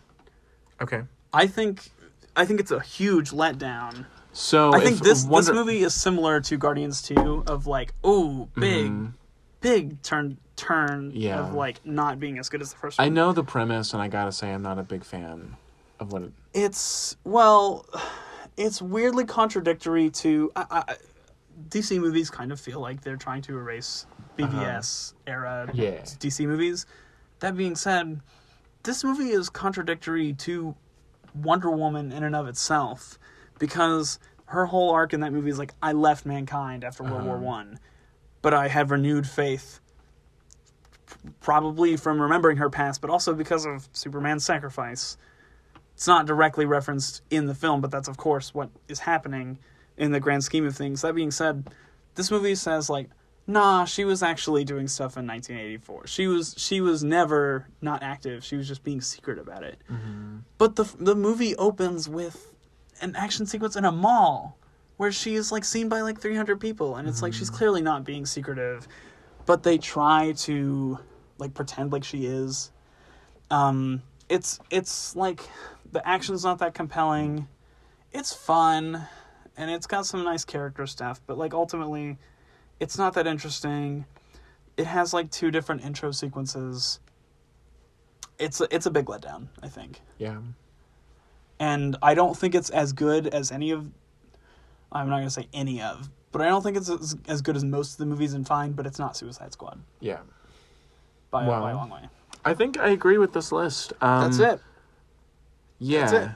Okay. I think it's a huge letdown. So I think if this Wonder- movie is similar to Guardians 2 of like, big turn Yeah. of like not being as good as the first one. I know the premise, and I gotta say, I'm not a big fan of what it. It's weirdly contradictory to DC movies. Kind of feel like they're trying to erase BVS era Yeah. DC movies. That being said, this movie is contradictory to Wonder Woman in and of itself, because her whole arc in that movie is like, I left mankind after World War One, but I have renewed faith, probably from remembering her past, but also because of Superman's sacrifice. It's not directly referenced in the film, but that's of course what is happening in the grand scheme of things. That being said, this movie says like, nah, she was actually doing stuff in 1984. She was never not active. She was just being secret about it. Mm-hmm. But the movie opens with an action sequence in a mall where she is like seen by like 300 people, and it's like she's clearly not being secretive, but they try to like pretend like she is. It's like the action's not that compelling. It's fun, and it's got some nice character stuff, but like ultimately it's not that interesting. It has like 2 different intro sequences. It's a big letdown, I think. Yeah. And I don't think it's as good as any of... I'm not going to say any of, but I don't think it's as good as most of the movies in Fine, but it's not Suicide Squad. Yeah. By a Well, long way. I think I agree with this list. That's it. Yeah.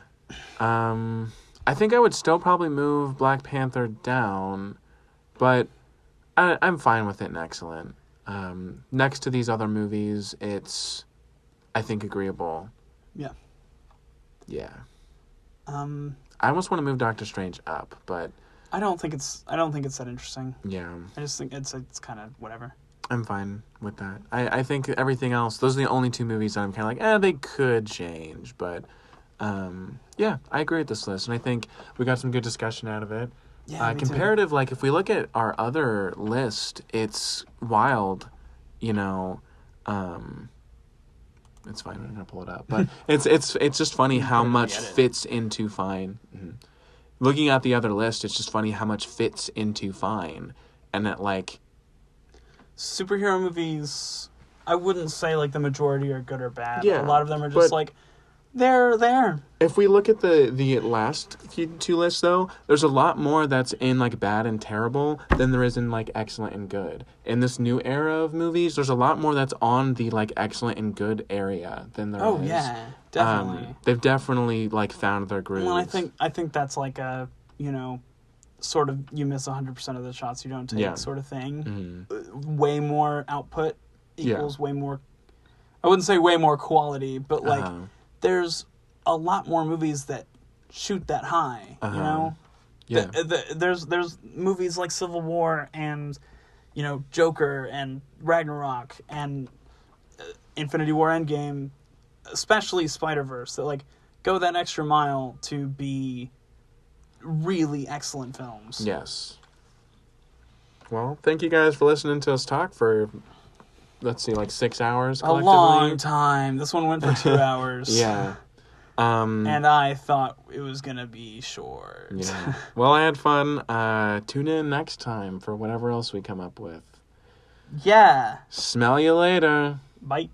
That's I think I would still probably move Black Panther down, but I'm fine with it and excellent. Next to these other movies, it's, I think, agreeable. Yeah. Yeah. I almost want to move Doctor Strange up, but I don't think it's that interesting. yeah, I just think it's kind of whatever. I'm fine with that. I think everything else, those are the only 2 movies that I'm kind of like, they could change, but yeah, I agree with this list, and I think we got some good discussion out of it. Yeah, me too. Comparative, like if we look at our other list, it's wild, you know. It's fine. I'm gonna pull it up, but it's just funny how much fits into Fine. Mm-hmm. Looking at the other list, it's just funny how much fits into Fine, and that like superhero movies, I wouldn't say like the majority are good or bad. Yeah, a lot of them are just but like they're there. If we look at the last two lists, though, there's a lot more that's in, like, bad and terrible than there is in, like, excellent and good. In this new era of movies, there's a lot more that's on the, like, excellent and good area than there is. Oh, yeah, definitely. They've definitely, like, found their groove. Well, I think that's like a, you know, sort of you miss 100% of the shots you don't take sort of thing. Mm-hmm. Way more output equals way more, I wouldn't say way more quality, but, like, there's a lot more movies that shoot that high, you know? Yeah. There's movies like Civil War and, you know, Joker and Ragnarok and Infinity War Endgame, especially Spider-Verse, that, like, go that extra mile to be really excellent films. Yes. Well, thank you guys for listening to us talk for, let's see, like 6 hours A collectively. long time. This one went for 2 hours. Yeah. And I thought it was going to be short. Yeah. Well, I had fun. Tune in next time for whatever else we come up with. Yeah. Smell you later. Bye.